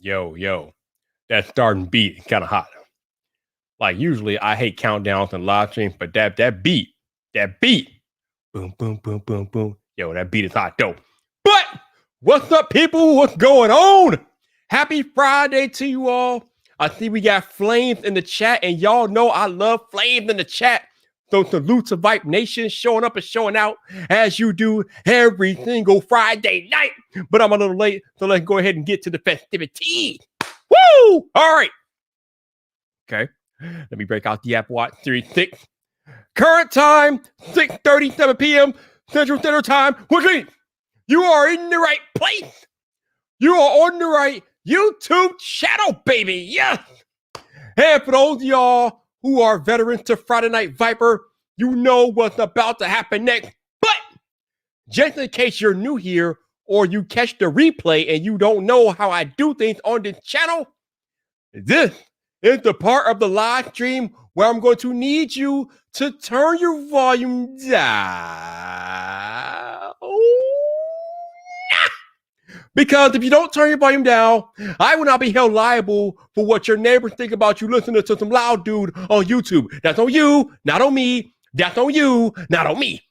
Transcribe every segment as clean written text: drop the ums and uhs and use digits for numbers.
Yo, that starting beat kind of hot. Like usually I hate countdowns and live streams, but that beat, boom, boom, boom, boom, boom. Yo, that beat is hot, dope. But what's up, people? What's going on? Happy Friday to you all. I see we got flames in the chat, and y'all know I love flames in the chat. So salute to Vibe Nation showing up and showing out as you do every single Friday night. But I'm a little late, so let's go ahead and get to the festivity. Woo! All right. Okay. Let me break out the Apple Watch Series 6. Current time, 6:37 p.m. Central Standard Time, which means you are in the right place. You are on the right YouTube channel, baby. Yes. And for those of y'all who are veterans to Friday Night Viper, you know what's about to happen next. But just in case you're new here or you catch the replay and you don't know how I do things on this channel, this is the part of the live stream where I'm going to need you to turn your volume down. Because if you don't turn your volume down, I will not be held liable for what your neighbors think about you listening to some loud dude on YouTube. That's on you, not on me. That's on you, not on me.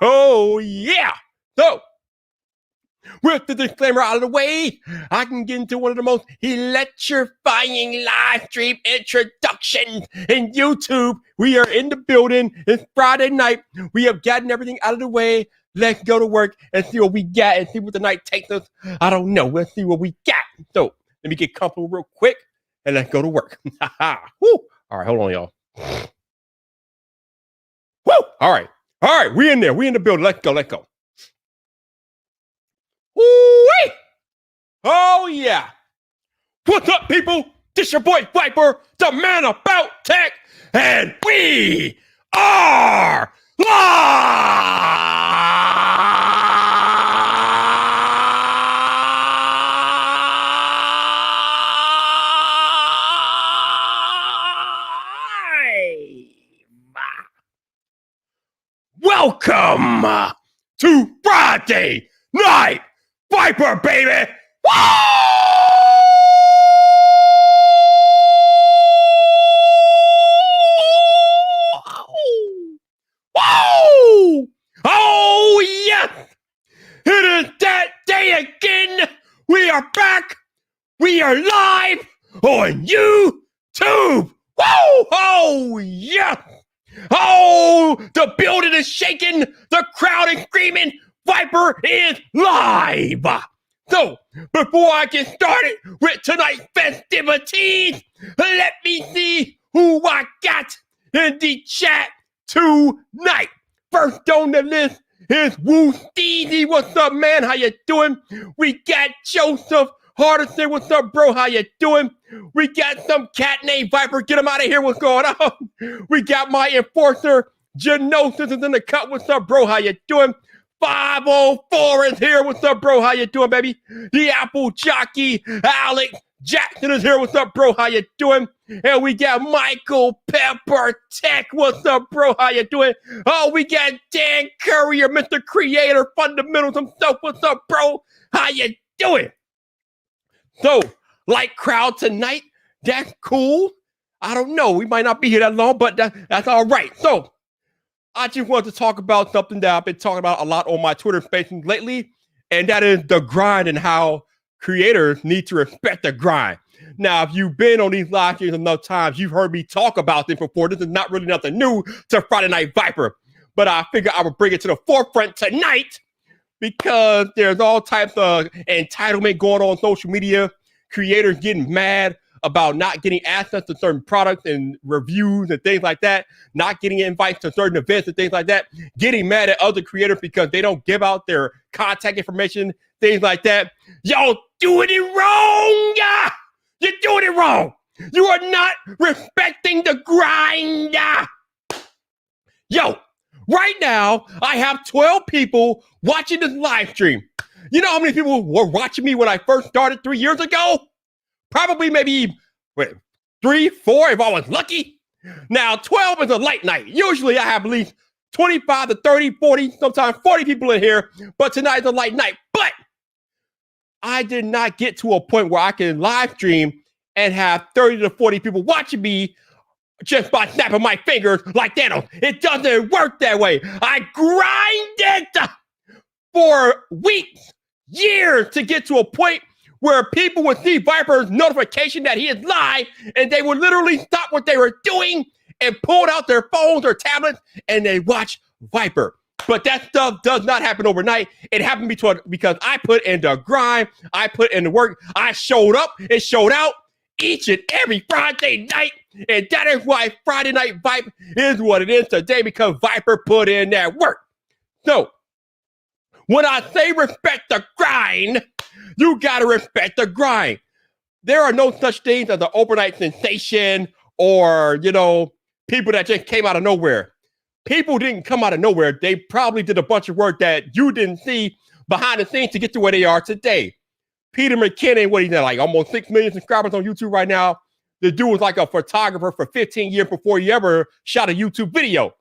Oh, yeah. So, with the disclaimer out of the way, I can get into one of the most electrifying live stream introductions in YouTube. We are in the building. It's Friday night. We have gotten everything out of the way. Let's go to work and see what we got and see what the night takes us. I don't know. Let's see what we got. So let me get comfortable real quick and let's go to work. Woo. All right, hold on, y'all. Woo. All right. We in there. We in the building. Let's go. Woo-wee! Oh, yeah. What's up, people? This your boy Viper, the man about tech, and we are live! Welcome to Friday Night Viper, baby! Woo! Woo! Oh, yes! It is that day again! We are back! We are live on YouTube! Woo! Oh, yes! Oh, the building is shaking! The crowd is screaming! Viper is live! So, before I get started with tonight's festivities, let me see who I got in the chat tonight. First on the list is Woo Steezy. What's up, man? How you doing? We got Joseph Hardison. What's up, bro? How you doing? We got some cat named Viper. Get him out of here. What's going on? We got my enforcer, Genosis, is in the cut. What's up, bro? How you doing? 504 is here. What's up, bro? How you doing, baby? The Apple Jockey, Alex Jackson is here. What's up, bro? How you doing? And we got Michael Pepper Tech. What's up, bro? How you doing? Oh, we got Dan Courier, Mr. Creator, Fundamentals himself. What's up, bro? How you doing? So, like crowd tonight, that's cool. I don't know. We might not be here that long, but that's all right. So, I just wanted to talk about something that I've been talking about a lot on my Twitter spaces lately, and that is the grind and how creators need to respect the grind. Now, if you've been on these live streams enough times, you've heard me talk about this before. This is not really nothing new to Friday Night Viper, but I figure I would bring it to the forefront tonight because there's all types of entitlement going on social media, creators getting mad about not getting access to certain products and reviews and things like that, not getting invites to certain events and things like that, getting mad at other creators because they don't give out their contact information, things like that. Y'all doing it wrong! You're doing it wrong! You are not respecting the grind! Yo, right now, I have 12 people watching this live stream. You know how many people were watching me when I first started 3 years ago? Probably maybe 3, 4 if I was lucky. Now, 12 is a light night. Usually I have at least 25 to 30, 40, sometimes 40 people in here, but tonight's a light night. But I did not get to a point where I can live stream and have 30 to 40 people watching me just by snapping my fingers like Thanos. It doesn't work that way. I grinded for weeks, years to get to a point where people would see Viper's notification that he is live, and they would literally stop what they were doing and pull out their phones or tablets and they watch Viper. But that stuff does not happen overnight. It happened because I put in the grind, I put in the work, I showed up and showed out each and every Friday night. And that is why Friday Night Viper is what it is today, because Viper put in that work. So when I say respect the grind, you gotta respect the grind. There are no such things as an overnight sensation or, people that just came out of nowhere. People didn't come out of nowhere. They probably did a bunch of work that you didn't see behind the scenes to get to where they are today. Peter McKinnon, what he's at, like almost 6 million subscribers on YouTube right now. The dude was like a photographer for 15 years before he ever shot a YouTube video.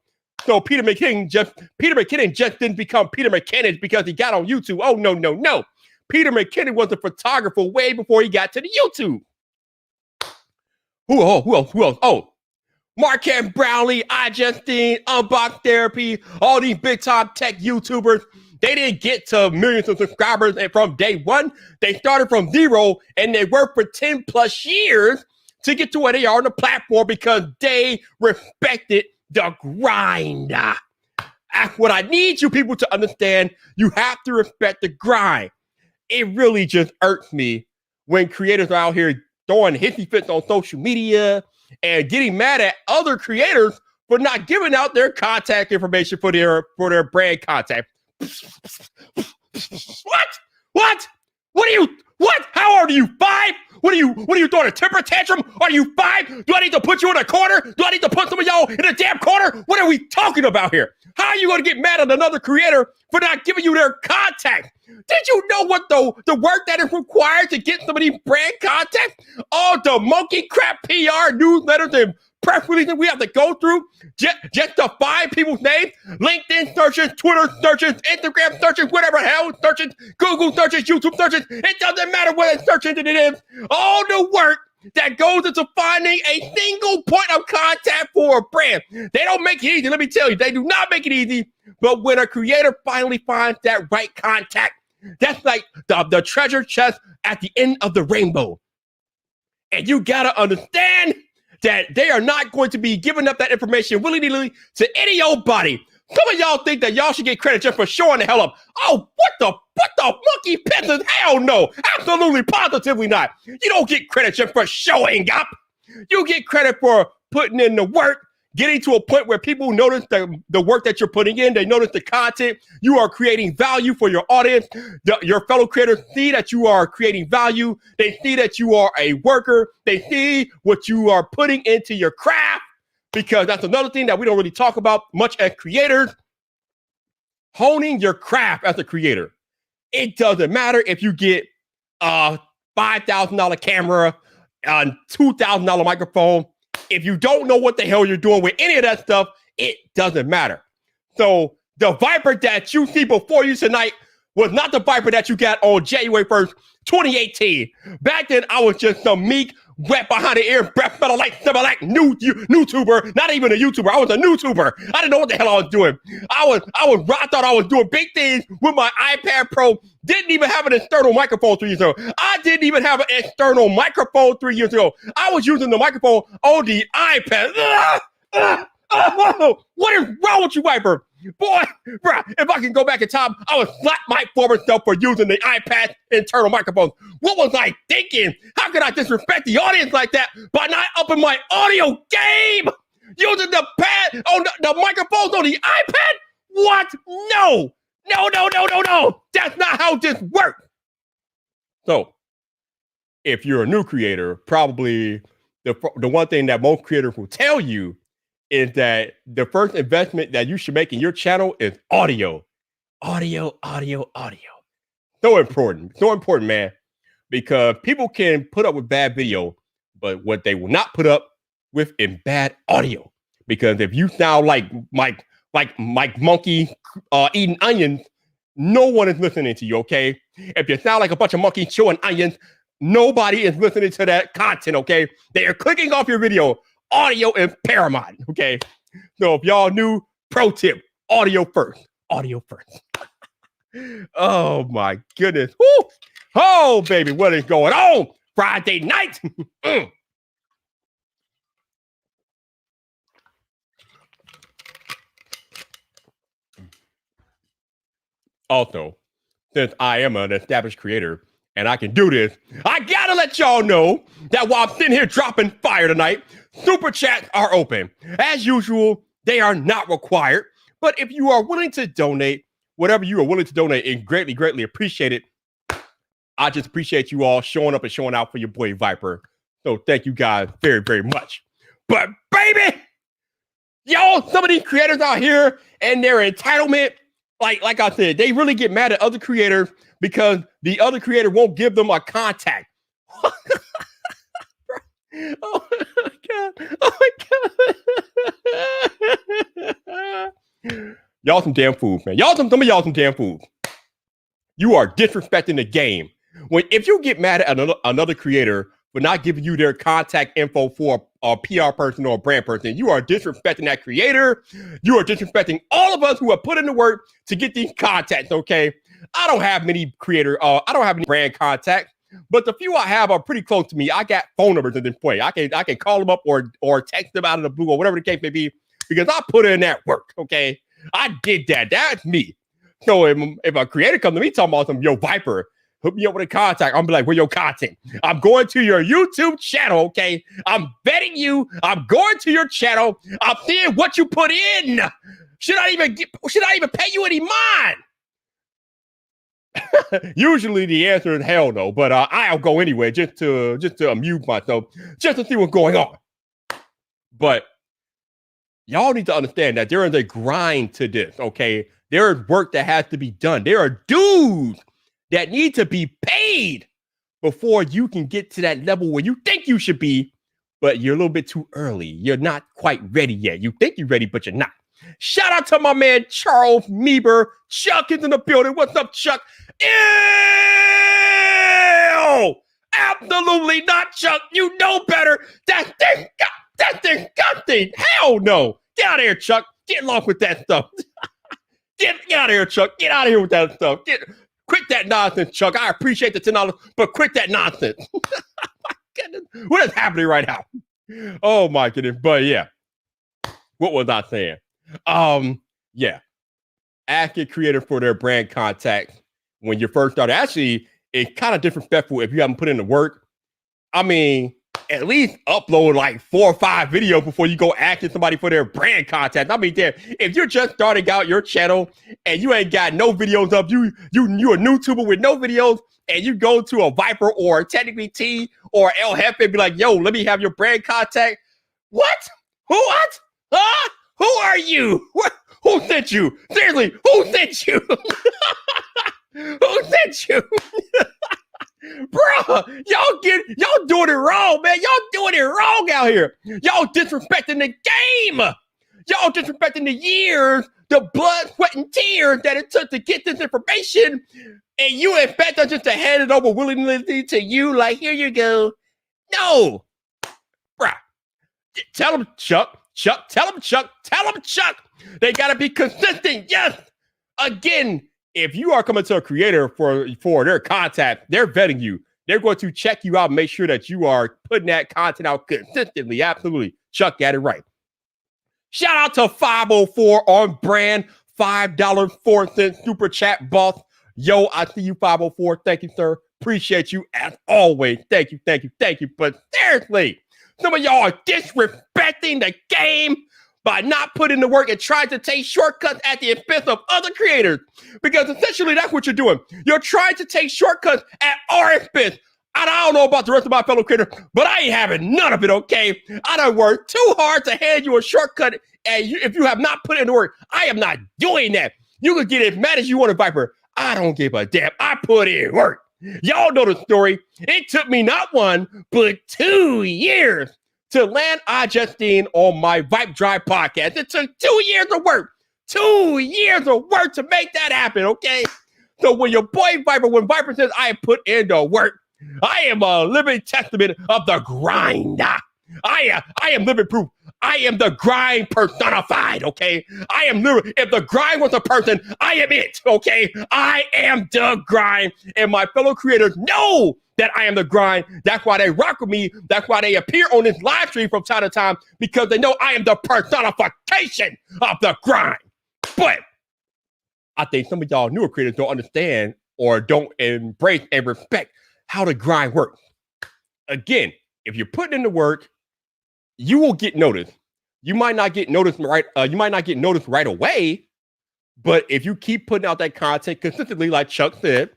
So Peter McKinnon just didn't become Peter McKinnon because he got on YouTube. Oh, no. Peter McKinnon was a photographer way before he got to the YouTube. Who else? Oh, Marquette Brownlee, iJustine, Unbox Therapy, all these big time tech YouTubers. They didn't get to millions of subscribers and from day one. They started from zero and they worked for 10 plus years to get to where they are on the platform because they respected the grind. That's what I need you people to understand. You have to respect the grind. It really just irks me when creators are out here throwing hissy fits on social media and getting mad at other creators for not giving out their contact information for their brand contact. What? How old are you? 5? What are you throwing a temper tantrum? Are you 5? Do I need to put you in a corner? Do I need to put some of y'all in a damn corner? What are we talking about here? How are you going to get mad at another creator for not giving you their contact? Did you know what the work that is required to get some of these brand contacts? All the monkey crap PR newsletters and press releases we have to go through just to find people's names? LinkedIn searches, Twitter searches, Instagram searches, whatever hell searches, Google searches, YouTube searches. It doesn't matter what search engine it is. All the work that goes into finding a single point of contact for a brand. They don't make it easy. Let me tell you, they do not make it easy. But when a creator finally finds that right contact, that's like the treasure chest at the end of the rainbow. And you gotta understand that they are not going to be giving up that information willy-nilly to any old body. Some of y'all think that y'all should get credit just for showing the hell up. Oh, what the monkey pisses? Hell no. Absolutely, positively not. You don't get credit just for showing up. You get credit for putting in the work, getting to a point where people notice the work that you're putting in. They notice the content. You are creating value for your audience. Your fellow creators see that you are creating value. They see that you are a worker. They see what you are putting into your craft, because that's another thing that we don't really talk about much as creators. Honing your craft as a creator. It doesn't matter if you get a $5,000 camera, a $2,000 microphone. If you don't know what the hell you're doing with any of that stuff, it doesn't matter. So the Viper that you see before you tonight was not the Viper that you got on January 1st, 2018. Back then, I was just some meek, wet behind the ear, breath smell like YouTuber, not even a YouTuber. I was a YouTuber. I didn't know what the hell I was doing. I thought I was doing big things with my iPad Pro. Didn't even have an external microphone 3 years ago. I didn't even have an external microphone 3 years ago. I was using the microphone on the iPad. What is wrong with you, Viper? Boy, bruh, if I can go back in time, I would slap my former self for using the iPad internal microphone. What was I thinking? How could I disrespect the audience like that by not upping my audio game? Using the pad on the microphones on the iPad? What? No. That's not how this works. So, if you're a new creator, probably the one thing that most creators will tell you is that the first investment that you should make in your channel is audio. Audio. So important, man. Because people can put up with bad video, but what they will not put up with is bad audio. Because if you sound like Monkey eating onions, no one is listening to you, okay? If you sound like a bunch of monkeys chewing onions, nobody is listening to that content, okay? They are clicking off your video. Audio is paramount, okay? So if y'all knew, pro tip, audio first. Audio first. Oh, my goodness. Woo! Oh, baby, what is going on? Friday night. Also, since I am an established creator and I can do this, I gotta let y'all know that while I'm sitting here dropping fire tonight, super chats are open. As usual, they are not required, but if you are willing to donate, whatever you are willing to donate is greatly, greatly appreciated. I just appreciate you all showing up and showing out for your boy Viper. So thank you guys very, very much. But baby, y'all, some of these creators out here and their entitlement, like I said, they really get mad at other creators because the other creator won't give them a contact. Oh my God. Oh my God. Y'all some damn fools, man. Some of y'all some damn fools. You are disrespecting the game. If you get mad at another creator for not giving you their contact info for a PR person or a brand person, you are disrespecting that creator. You are disrespecting all of us who have put in the work to get these contacts, okay? I don't have many I don't have any brand contacts, but the few I have are pretty close to me. I got phone numbers at this point. I can call them up or text them out of the blue or whatever the case may be because I put in that work, okay? I did that. That's me. So if a creator comes to me talking about some, yo, Viper, hook me up with a contact, I'm be like, where your content? I'm going to your YouTube channel, okay? I'm vetting you. I'm going to your channel. I'm seeing what you put in. Should I even pay you any mind? Usually the answer is hell no, but I'll go anyway just to amuse myself, just to see what's going on. But y'all need to understand that there is a grind to this, okay? There is work that has to be done. There are dues that need to be paid before you can get to that level where you think you should be, but you're a little bit too early. You're not quite ready yet. You think you're ready, but you're not. Shout out to my man, Charles Meeber. Chuck is in the building. What's up, Chuck? Ew! Absolutely not, Chuck. You know better. That's disgusting. Hell no. Get out of here, Chuck. Get along with that stuff. Get out of here, Chuck. Get out of here with that stuff. Quit that nonsense, Chuck. I appreciate the $10, but quit that nonsense. My goodness. What is happening right now? Oh, my goodness. But yeah. What was I saying? Yeah. Ask your creator for their brand contact when you first start. Actually, it's kind of disrespectful if you haven't put in the work. I mean, at least upload like 4 or 5 videos before you go asking somebody for their brand contact. I mean, damn, if you're just starting out your channel and you ain't got no videos up, you're a YouTuber with no videos, and you go to a Viper or technically T or El Jefe and be like, yo, let me have your brand contact. What? What? Huh? Who are you? Who sent you? Seriously, who sent you? Who sent you? Bro, y'all doing it wrong, man. Y'all doing it wrong out here. Y'all disrespecting the game. Y'all disrespecting the years, the blood, sweat, and tears that it took to get this information. And you expect us just to hand it over willingly to you, like, here you go. No. Bro. Tell them, Chuck. Tell them, Chuck. They got to be consistent. Yes. Again, if you are coming to a creator for their contact, they're vetting you. They're going to check you out, make sure that you are putting that content out consistently. Absolutely. Chuck got it right. Shout out to 504 on brand, $5.04 super chat boss. Yo, I see you, 504. Thank you, sir. Appreciate you as always. Thank you. But seriously, some of y'all are disrespecting the game by not putting the work and trying to take shortcuts at the expense of other creators. Because essentially that's what you're doing. You're trying to take shortcuts at our expense. And I don't know about the rest of my fellow creators, but I ain't having none of it, okay? I done worked too hard to hand you a shortcut, and if you have not put in the work, I am not doing that. You can get as mad as you want, Viper. I don't give a damn. I put in work. Y'all know the story. It took me not 1, but 2 years to land iJustine on my Vibe Drive podcast. It took 2 years of work. 2 years of work to make that happen, okay? So when your boy Viper, when Viper says I put in the work, I am a living testament of the grind. I am living proof. I am the grind personified, okay? I am literally, if the grind was a person, I am it, okay? I am the grind, and my fellow creators know that I am the grind. That's why they rock with me. That's why they appear on this live stream from time to time, because they know I am the personification of the grind. But I think some of y'all newer creators don't understand or don't embrace and respect how the grind works. Again, if you're putting in the work, you will get noticed. You might not get noticed right. You might not get noticed right away, but if you keep putting out that content consistently, like Chuck said,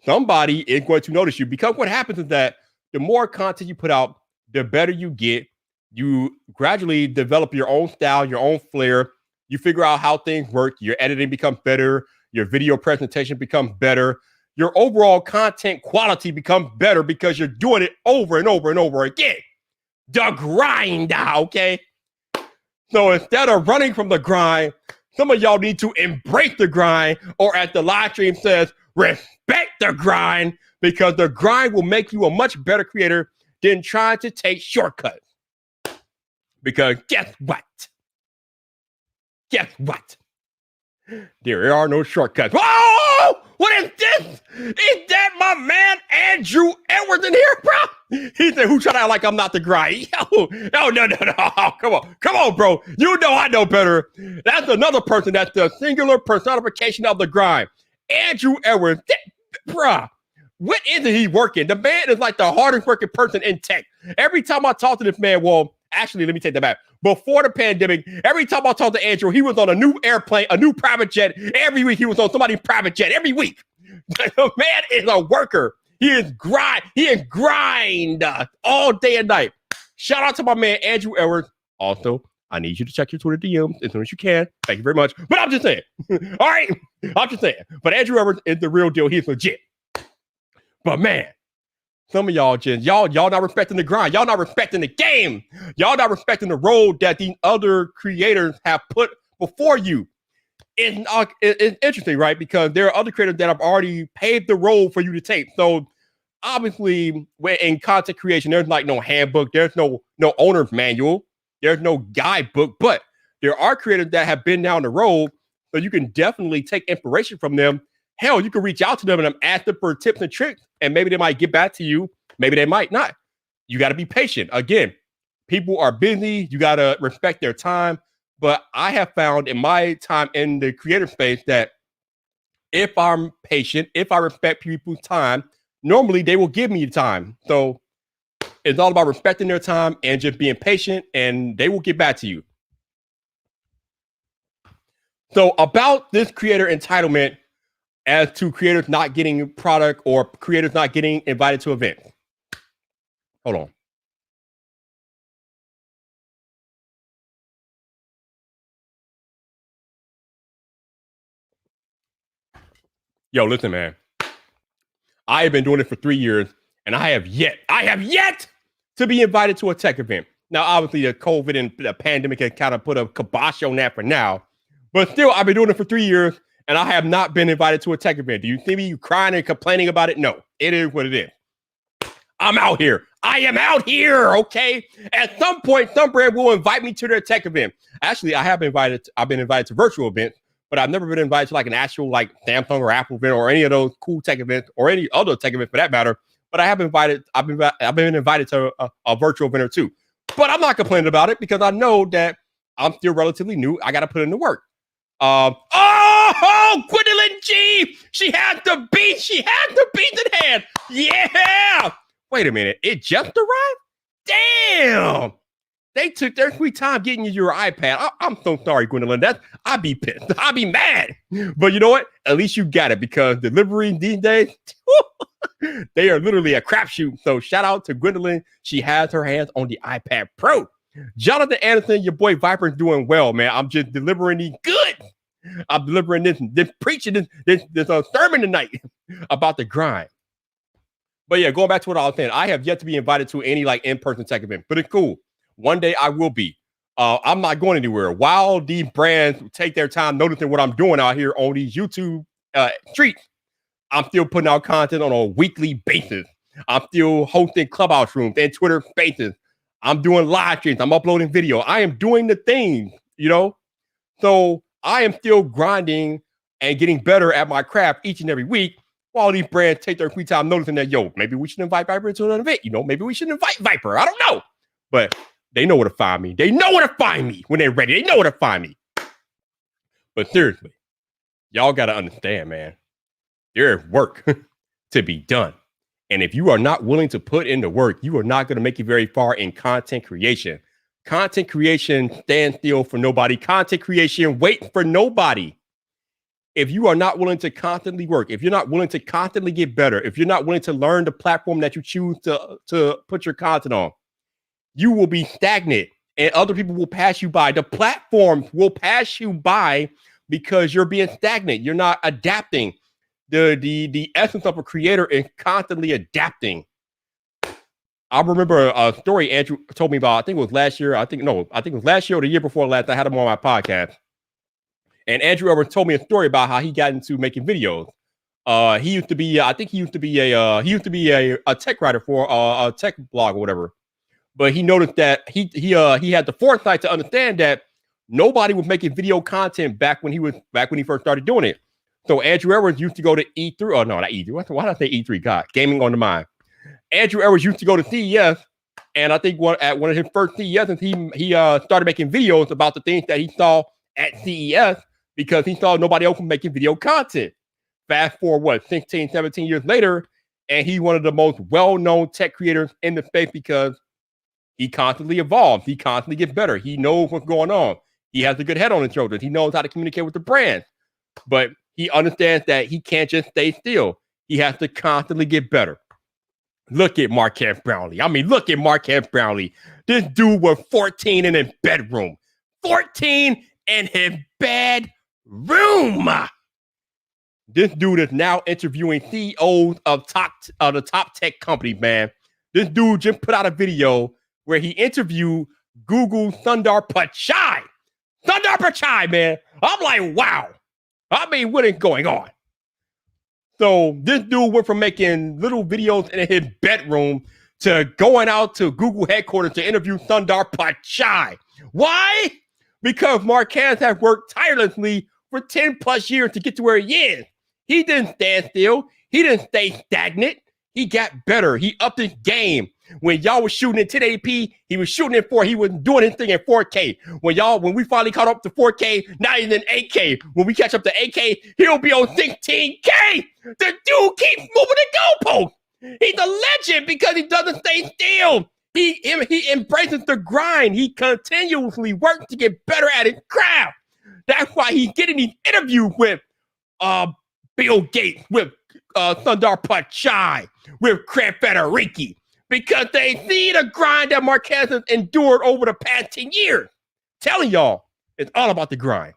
somebody is going to notice you. Because what happens is that the more content you put out, the better you get. You gradually develop your own style, your own flair. You figure out how things work. Your editing becomes better. Your video presentation becomes better. Your overall content quality becomes better because you're doing it over and over and over again. The grind, okay? So instead of running from the grind, some of y'all need to embrace the grind, or as the live stream says, respect the grind, because the grind will make you a much better creator than trying to take shortcuts. Because guess what? Guess what? There are no shortcuts. Whoa! What is this? Is that my man Andrew Edwards in here, bro? He said, who tried to act like I'm not the grind? Yo, no. Come on, bro. You know I know better. That's another person that's the singular personification of the grind. Andrew Edwards, bruh. What is it he working? The man is like the hardest working person in tech. Every time I talk to this man, well, actually, let me take that back. Before the pandemic, every time I talked to Andrew, he was on a new airplane, a new private jet. Every week, he was on somebody's private jet. Every week. The man is a worker. He is grind all day and night. Shout out to my man, Andrew Edwards. Also, I need you to check your Twitter DMs as soon as you can. Thank you very much. But I'm just saying. All right? I'm just saying. But Andrew Edwards is the real deal. He's legit. But man, some of y'all y'all not respecting the grind. Y'all not respecting the game. Y'all not respecting the road that these other creators have put before you. It's interesting, right? Because there are other creators that have already paved the road for you to take. So obviously, in content creation, there's like no handbook. There's no owner's manual. There's no guidebook. But there are creators that have been down the road, so you can definitely take inspiration from them. Hell, you can reach out to them and ask them for tips and tricks, and maybe they might get back to you. Maybe they might not. You got to be patient. Again, people are busy. You got to respect their time. But I have found in my time in the creator space that if I'm patient, if I respect people's time, normally they will give me time. So it's all about respecting their time and just being patient, and they will get back to you. So about this creator entitlement, as to creators not getting product or creators not getting invited to events. Hold on. Yo, listen, man. I have been doing it for 3 years, and I have yet to be invited to a tech event. Now, obviously, the COVID and the pandemic has kind of put a kibosh on that for now. But still, I've been doing it for 3 years, and I have not been invited to a tech event. Do you see me crying and complaining about it? No, it is what it is. I'm out here. I am out here, okay? At some point, some brand will invite me to their tech event. Actually, I've been invited to virtual events, but I've never been invited to like an actual like Samsung or Apple event or any of those cool tech events or any other tech event for that matter. But I've been invited to a virtual event or two. But I'm not complaining about it because I know that I'm still relatively new. I got to put in the work. Gwendolyn G. She has the beat. She has the beat in hand. Yeah. Wait a minute. It just arrived? Damn. They took their sweet time getting you your iPad. I'm so sorry, Gwendolyn. I'd be pissed. I'd be mad. But you know what? At least you got it, because delivery these days, they are literally a crapshoot. So shout out to Gwendolyn. She has her hands on the iPad Pro. Jonathan Anderson, your boy Viper is doing well, man. I'm just delivering these good. I'm delivering this preaching this sermon tonight about the grind. But yeah, going back to what I was saying, I have yet to be invited to any like in-person tech event, but it's cool. One day I will be. I'm not going anywhere. While these brands take their time noticing what I'm doing out here on these YouTube streets, I'm still putting out content on a weekly basis. I'm still hosting clubhouse rooms and Twitter spaces. I'm doing live streams. I'm uploading video. I am doing the things, you know? So I am still grinding and getting better at my craft each and every week while these brands take their free time noticing that, yo, maybe we should invite Viper to an event. You know, maybe we should invite Viper. I don't know. But they know where to find me. They know where to find me when they're ready. They know where to find me. But seriously, y'all got to understand, man, there's work to be done. And if you are not willing to put in the work, you are not going to make it very far in content creation. Content creation stands still for nobody. Content creation wait for nobody. If you are not willing to constantly work, if you're not willing to constantly get better, if you're not willing to learn the platform that you choose to put your content on, you will be stagnant and other people will pass you by. The platforms will pass you by because you're being stagnant. You're not adapting. The essence of a creator is constantly adapting. I remember a story Andrew told me about. I think it was last year. I think it was last year or the year before last. I had him on my podcast, and Andrew ever told me a story about how he got into making videos. He used to be a tech writer for a tech blog or whatever. But he noticed that he had the foresight to understand that nobody was making video content back when he first started doing it. So Andrew Edwards used to go to E3. Oh no, not E3. Why did I say E3? God, gaming on the mind. Andrew Edwards used to go to CES, and I think at one of his first CESs, he started making videos about the things that he saw at CES because he saw nobody else was making video content. Fast forward, 16, 17 years later, and he's one of the most well-known tech creators in the space because he constantly evolves. He constantly gets better. He knows what's going on. He has a good head on his shoulders. He knows how to communicate with the brands. But he understands that he can't just stay still. He has to constantly get better. Look at Marquez Brownlee. Look at Marquez Brownlee. This dude was 14 in his bedroom. 14 in his bedroom. This dude is now interviewing CEOs of the top tech companies, man. This dude just put out a video where he interviewed Google Sundar Pichai. Sundar Pichai, man. I'm like, wow. What is going on? So this dude went from making little videos in his bedroom to going out to Google headquarters to interview Sundar Pichai. Why? Because Marquez has worked tirelessly for 10 plus years to get to where he is. He didn't stand still. He didn't stay stagnant. He got better. He upped his game. When y'all was shooting in 1080p, he was shooting in 4. He was doing his thing in 4K. When we finally caught up to 4K, now he's in 8K. When we catch up to 8K, he'll be on 16K. The dude keeps moving the goalpost. He's a legend because he doesn't stay still. He embraces the grind. He continuously works to get better at his craft. That's why he's getting these interviews with Bill Gates, with Sundar Pichai, with Craig Federighi, because they see the grind that Marquez has endured over the past 10 years. Telling y'all, it's all about the grind.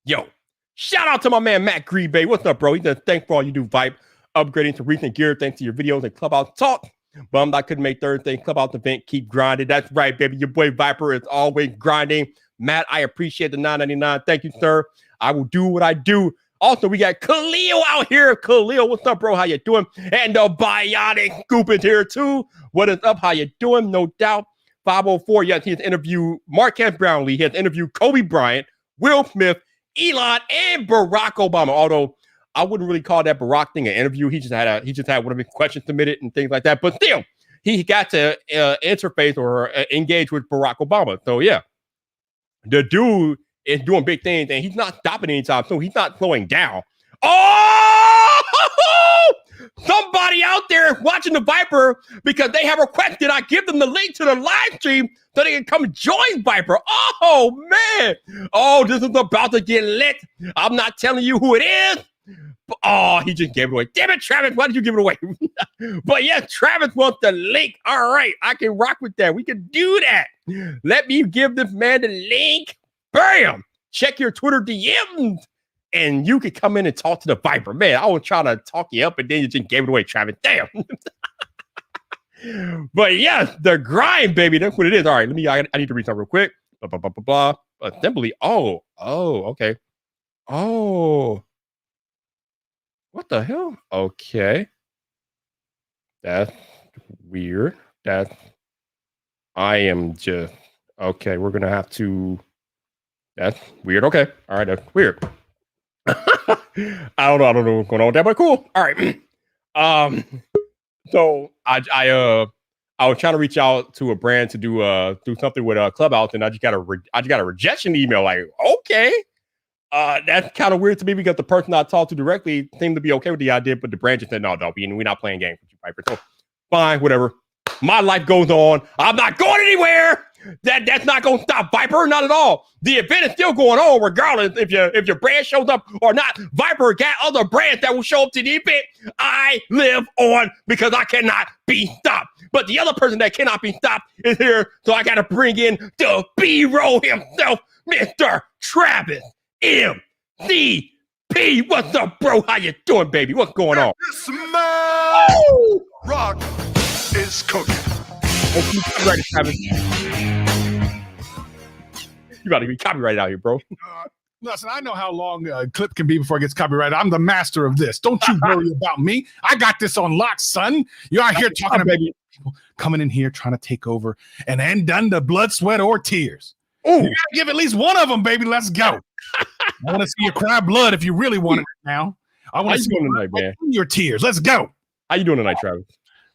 Yo, shout out to my man, Matt Grebe. What's up, bro? He says, thanks for all you do, Vibe. Upgrading to recent gear thanks to your videos and Clubhouse talk. Bummed I couldn't make Thursday Clubhouse event. Keep grinding. That's right, baby. Your boy Viper is always grinding. Matt, I appreciate the $9.99. Thank you, sir. I will do what I do. Also, we got Khalil out here. Khalil, what's up, bro? How you doing? And the Bionic Scoop is here, too. What is up? How you doing? No doubt. 504, yes, he has interviewed Marquez Brownlee. He has interviewed Kobe Bryant, Will Smith, Elon, and Barack Obama. Although I wouldn't really call that Barack thing an interview. He just had one of his questions submitted and things like that. But still, he got to interface or engage with Barack Obama. So, yeah, the dude is doing big things, and he's not stopping anytime soon. He's not slowing down. Oh! Somebody out there is watching the Viper because they have requested I give them the link to the live stream so they can come join Viper. Oh, man. Oh, this is about to get lit. I'm not telling you who it is. Oh, he just gave it away. Damn it, Travis. Why did you give it away? But yeah, Travis wants the link. All right. I can rock with that. We can do that. Let me give this man the link. Bam! Check your Twitter DMs, and you can come in and talk to the Viper. Man, I was trying to talk you up, and then you just gave it away, Travis. Damn. But yes, the grind, baby. That's what it is. All right, I need to read something real quick. Blah, blah, blah, blah, blah. Assembly. Oh, okay. Oh. What the hell? Okay. That's weird. I am just okay. We're gonna have to. That's weird. Okay. All right. That's weird. I don't know what's going on with that, but cool. All right. So I was trying to reach out to a brand to do something with Clubhouse, and I just got a rejection email. Like, okay, that's kind of weird to me because the person I talked to directly seemed to be okay with the idea, but the brand just said, no, we're not playing games with you, Piper. So fine, whatever. My life goes on. I'm not going anywhere. That's not going to stop Viper, not at all. The event is still going on regardless if your brand shows up or not. Viper got other brands that will show up to the event. I live on because I cannot be stopped. But the other person that cannot be stopped is here, so I got to bring in the B-roll himself, Mr. Travis MCP. What's up, bro? How you doing, baby? What's going on? This man rock is cooking. Right, Travis. You about to be copyrighted out here, bro. Listen, I know how long a clip can be before it gets copyrighted. I'm the master of this. Don't you worry about me. I got this on lock, son. You're out here talking about people coming in here trying to take over and ain't done the blood, sweat, or tears. Ooh. You gotta give at least one of them, baby. Let's go. I want to see you cry blood if you really want it now. I want to see you tonight, man. Your tears. Let's go. How you doing tonight, Travis?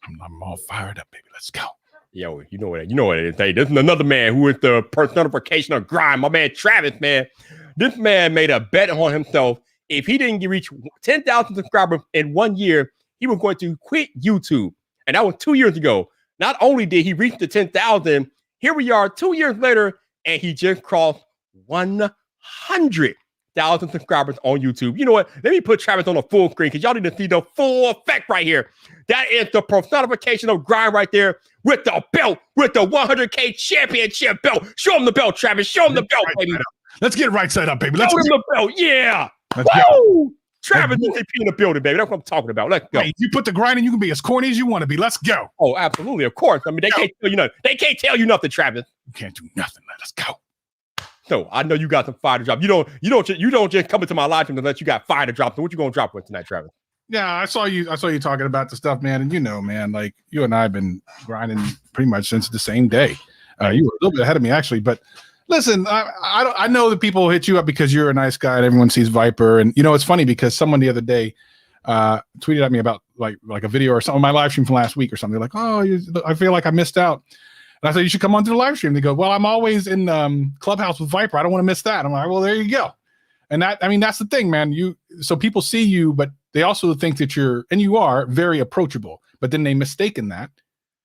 I'm all fired up, baby. Let's go. Yo, you know what it is. Hey, this is another man who is the personification of grind. My man Travis, man. This man made a bet on himself. If he didn't reach 10,000 subscribers in 1 year, he was going to quit YouTube. And that was 2 years ago. Not only did he reach the 10,000, here we are 2 years later, and he just crossed 100,000 subscribers on YouTube. You know what? Let me put Travis on a full screen because y'all need to see the full effect right here. That is the personification of grind right there with the belt, with the 100K championship belt. Show him the belt, Travis. Show him the belt, baby. Let's get it right side up, baby. Show him the belt. Yeah. Let's go. Travis MCP in the building, baby. That's what I'm talking about. Let's go. Hey, you put the grind in, you can be as corny as you want to be. Let's go. Oh, absolutely. Of course. I mean, they can't tell you nothing. They can't tell you nothing, Travis. You can't do nothing. Let us go. So I know you got some fire to drop. You don't just come into my live stream unless you got fire to drop. So what you gonna drop with tonight, Travis? Yeah, I saw you talking about the stuff, man. And you know, man, like you and I have been grinding pretty much since the same day. You were a little bit ahead of me, actually. But listen, I know that people hit you up because you're a nice guy and everyone sees Viper. And you know, it's funny because someone the other day tweeted at me about like a video or something, my live stream from last week or something. They're like, oh, I feel like I missed out. And I said, you should come on to the live stream. They go, well, I'm always in Clubhouse with Viper. I don't want to miss that. I'm like, well, there you go. And that's the thing, man. So people see you, but they also think that you are very approachable, but then they mistaken that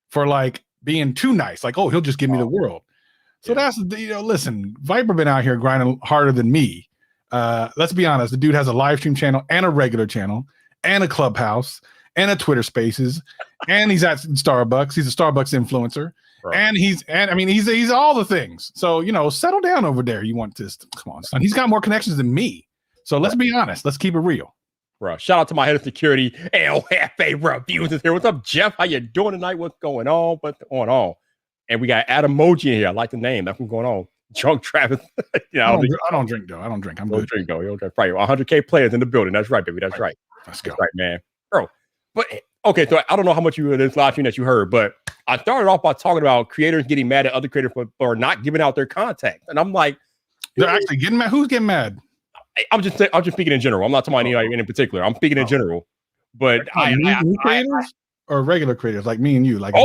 for like being too nice. Like, oh, he'll just give me the world. So that's, listen, Viper been out here grinding harder than me. Let's be honest. The dude has a live stream channel and a regular channel and a Clubhouse and a Twitter Spaces. And he's at Starbucks. He's a Starbucks influencer. Bro. And he's all the things. So, settle down over there. You want this? Come on, son. He's got more connections than me. So let's be honest. Let's keep it real. Bro, shout out to my head of security, El Jefe Reviews is here. What's up, Jeff? How you doing tonight? What's going on? And we got Adam Moji in here. I like the name. That's what's going on. Drunk Travis. I don't drink, though. I don't drink. I'm good. Drink, though. You don't drink. Right. 100K players in the building. That's right, baby. That's right. Let's go. That's right, man. Bro. But okay, so I don't know how much you in this live stream that you heard, but I started off by talking about creators getting mad at other creators for not giving out their contact. And I'm like, they're actually getting mad. Who's getting mad? I'm just speaking in general. I'm not talking about anybody in particular. I'm speaking in general. But creators or regular creators like me and you, like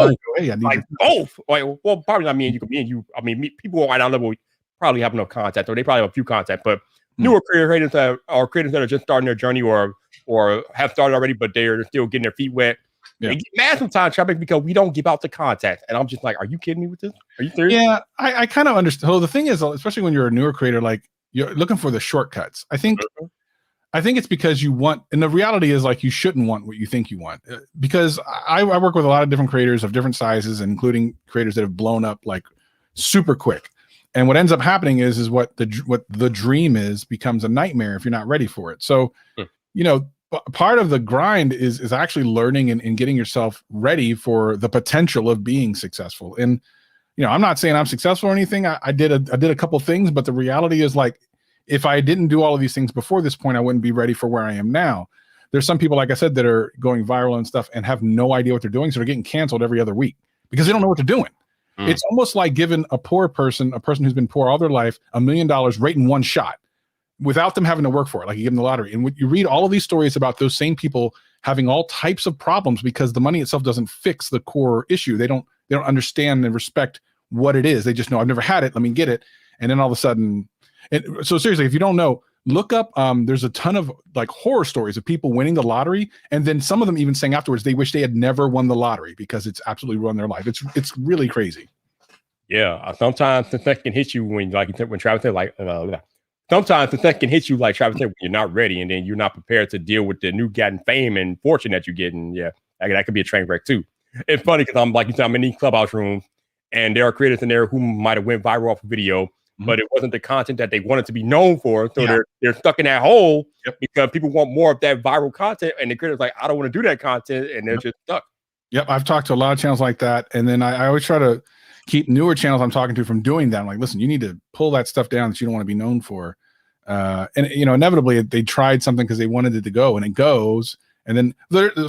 both. Well, probably not me and you. Me and you. I mean, people at our level probably have no contact, or they probably have a few contacts. But newer creators that are just starting their journey, or have started already, but they're still getting their feet wet. Yeah. They get mad sometimes, Travis, because we don't give out the contact. And I'm just like, are you kidding me with this? Are you serious? Yeah, I kind of understand. So the thing is, especially when you're a newer creator, like you're looking for the shortcuts. I think it's because you want, and the reality is like you shouldn't want what you think you want. Because I work with a lot of different creators of different sizes, including creators that have blown up like super quick. And what ends up happening is what the dream is becomes a nightmare if you're not ready for it. So, part of the grind is actually learning and getting yourself ready for the potential of being successful. And I'm not saying I'm successful or anything. I did a couple things, but the reality is like if I didn't do all of these things before this point, I wouldn't be ready for where I am now. there's some people, like I said, that are going viral and stuff and have no idea what they're doing. So they're getting canceled every other week because they don't know what they're doing. It's almost like giving a poor person, a person who's been poor all their life, $1 million right in one shot without them having to work for it. Like you give them the lottery. And when you read all of these stories about those same people having all types of problems because the money itself doesn't fix the core issue. They don't understand and respect what it is. They just know, I've never had it, let me get it. And then all of a sudden, so seriously, if you don't know, look up, there's a ton of like horror stories of people winning the lottery. And then some of them even saying afterwards, they wish they had never won the lottery because it's absolutely ruined their life. It's really crazy. Yeah. Sometimes the thing can hit you when Travis said, like, sometimes the thing can hit you like Travis said, when you're not ready and then you're not prepared to deal with the new gotten fame and fortune that you get. And yeah, that could be a train wreck too. It's funny because I'm like you said, I'm in these clubhouse rooms and there are creators in there who might have went viral off a video, but it wasn't the content that they wanted to be known for. So they're stuck in that hole because people want more of that viral content. And the creators like, I don't want to do that content. And they're just stuck. Yep. I've talked to a lot of channels like that. And then I always try to keep newer channels I'm talking to from doing that. I'm like, listen, you need to pull that stuff down that you don't want to be known for. And you know, inevitably they tried something because they wanted it to go and it goes. And then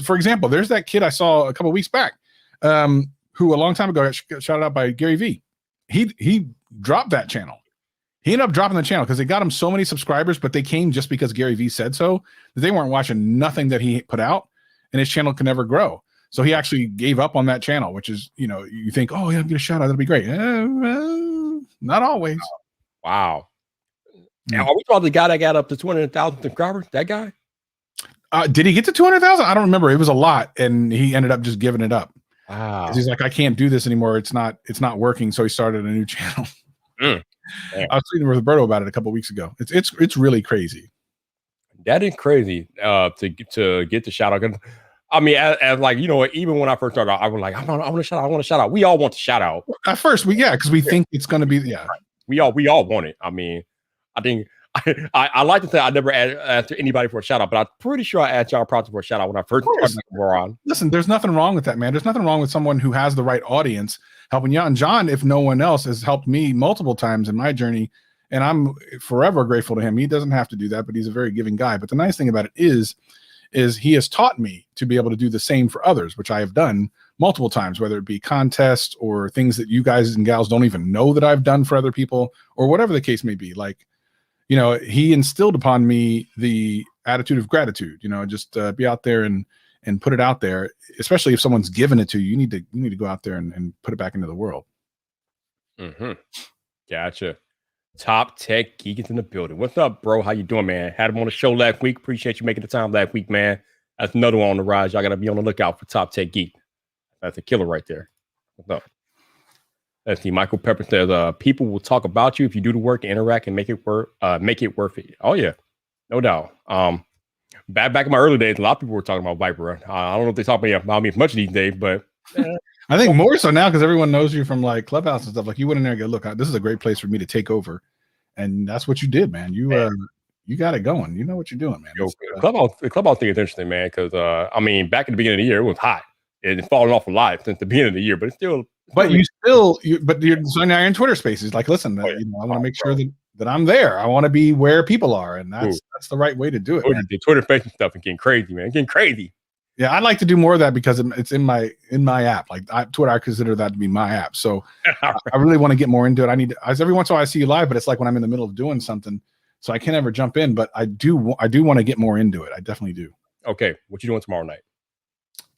for example, there's that kid I saw a couple of weeks back, who a long time ago got shouted out by Gary V. He dropped that channel. He ended up dropping the channel because they got him so many subscribers, but they came just because Gary V said so, that they weren't watching nothing that he put out and his channel could never grow. So he actually gave up on that channel, which is, you know, you think, oh yeah, I'm get a shout out, that'll be great. Not always. Wow. Now, are we talking the guy that got up to 200,000 subscribers? That guy? Did he get to 200,000? I don't remember. It was a lot, and he ended up just giving it up. Wow. He's like, I can't do this anymore. It's not working. So he started a new channel. I was speaking with Roberto about it a couple of weeks ago. It's really crazy. That is crazy to get the shout out. I mean, as like, you know, even when I first started, I was like, I want to shout out. I want to shout out. We all want to shout out. At first, because we think it's going to be, We all want it. I mean, I think I like to say I never asked anybody for a shout out, but I'm pretty sure I asked y'all probably for a shout out when I first started on. Listen, there's nothing wrong with that, man. There's nothing wrong with someone who has the right audience helping you out. And John, if no one else, has helped me multiple times in my journey, and I'm forever grateful to him. He doesn't have to do that, but he's a very giving guy. But the nice thing about it is he has taught me to be able to do the same for others, which I have done multiple times, whether it be contests or things that you guys and gals don't even know that I've done for other people or whatever the case may be. Like, you know, he instilled upon me the attitude of gratitude, you know, just be out there and put it out there, especially if someone's given it to you. You need to go out there and put it back into the world. Gotcha. Top Tech Geek is in the building. What's up, bro? How you doing, man? Had him on the show last week. Appreciate you making the time last week, man. That's another one on the rise. Y'all got to be on the lookout for Top Tech Geek. That's a killer right there. What's up? Let's see. Michael Pepper says, people will talk about you if you do the work, interact, and make it worth it. Oh, yeah. No doubt. Back in my early days, a lot of people were talking about Viper. I don't know if they talk about me as much these days, but I think more so now because everyone knows you from like Clubhouse and stuff. Like you went in there and go, look, this is a great place for me to take over, and that's what you did, man. You got it going. You know what you're doing, man. Yo, the Clubhouse thing is interesting, man. Because I mean, back at the beginning of the year, it was hot. It's fallen off a lot since the beginning of the year, but it's still. But you're so now you're in Twitter Spaces. Like, listen, you know, I want to make sure that I'm there. I want to be where people are, and that's the right way to do it. The Twitter Spaces stuff is getting crazy, man. It's getting crazy. Yeah, I'd like to do more of that because it's in my app. Like Twitter, I consider that to be my app. So I really want to get more into it. Every once in a while I see you live, but it's like when I'm in the middle of doing something, so I can't ever jump in. But I do want to get more into it. I definitely do. Okay, what you doing tomorrow night?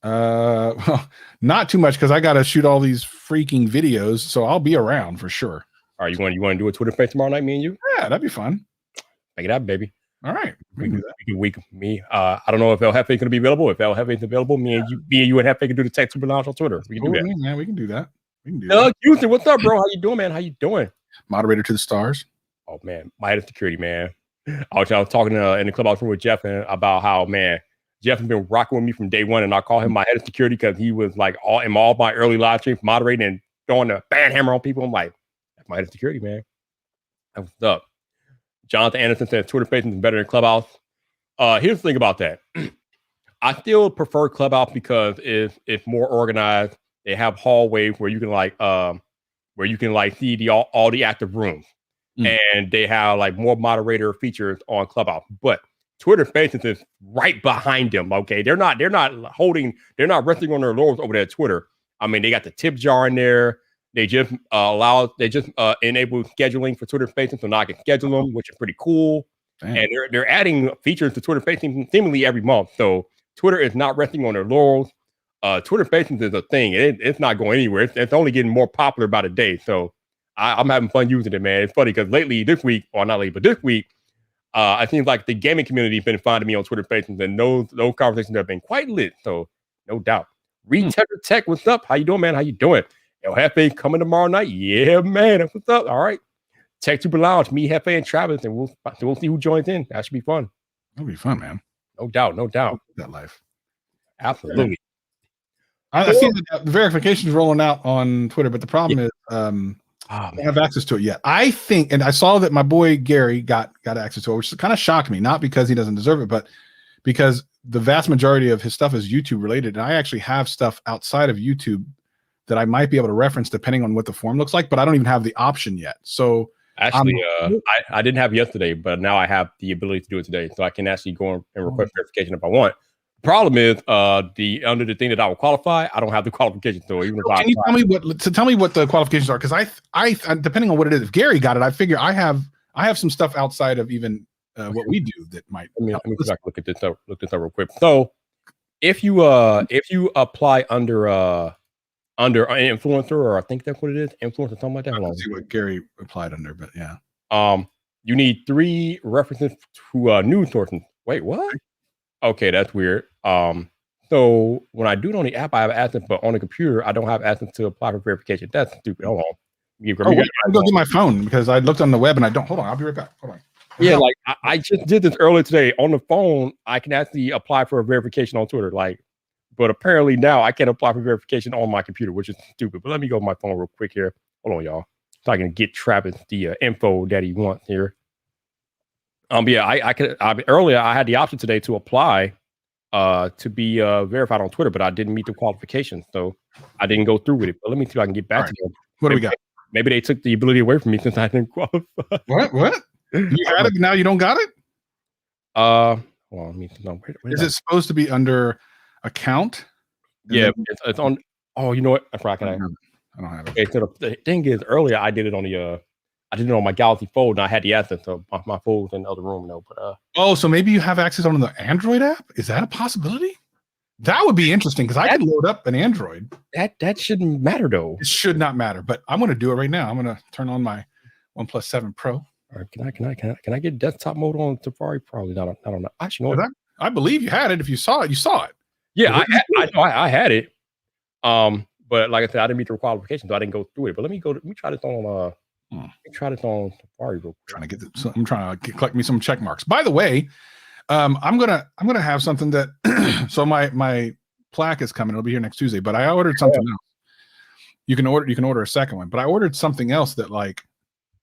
Well, not too much because I got to shoot all these freaking videos, so I'll be around for sure. All right, you want to do a Twitter Space tomorrow night, me and you? Yeah, that'd be fun. Make it happen, baby. All right, we can I don't know if El Jefe is going to be available. If El Jefe is available, me and you and Jefe can do the Tech Super Lounge on Twicher. We can do that. Man, we can do that. Doug Houston, what's up, bro? How you doing, man? How you doing? Moderator to the stars. Oh man, my head of security, man. I was talking in the clubhouse room with Jeff about how, man, Jeff has been rocking with me from day one, and I call him my head of security because he was like all my early live streams moderating and throwing the bad hammer on people. I'm like, that's my head of security, man. What's up? Jonathan Anderson says Twitter Spaces is better than Clubhouse. Here's the thing about that. I still prefer Clubhouse because it's more organized. They have hallways where you can see all the active rooms, and they have like more moderator features on Clubhouse. But Twitter Spaces is right behind them. Okay, they're not resting on their laurels over there at Twitter. I mean, they got the tip jar in there. They just enable scheduling for Twitter Spaces, so now I can schedule them, which is pretty cool. Damn. And they're adding features to Twitter Spaces seemingly every month. So Twitter is not resting on their laurels. Twitter Spaces is a thing. It's not going anywhere. It's only getting more popular by the day. So I'm having fun using it, man. It's funny because this week, it seems like the gaming community has been finding me on Twitter Spaces, and those conversations have been quite lit. So no doubt. Read Tech, what's up? How you doing, man? How you doing? El Jefe coming tomorrow night? Yeah, man. What's up? All right. Tech Super Lounge, me, Jefe, and Travis, and we'll see who joins in. That should be fun. That'll be fun, man. No doubt. That life. Absolutely. I see the verification's rolling out on Twitter, but the problem is I don't have access to it yet. I think, and I saw that my boy Gary got access to it, which kind of shocked me, not because he doesn't deserve it, but because the vast majority of his stuff is YouTube related. And I actually have stuff outside of YouTube that I might be able to reference depending on what the form looks like, but I don't even have the option yet. So actually, I didn't have yesterday, but now I have the ability to do it today. So I can actually go and request verification if I want. Problem is, under the thing that I will qualify, I don't have the qualifications. So even if can you tell me what the qualifications are? Because I depending on what it is, if Gary got it, I figure I have some stuff outside of even what we do that might. Let me go back and look this up real quick. So if you apply under an influencer, or I think that's what it is, influencer, something like that. I don't see what Gary applied under, but yeah. You need 3 references to news sources. Wait, what? Okay, that's weird. So when I do it on the app, I have access, but on the computer, I don't have access to apply for verification. That's stupid. Hold on. I'll go get my phone because I looked on the web and I don't. Hold on, I'll be right back. Hold on. Yeah, like I just did this earlier today on the phone. I can actually apply for a verification on Twitter, but apparently now I can't apply for verification on my computer, which is stupid. But let me go to my phone real quick here. Hold on, y'all, so I can get Travis the info that he wants here. Earlier I had the option today to apply to be verified on Twitter, but I didn't meet the qualifications, so I didn't go through with it. But let me see if I can get back to them. What do we got? Maybe they took the ability away from me since I didn't qualify. What? You had it, now you don't got it? Well, let me know. Is it supposed to be under account? Yeah, it's on. Oh, you know what? I don't have it. Okay, so the thing is, earlier I did it on my Galaxy Fold, and I had the access to my Fold in the other room. No, but so maybe you have access on the Android app? Is that a possibility? That would be interesting because I could load up an Android. That shouldn't matter though. It should not matter, but I'm going to do it right now. I'm going to turn on my OnePlus 7 Pro. Or can I get desktop mode on Safari? Probably not. I don't know. Actually, I believe you had it. If you saw it, you saw it. Yeah, I had it. But like I said, I didn't meet the qualifications, so I didn't go through it. But let me try this on. Let me try this on Safari real quick. I'm trying to collect me some check marks. By the way, I'm gonna have something that. So my plaque is coming. It'll be here next Tuesday. But I ordered something else. You can order a second one. But I ordered something else that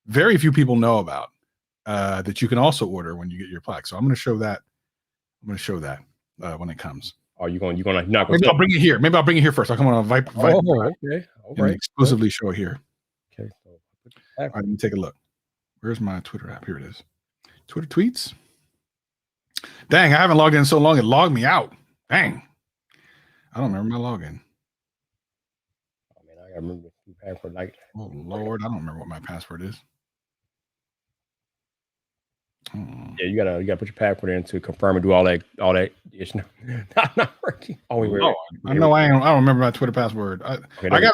very few people know about. That you can also order when you get your plaque. So I'm going to show that. When it comes. Oh, you're gonna knock. Maybe I'll bring it here. Maybe I'll bring it here first. I'll come on a Vibe. Okay. All right. Exclusively show it here. Okay. All right, let me take a look. Where's my Twitter app? Here it is. Twitter tweets. Dang, I haven't logged in so long. It logged me out. Dang. I don't remember my login. Oh man, I gotta remember the password. Oh Lord, I don't remember what my password is. Yeah, you gotta put your password in to confirm and do all that. It's not working. Oh, wait. I know I don't remember my Twitter password. I got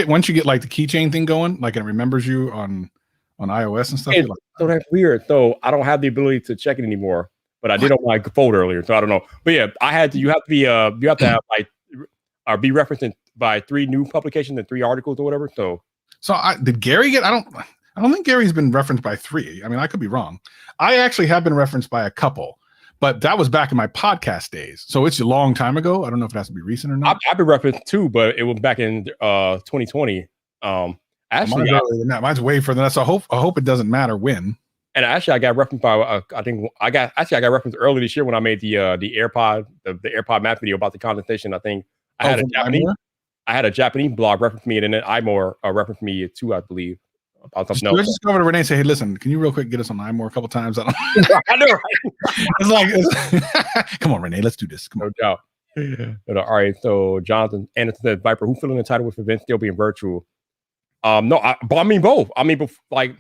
once you get the keychain thing going, it remembers you on iOS and stuff. So that's weird. So I don't have the ability to check it anymore. But I did on my folder earlier, so I don't know. But yeah, you have to have be referenced by 3 new publications and 3 articles or whatever. So did Gary get? I don't think Gary's been referenced by 3. I mean, I could be wrong. I actually have been referenced by a couple, but that was back in my podcast days. So it's a long time ago. I don't know if it has to be recent or not. I've been referenced too, but it was back in 2020. Actually, mine's way further than that. So I hope it doesn't matter when. And actually, I got referenced by I got referenced earlier this year when I made the AirPod map video about the condensation. I think I had a Japanese blog reference me, and then IMOR referenced me too, I believe. about something Let's else. just go over to Renee and say, hey, listen, can you real quick get us on more a couple times? I know, right? It's like, come on, Renee, let's do this. Come on. No doubt. All right. So Jonathan Anderson said, Viper, who feeling entitled with events still being virtual? No, but I mean both. I mean, like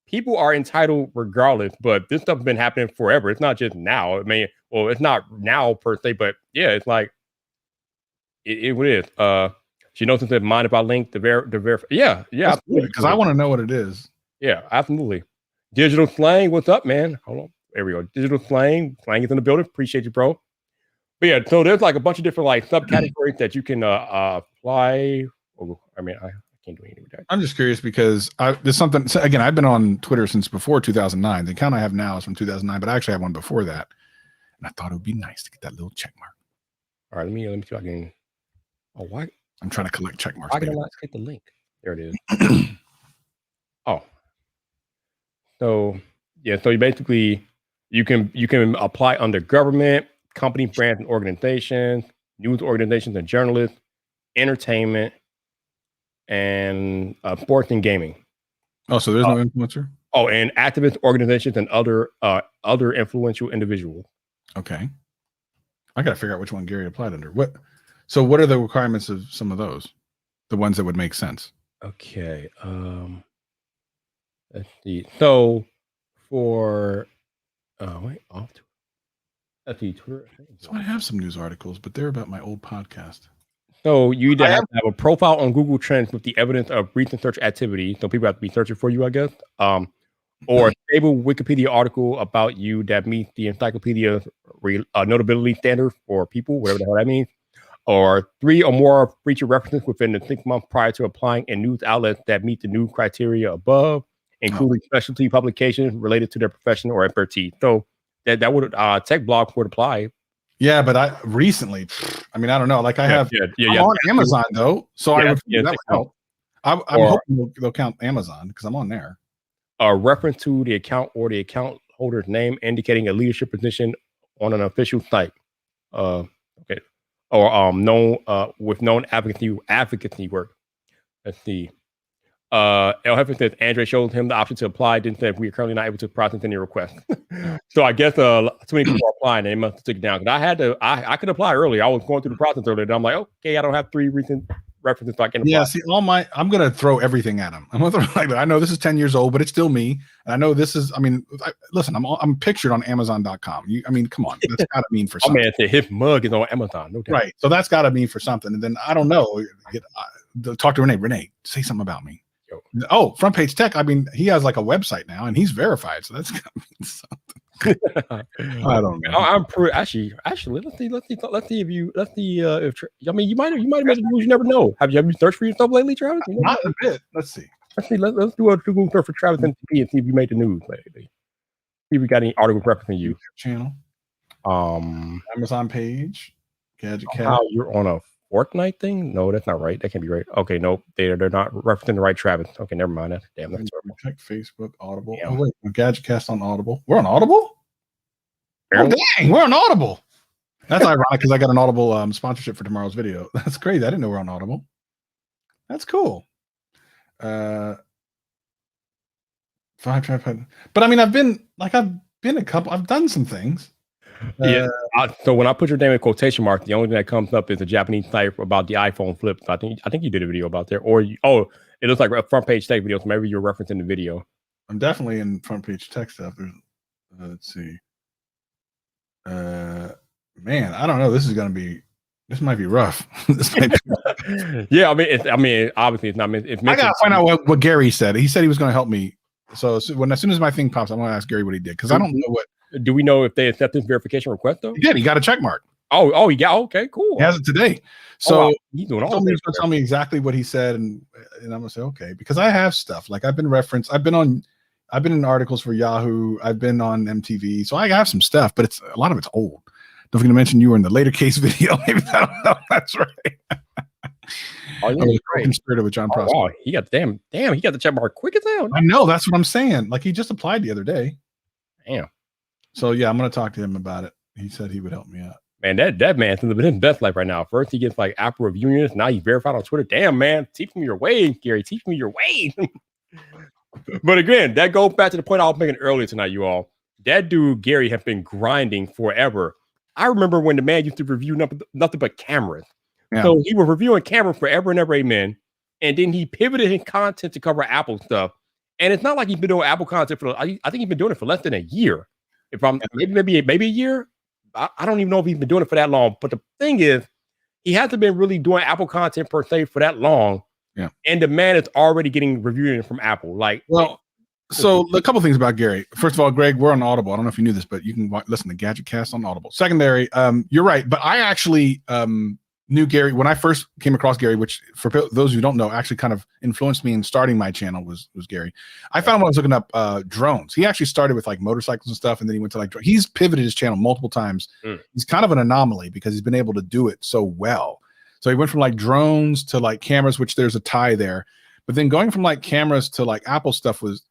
people are entitled regardless, but this stuff has been happening forever. It's not just now. I mean, well, it's not now per se, but yeah, it's like it is. She knows that mind if I link the verify. Yeah, because I want to know what it is. Yeah, absolutely. Digital Slang, what's up, man? Hold on, there we go. Digital Slang is in the building. Appreciate you, bro. But yeah, so there's like a bunch of different like subcategories that you can apply. I mean, I can't do anything with that. I'm just curious because there's something. So again, I've been on Twitter since before 2009. The account I have now is from 2009, but I actually have one before that, and I thought it would be nice to get that little check mark. All right, let me see if I can. Oh, why? I'm trying to collect check marks. Why can I not click the link? There it is. Oh, so yeah, so you basically you can apply under government, company, brands, and organizations, news organizations and journalists, entertainment, and sports and gaming. Oh, so there's no influencer? Oh, and activist organizations and other influential individuals. Okay. I gotta figure out which one Gary applied under. So what are the requirements of some of those? The ones that would make sense. Okay. Let's see. So for let's see, Twitter. So I have some news articles, but they're about my old podcast. So you either have to have a profile on Google Trends with the evidence of recent search activity. So people have to be searching for you, I guess. Or a stable Wikipedia article about you that meets the encyclopedia notability standard for people, whatever the hell that means. Or 3 or more feature references within the 6 months prior to applying in news outlets that meet the new criteria above, including specialty publications related to their profession or expertise. So that would tech blog would apply. Yeah, but I recently, I mean, I don't know. Like I'm on Amazon though, so that would help. I'm hoping they'll count Amazon because I'm on there. A reference to the account or the account holder's name indicating a leadership position on an official site. Okay. Or known with known advocacy work. Let's see. El Jefe says Andre showed him the option to apply, didn't say if we are currently not able to process any requests. So I guess too many people are applying and they must have took it down. Because I could apply earlier. I was going through the process earlier, and I'm like, okay, I don't have 3 recent references so I can apply. Yeah, see, I'm gonna throw everything at him. I'm gonna throw, I know this is 10 years old, but it's still me. And I know this is, listen, I'm pictured on Amazon.com. Come on, that's gotta mean for something. Oh man, his mug is on Amazon, no doubt. Right. So that's gotta mean for something. And then I don't know. Talk to Renee. Renee, say something about me. Oh, Front Page Tech. I mean, he has like a website now and he's verified. So that's gotta mean something. I don't know. I'm pretty actually. Let's see if I mean you might have made a news. You never know. Have you searched for yourself lately, Travis? Not a bit. Let's see. Let's do a Google search for Travis NTP and see if you made the news lately. See if we got any articles referencing you. Channel. Amazon page. Gadget Cat. How you're on a Fortnite thing? No, that's not right. That can't be right. Okay, nope. They're not referencing the right Travis. Okay, never mind. That's terrible. Check Facebook, Audible. Yeah. Oh wait, Gadget Cast on Audible. We're on Audible. Oh, dang, we're on Audible. That's ironic because I got an Audible sponsorship for tomorrow's video. That's crazy. I didn't know we're on Audible. That's cool. But I mean, I've done some things. Yeah. So when I put your name in quotation marks, the only thing that comes up is a Japanese site about the iPhone flip. So I think you did a video about there, or it looks like a Front Page Tech video. So maybe you're referencing the video. I'm definitely in Front Page Tech stuff. There's, let's see. Man, I don't know. This might be rough. Yeah, I mean, obviously it's not. I gotta find out what Gary said. He said he was going to help me. So as soon as my thing pops, I'm going to ask Gary what he did because I don't know what. Do we know if they accept this verification request though? He did. He got a check mark. Oh, he got. Okay, cool. He has it today. So wow. He's doing all. He's going to tell me exactly what he said, and I'm going to say okay because I have stuff like I've been referenced. I've been in articles for Yahoo. I've been on MTV, so I have some stuff, but a lot of it's old. Don't forget to mention you were in the later case video. Maybe I don't know. That's right. Oh, yeah, conspirator with John Prosper. Oh, he got he got the check mark quick as hell. I know. That's what I'm saying. Like he just applied the other day. Damn. So yeah, I'm gonna talk to him about it. He said he would help me out. Man, that man's in his best life right now. First he gets like Apple reviews. Now he's verified on Twitter. Damn man, teach me your ways, Gary. Teach me your ways. But again, that goes back to the point I was making earlier tonight, you all. That dude, Gary, has been grinding forever. I remember when the man used to review nothing but cameras. Yeah. So he was reviewing cameras forever and ever, amen. And then he pivoted his content to cover Apple stuff. And it's not like he's been doing Apple content for, I think he's been doing it for less than a year. If I'm maybe a year. I don't even know if he's been doing it for that long. But the thing is, he hasn't been really doing Apple content per se for that long. Yeah. And the man is already getting reviewing from Apple. Like, well, so a couple things about Gary. First of all, Greg, we're on Audible. I don't know if you knew this, but you can listen to Gadget Cast on Audible. Secondary, you're right. But I actually knew Gary when I first came across Gary, which for those who don't know, actually kind of influenced me in starting my channel was Gary. I found when I was looking up drones. He actually started with like motorcycles and stuff, and then he went to like he's pivoted his channel multiple times. He's kind of an anomaly because he's been able to do it so well. So he went from like drones to like cameras, which there's a tie there. But then going from like cameras to like Apple stuff was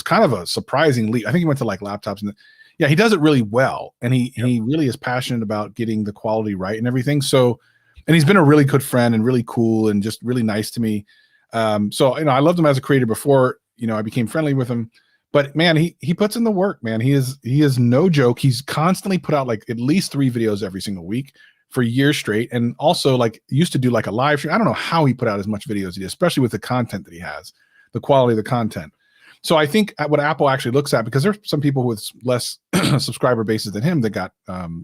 kind of a surprising leap. I think he went to like laptops and yeah, he does it really well. And he really is passionate about getting the quality right and everything. So, and he's been a really good friend and really cool and just really nice to me. So, you know, I loved him as a creator before, you know, I became friendly with him. But man, he puts in the work, man. He is no joke. He's constantly put out like at least 3 videos every single week for years straight, and also like used to do like a live stream. I don't know how he put out as much videos as he did, especially with the content that he has, the quality of the content. So I think what Apple actually looks at, because there's some people with less subscriber bases than him that got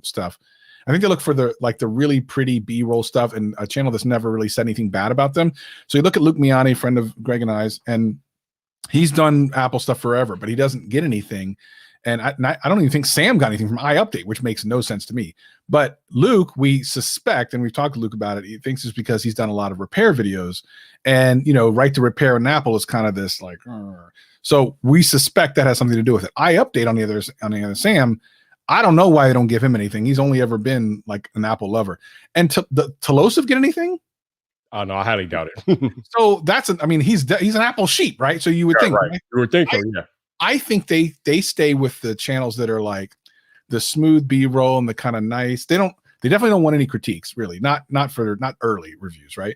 stuff. I think they look for the really pretty B-roll stuff and a channel that's never really said anything bad about them. So you look at Luke Miani, friend of Greg and I's, and he's done Apple stuff forever, but he doesn't get anything. And I don't even think Sam got anything from iUpdate, which makes no sense to me. But Luke, we suspect, and we've talked to Luke about it, he thinks it's because he's done a lot of repair videos. And, you know, right to repair in Apple is kind of this like, so we suspect that has something to do with it. iUpdate on the other Sam, I don't know why they don't give him anything. He's only ever been like an Apple lover. And Telosiv get anything? Oh no, I highly doubt it. So he's an Apple sheep, right? So you would think, right? You would think so, yeah. I think they stay with the channels that are like the smooth B-roll and the kind of nice. They definitely don't want any critiques, really. Not early reviews, right?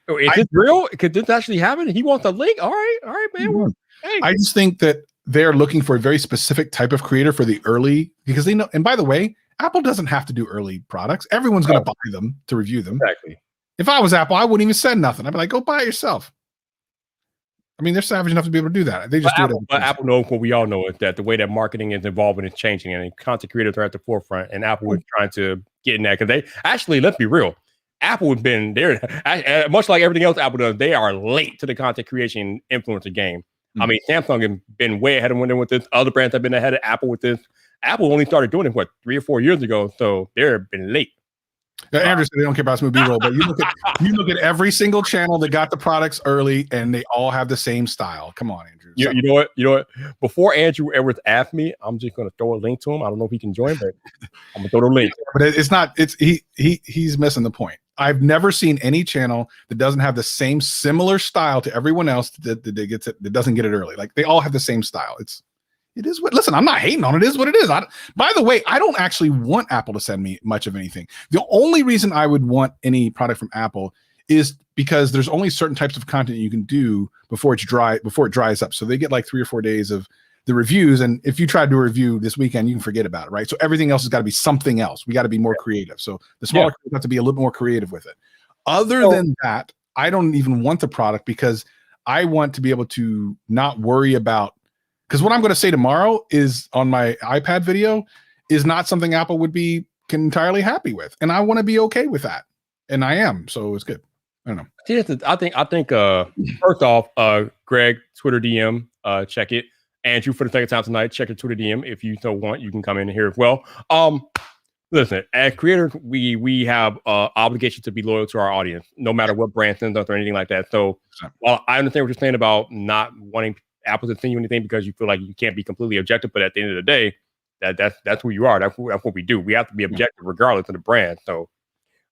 Oh, is this real? Could this actually happen? He wants a link. All right, man. Hey. I just think that they're looking for a very specific type of creator for the early, because they know. And by the way, Apple doesn't have to do early products. Everyone's going to buy them to review them. Exactly. If I was Apple, I wouldn't even send nothing. I'd be like, go buy it yourself. I mean, they're savage enough to be able to do that. They just do it. But Apple knows what we all know is that the way that marketing is evolving is changing, and content creators are at the forefront. And Apple is trying to get in that, because they actually, let's be real, Apple has been there, much like everything else Apple does. They are late to the content creation influencer game. I mean, Samsung has been way ahead of them with this. Other brands have been ahead of Apple with this. Apple only started doing it 3 or 4 years ago, so they've been late. Andrew said they don't care about smooth B-roll, but you look at every single channel that got the products early, and they all have the same style. Come on, Andrew. You know what? Before Andrew ever asked me, I'm just going to throw a link to him. I don't know if he can join, but I'm going to throw the link. But it's not. He's missing the point. I've never seen any channel that doesn't have the same similar style to everyone else that doesn't get it early. Like they all have the same style. It is what. Listen, I'm not hating on it. It is what it is. By the way, I don't actually want Apple to send me much of anything. The only reason I would want any product from Apple is because there's only certain types of content you can do before it dries up. So they get like 3 or 4 days of the reviews, and if you try to do a review this weekend, you can forget about it, right? So everything else has got to be something else. We got to be more creative. So the smaller creators have to be a little more creative with it. Other than that, I don't even want the product, because I want to be able to not worry about. Because what I'm going to say tomorrow is on my iPad video is not something Apple would be entirely happy with. And I want to be okay with that. And I am. So it's good. I don't know. I think first off, Greg, Twitter DM, check it. Andrew, for the second time tonight, check your Twitter DM. If you so want, you can come in here as well. Listen, as creators, we have obligation to be loyal to our audience, no matter what brand sends us or anything like that. So while I understand what you're saying about not wanting Apple to send you anything because you feel like you can't be completely objective, but at the end of the day, that's who you are. That's what we do. We have to be objective regardless of the brand. So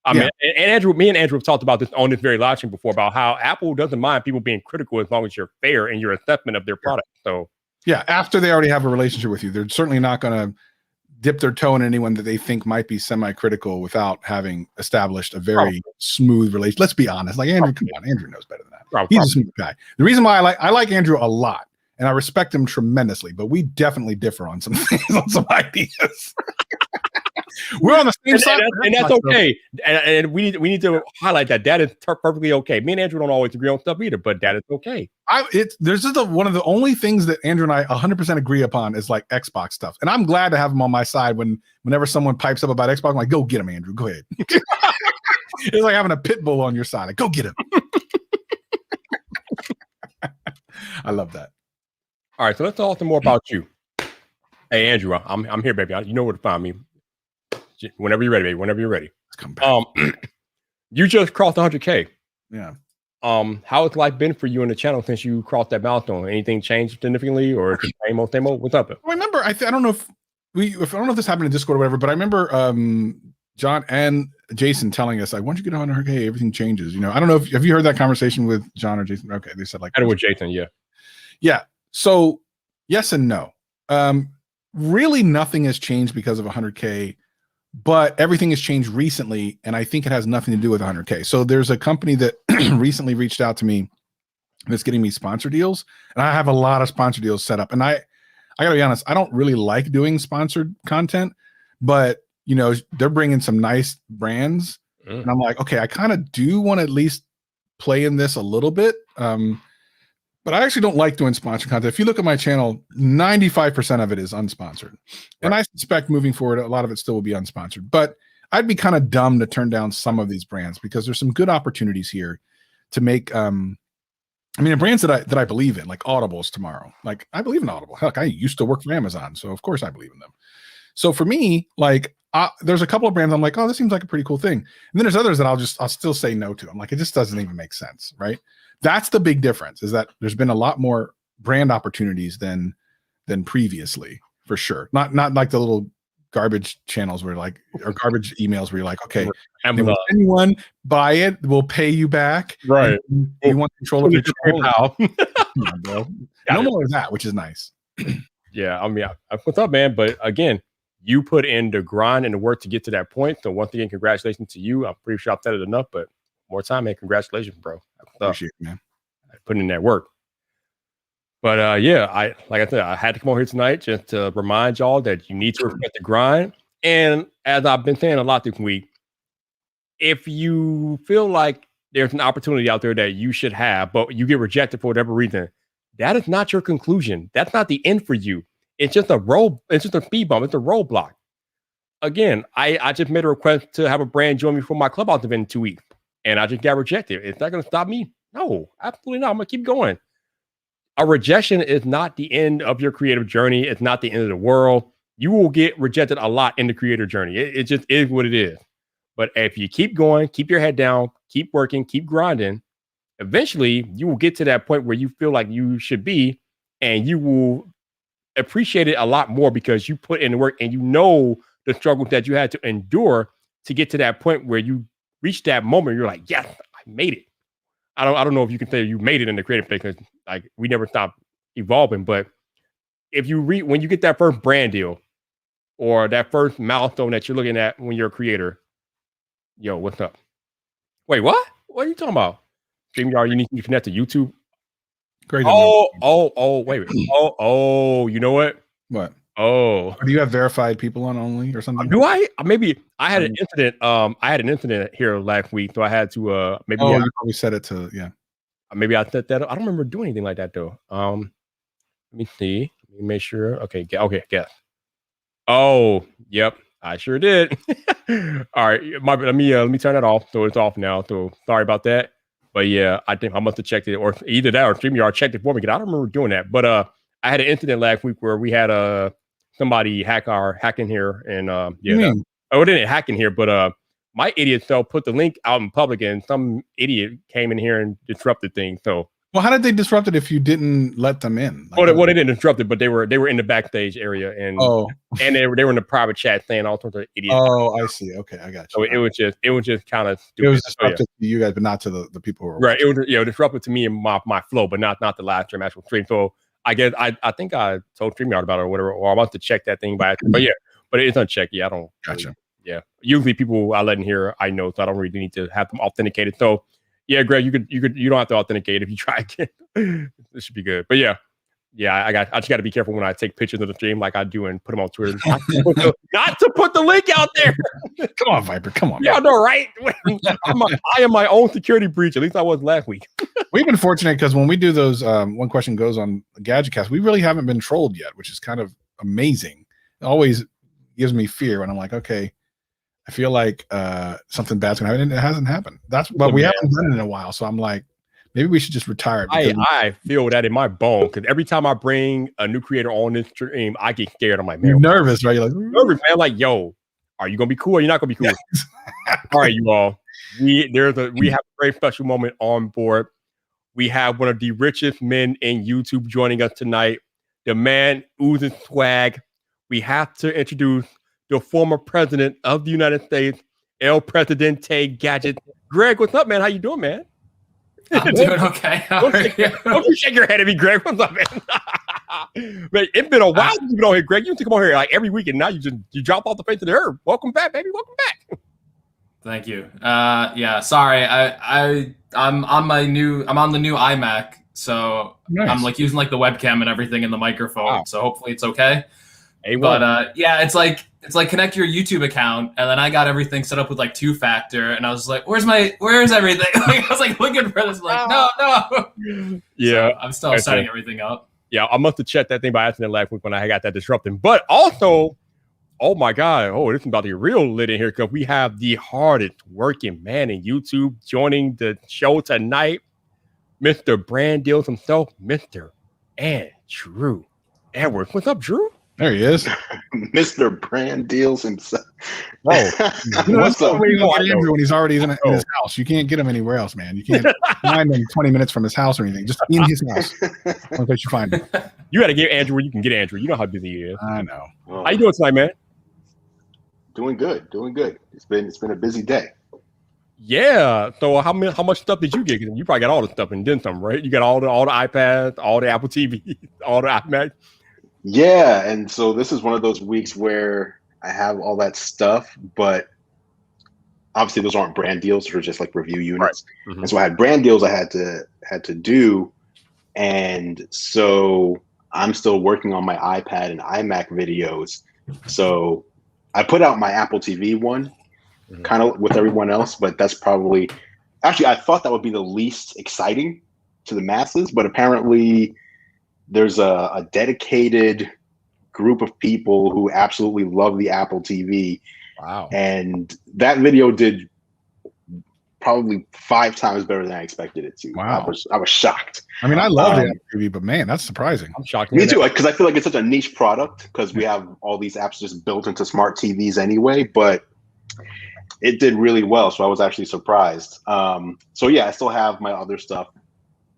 I mean, and me and Andrew have talked about this on this very live stream before, about how Apple doesn't mind people being critical as long as you're fair in your assessment of their product. So yeah, after they already have a relationship with you, they're certainly not going to dip their toe in anyone that they think might be semi-critical without having established a very smooth relationship. Let's be honest. Like Andrew, come on, Andrew knows better than that. He's a smooth guy. The reason why I like Andrew a lot, and I respect him tremendously, but we definitely differ on some things, on some ideas. We're on the same side, and that's okay. And we need to highlight that. That is perfectly okay. Me and Andrew don't always agree on stuff either, but that is okay. There's just one of the only things that Andrew and I 100% agree upon is like Xbox stuff, and I'm glad to have him on my side. Whenever someone pipes up about Xbox, I'm like, go get him, Andrew. Go ahead. It's like having a pit bull on your side. Like, go get him. I love that. All right, so let's talk some more about you. Hey, Andrew, I'm here, baby. You know where to find me. Whenever you're ready, baby. Whenever you're ready. Let's come back. You just crossed 100K. Yeah. How has life been for you in the channel since you crossed that milestone? Anything changed significantly, or same old, same old? What's up? I remember. I don't know if I don't know if this happened in Discord or whatever, but I remember John and Jason telling us like, once you get 100K, everything changes. You know, I don't know if have you heard that conversation with John or Jason? Okay, they said like, I did with Jason. Yeah. So yes and no. Really, nothing has changed because of 100K. But everything has changed recently, and I think it has nothing to do with 100K. So there's a company that recently reached out to me that's getting me sponsor deals, and I have a lot of sponsor deals set up. And I got to be honest, I don't really like doing sponsored content, but you know, they're bringing some nice brands, and I'm like, okay, I kind of do want to at least play in this a little bit. But I actually don't like doing sponsored content. If you look at my channel, 95% of it is unsponsored. Right. And I suspect moving forward, a lot of it still will be unsponsored. But I'd be kind of dumb to turn down some of these brands because there's some good opportunities here to make, brands that I believe in, like Audible's tomorrow. Like, I believe in Audible. Heck, I used to work for Amazon, so of course I believe in them. So for me, like, there's a couple of brands I'm like, oh, this seems like a pretty cool thing. And then there's others that I'll still say no to. I'm like, it just doesn't even make sense, right? That's the big difference, is that there's been a lot more brand opportunities than previously, for sure. Not like the little garbage channels where like, or garbage emails where you're like, okay, anyone buy it, we'll pay you back. Right. You want control of your channel. Yeah, bro. No more of that, which is nice. Yeah, I mean, what's up, man? But again, you put in the grind and the work to get to that point. So once again, congratulations to you. I'm pretty sure I've said it enough, but more time, man. Congratulations, bro. Appreciate it, man. Putting in that work. But yeah, like I said, I had to come over here tonight just to remind y'all that you need to respect the grind. And as I've been saying a lot this week, if you feel like there's an opportunity out there that you should have, but you get rejected for whatever reason, that is not your conclusion. That's not the end for you. It's just it's just a speed bump. It's a roadblock. Again, I just made a request to have a brand join me for my clubhouse event in 2 weeks, and I just got rejected. It's not going to stop me. No, absolutely not. I'm going to keep going. A rejection is not the end of your creative journey. It's not the end of the world. You will get rejected a lot in the creator journey. It just is what it is. But if you keep going, keep your head down, keep working, keep grinding, eventually you will get to that point where you feel like you should be, and you will appreciate it a lot more because you put in the work and you know the struggles that you had to endure to get to that point where you reach that moment. You're like, yes, I made it. I don't know if you can say you made it in the creative space, because like we never stop evolving. But if you when you get that first brand deal or that first milestone that you're looking at when you're a creator, yo, what's up? Wait, what? What are you talking about? StreamYard, you need to connect to YouTube. Great. Wait. Oh, you know what? What? Oh, do you have verified people on only or something? Do I? Maybe I had an incident. I had an incident here last week, so I had to maybe. Oh, you probably set it to Maybe I set that up. I don't remember doing anything like that though. Let me see. Let me make sure. Okay, guess. Oh, yep, I sure did. All right, let me turn that off. So it's off now. So sorry about that. But yeah, I think I must have checked it, or either that or StreamYard checked it for me, because I don't remember doing that. But I had an incident last week where we had somebody hack in here, and it didn't hack in here, but my idiot self put the link out in public, and some idiot came in here and disrupted things. So, well, how did they disrupt it if you didn't let them in? Like, well, they didn't disrupt it, but they were in the backstage area, and they were in the private chat saying all sorts of idiots. Oh, I see. Okay, I got you. So it was just kind of stupid. It was disruptive to you guys, but not to the people who were right. Watching. It was disruptive to me and my flow, but not the live stream actual stream. So I guess I think I told StreamYard about it or whatever, or I want to check that thing by accident. But yeah, but it's unchecked. Yeah, I don't. Gotcha. Really, yeah, usually people I let in here, I know, so I don't really need to have them authenticated. So yeah, Greg, you don't have to authenticate if you try again. This should be good. But yeah, Yeah, I just got to be careful when I take pictures of the stream like I do and put them on Twitter. Not to put the link out there. Come on, Viper. Come on. Yeah, no, right? I am my own security breach. At least I was last week. We've been fortunate because when we do those one question goes on Gadgetcast, we really haven't been trolled yet, which is kind of amazing. It always gives me fear when I'm like, okay, I feel like something bad's gonna happen, and it hasn't happened. But we haven't done it in a while, so I'm like, maybe we should just retire. I feel that in my bone because every time I bring a new creator on this stream, I get scared. I'm like, man, you're nervous, right? You're like, nervous, man. Like, yo, are you gonna be cool or you're not gonna be cool? All right, you all. We have a very special moment on board. We have one of the richest men in YouTube joining us tonight. The man oozes swag. We have to introduce the former president of the United States, El Presidente Gadget. Greg, what's up, man? How you doing, man? I'm doing okay. Don't you shake your head at me, Greg. What's up, man? Man, it's been a while since you've been on here, Greg. You used to come on here like every week, and now you drop off the face of the earth. Welcome back, baby. Welcome back. Thank you. Yeah, sorry. I'm on the new iMac, so nice. I'm like using like the webcam and everything in the microphone. Wow. So hopefully it's okay. But yeah, it's like connect your YouTube account, and then I got everything set up with like 2-factor, and I was like, where's everything? Like, I was like looking for this, like no. Yeah, so I'm still setting everything up. Yeah, I must have checked that thing by accident last week when I got that disrupting. But also, oh my God, this is about to get real lit in here because we have the hardest working man in YouTube joining the show tonight, Mr. Brand Deals himself, Mr. Andrew Edwards. What's up, Drew? There he is. Mr. Brand Deals himself. Oh, what's up? You don't get Andrew when he's already in his house. You can't get him anywhere else, man. You can't find him 20 minutes from his house or anything. Just in his house. Unless you find him. You got to get Andrew where you can get Andrew. You know how busy he is. I know. How you doing tonight, man? Doing good. It's been a busy day. Yeah. So how much stuff did you get? You probably got all the stuff and then some, right? You got all the iPads, all the Apple TV, all the iMac. Yeah, and so this is one of those weeks where I have all that stuff, but obviously those aren't brand deals; they're just like review units. Right. Mm-hmm. And so I had brand deals I had to do, and so I'm still working on my iPad and iMac videos. So I put out my Apple TV one, kind of with everyone else, but that's probably actually I thought that would be the least exciting to the masses, but apparently there's a dedicated group of people who absolutely love the Apple TV. Wow. And that video did probably 5 times better than I expected it to. Wow. I was shocked. I mean, I love the Apple TV, but man, that's surprising. I'm shocked. Me too, because I feel like it's such a niche product because we have all these apps just built into smart TVs anyway, but it did really well. So I was actually surprised. So yeah, I still have my other stuff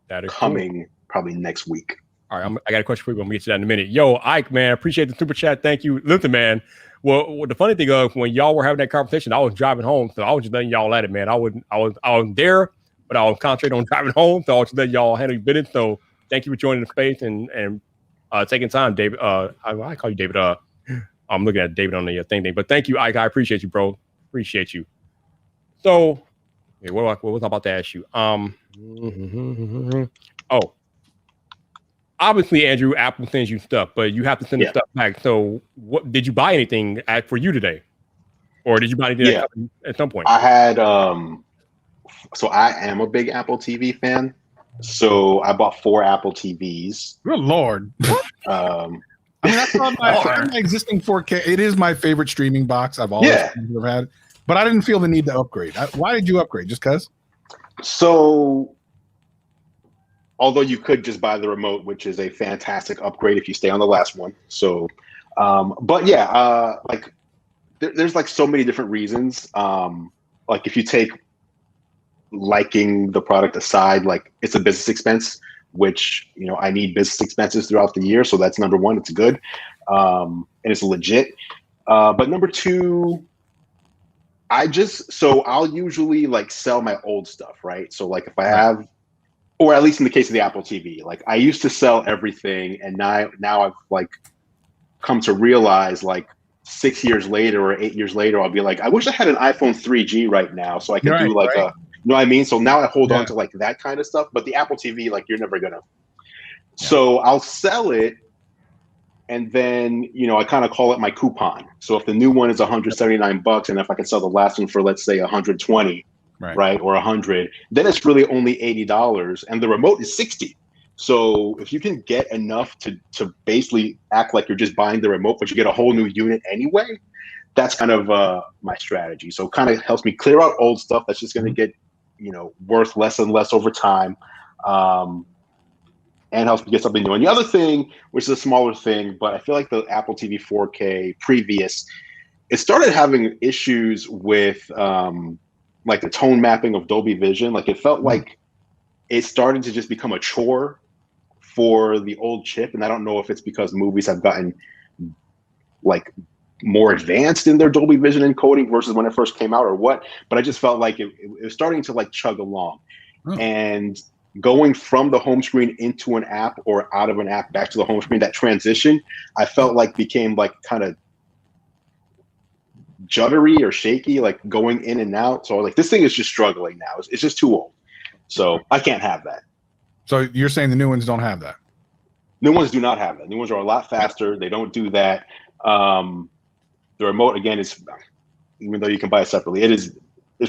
that is coming probably next week. All right, I got a question for you. I'm gonna get to that in a minute. Yo, Ike, man, appreciate the super chat. Thank you. Listen, man. Well, the funny thing is, when y'all were having that conversation, I was driving home, so I was just letting y'all at it, man. I was there, but I was concentrating on driving home, so I was just letting y'all handle your business. So, thank you for joining the space and taking time, David. I call you David. I'm looking at David on the thing, but thank you, Ike. I appreciate you, bro. Appreciate you. So, what was I about to ask you? Oh. Obviously, Andrew, Apple sends you stuff, but you have to send the stuff back. So, what did you buy anything for you today, or did you buy anything at some point? I had. So I am a big Apple TV fan. So I bought 4 Apple TVs. Good Lord! I mean, that's not my existing 4K. It is my favorite streaming box I've always ever had, but I didn't feel the need to upgrade. Why did you upgrade? Just because? So. Although you could just buy the remote, which is a fantastic upgrade if you stay on the last one. So, but yeah, like there's like so many different reasons. Like if you take liking the product aside, like it's a business expense, which, you know, I need business expenses throughout the year. So that's number one, it's good. And it's legit. But number 2, I'll usually like sell my old stuff, right? So like if I have, or at least in the case of the Apple TV, like I used to sell everything, and now I've like come to realize like 6 years later or 8 years later, I'll be like, I wish I had an iPhone 3G right now so I could do like a, you know what I mean? So now I hold on to like that kind of stuff, but the Apple TV, like you're never gonna So I'll sell it, and then I kind of call it my coupon. So if the new one is $179, and if I can sell the last one for, let's say, 120, right, or 100, then it's really only $80, and the remote is 60. So if you can get enough to basically act like you're just buying the remote, but you get a whole new unit anyway, that's kind of my strategy. So it kind of helps me clear out old stuff that's just going to get worth less and less over time, and helps me get something new. And the other thing, which is a smaller thing, but I feel like the Apple TV 4K previous, it started having issues with like the tone mapping of Dolby Vision. Like it felt like it started to just become a chore for the old chip, and I don't know if it's because movies have gotten like more advanced in their Dolby Vision encoding versus when it first came out or what, but I just felt like it was starting to like chug along. And going from the home screen into an app or out of an app back to the home screen, that transition, I felt like became like kind of juddery or shaky, like going in and out. So like this thing is just struggling now. It's just too old. So I can't have that. So you're saying the new ones don't have that? New ones do not have that. New ones are a lot faster. They don't do that. The remote, again, is, even though you can buy it separately, it's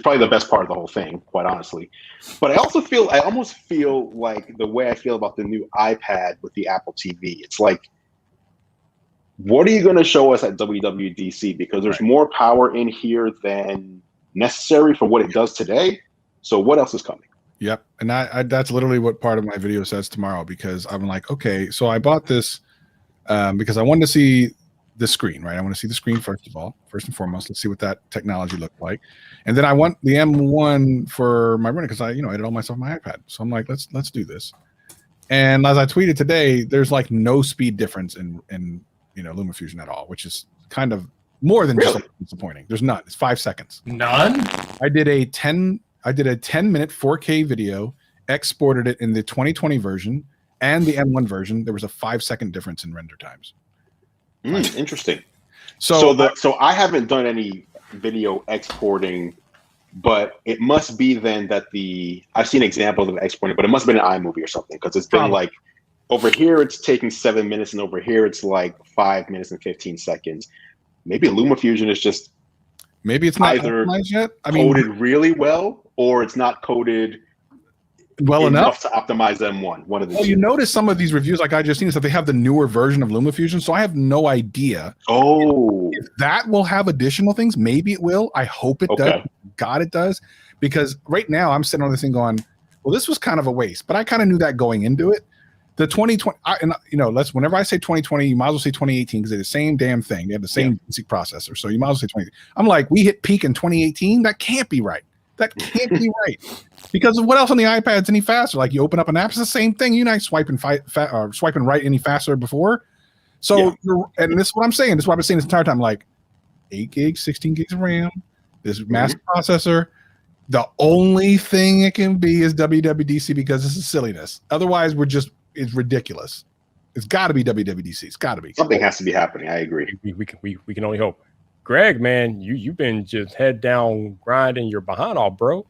probably the best part of the whole thing, quite honestly. But I almost feel like the way I feel about the new iPad with the Apple TV. It's like, what are you going to show us at WWDC? Because there's more power in here than necessary for what it does today. So what else is coming? Yep. And that's literally what part of my video says tomorrow, because I'm like, okay, so I bought this because I wanted to see the screen, right? I want to see the screen first and foremost. Let's see what that technology looked like. And then I want the M1 for my running because I edit all myself on my iPad. So I'm like, let's do this. And as I tweeted today, there's like no speed difference in LumaFusion at all, which is kind of more than just disappointing. There's none. It's 5 seconds. None? I did a 10-minute 4K video, exported it in the 2020 version and the M1 version. There was a 5-second difference in render times. Interesting. So I haven't done any video exporting, but it must be then that I've seen examples of exporting, but it must have been an iMovie or something, because it's been like over here it's taking 7 minutes and over here it's like 5 minutes and 15 seconds. Maybe LumaFusion is just it's not either yet. coded really well, or it's not coded well enough to optimize M1. One of the two. You notice some of these reviews, like I just seen, is that they have the newer version of LumaFusion. So I have no idea. If that will have additional things. Maybe it will. I hope it does. God, it does. Because right now I'm sitting on this thing going, well, this was kind of a waste, but I kind of knew that going into it. The 2020, whenever I say 2020, you might as well say 2018 because they're the same damn thing. They have the same basic processor. So you might as well say 2018. I'm like, we hit peak in 2018. That can't be right. That can't be right. Because of what else on the iPad's any faster? Like you open up an app, it's the same thing. You're not swiping right any faster before. So, and this is what I'm saying. This is what I've been saying this entire time. Like 8 gigs, 16 gigs of RAM, this massive processor. The only thing it can be is WWDC because this is silliness. Otherwise, it's ridiculous. It's got to be WWDC. It's got to be. Something has to be happening. I agree. We can only hope. Greg, man, you've been just head down grinding your behind off, bro.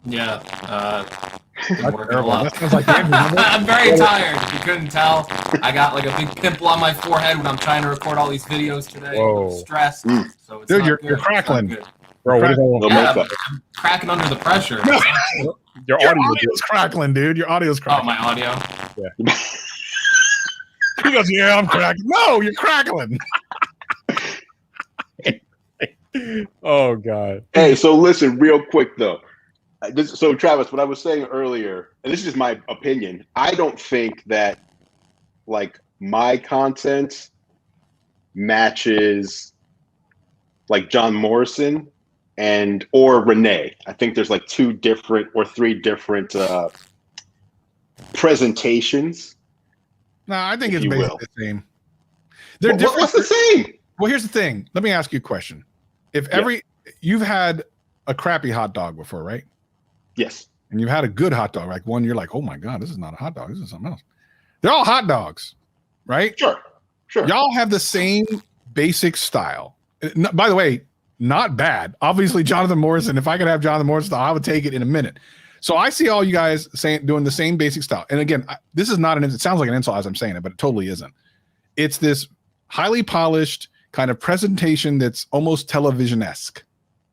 Yeah. I'm working a lot. I'm very tired. If you couldn't tell, I got like a big pimple on my forehead when I'm trying to record all these videos today. I'm stressed. So it's dude, you're crackling. Bro, I'm cracking under the pressure. Your audio's crackling, dude. Your audio's crackling. Oh, my audio? Yeah. He goes, yeah, I'm cracking. No, you're crackling. Oh, God. Hey, so listen, real quick, though. So, Travis, what I was saying earlier, and this is just my opinion, I don't think that, like, my content matches, like, John Morrison or Renee. I think there's, like, 2 different or 3 different presentations. No, I think it's basically the same. They're different. What's the same? Well, here's the thing. Let me ask you a question. You've had a crappy hot dog before, right? Yes. And you've had a good hot dog, like one you're like, oh my God, this is not a hot dog. This is something else. They're all hot dogs, right? Sure. Y'all have the same basic style. By the way, not bad. Obviously, Jonathan Morrison, if I could have Jonathan Morrison, I would take it in a minute. So I see all you guys doing the same basic style. And again, this is not it sounds like an insult as I'm saying it, but it totally isn't. It's this highly polished kind of presentation that's almost television-esque.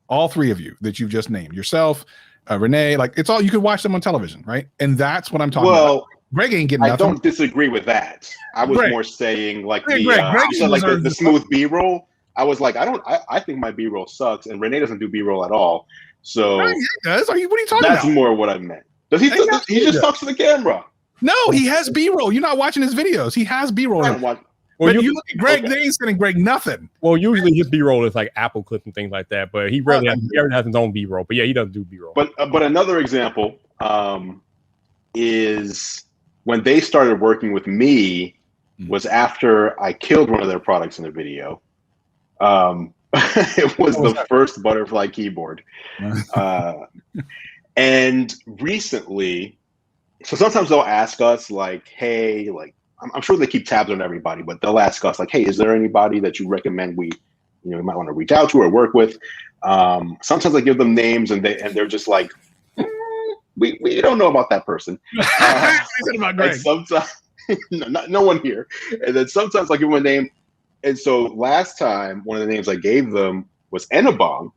All three of you that you've just named, yourself, Renee, like it's all, you could watch them on television, right? And that's what I'm talking about. Greg ain't getting nothing. I don't disagree with that. I was more saying like the smooth B-roll. I was like, I think my B-roll sucks, and Renee doesn't do B-roll at all. So right, he does. What are you talking about? That's more what I meant. Does he? He just talks to the camera. No, he has B-roll. You're not watching his videos. He has B-roll. Well, you look at Greg. They ain't sending Greg nothing. Well, usually his B-roll is like Apple clips and things like that, but he rarely has his own B-roll. But yeah, he doesn't do B-roll. But another example is when they started working with me was after I killed one of their products in a video. It was the first butterfly keyboard. And recently, so sometimes they'll ask us like, hey, like, I'm sure they keep tabs on everybody, but they'll ask us like, hey, is there anybody that you recommend we might want to reach out to or work with? Sometimes I give them names and they're just like, we don't know about that person. And sometimes no one here. And then sometimes I give them a name. And so last time, one of the names I gave them was Enabong.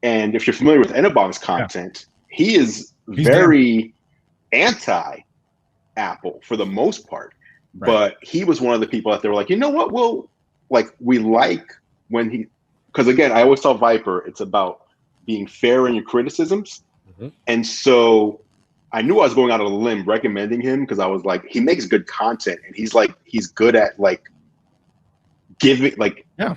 And if you're familiar with Enabong's content, he's very anti-Apple for the most part. Right. But he was one of the people that they were like, you know what, we like when he, because again, I always tell Viper, it's about being fair in your criticisms. Mm-hmm. And so I knew I was going out on a limb recommending him because I was like, he makes good content and he's good at like giving,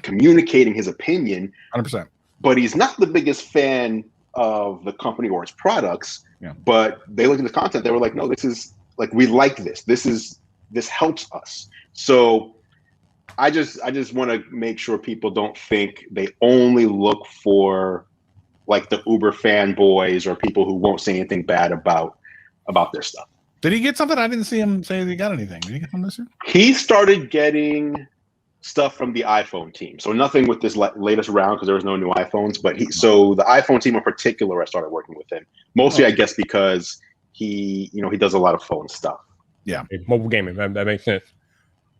communicating his opinion. 100%. But he's not the biggest fan of the company or its products. Yeah. But they looked at the content, they were like, no, this is like, we like this. This helps us. So I just want to make sure people don't think they only look for like the Uber fanboys or people who won't say anything bad about their stuff. Did he get something? I didn't see him say he got anything. Did he get something this year? He started getting stuff from the iPhone team. So nothing with this latest round because there was no new iPhones. But so the iPhone team in particular, I started working with him mostly, I guess, because he does a lot of phone stuff. Yeah, mobile gaming. That makes sense.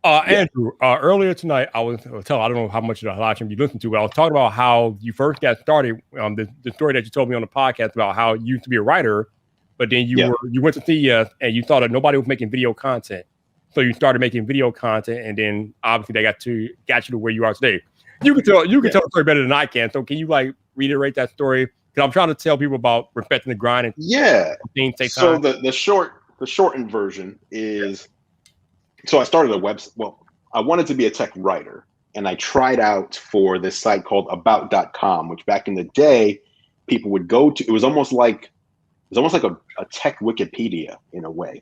Andrew, earlier tonight, I don't know how much of the live stream you listened to, but I was talking about how you first got started. The story that you told me on the podcast about how you used to be a writer, but then you went to CES and you thought that nobody was making video content, so you started making video content, and then obviously they got you to where you are today. You can tell the story better than I can. So can you like reiterate that story? Because I'm trying to tell people about respecting the grind and things take time. So the shortened version is, so I started a website. Well, I wanted to be a tech writer, and I tried out for this site called about.com, which back in the day, people would go to. It was almost like a tech Wikipedia in a way.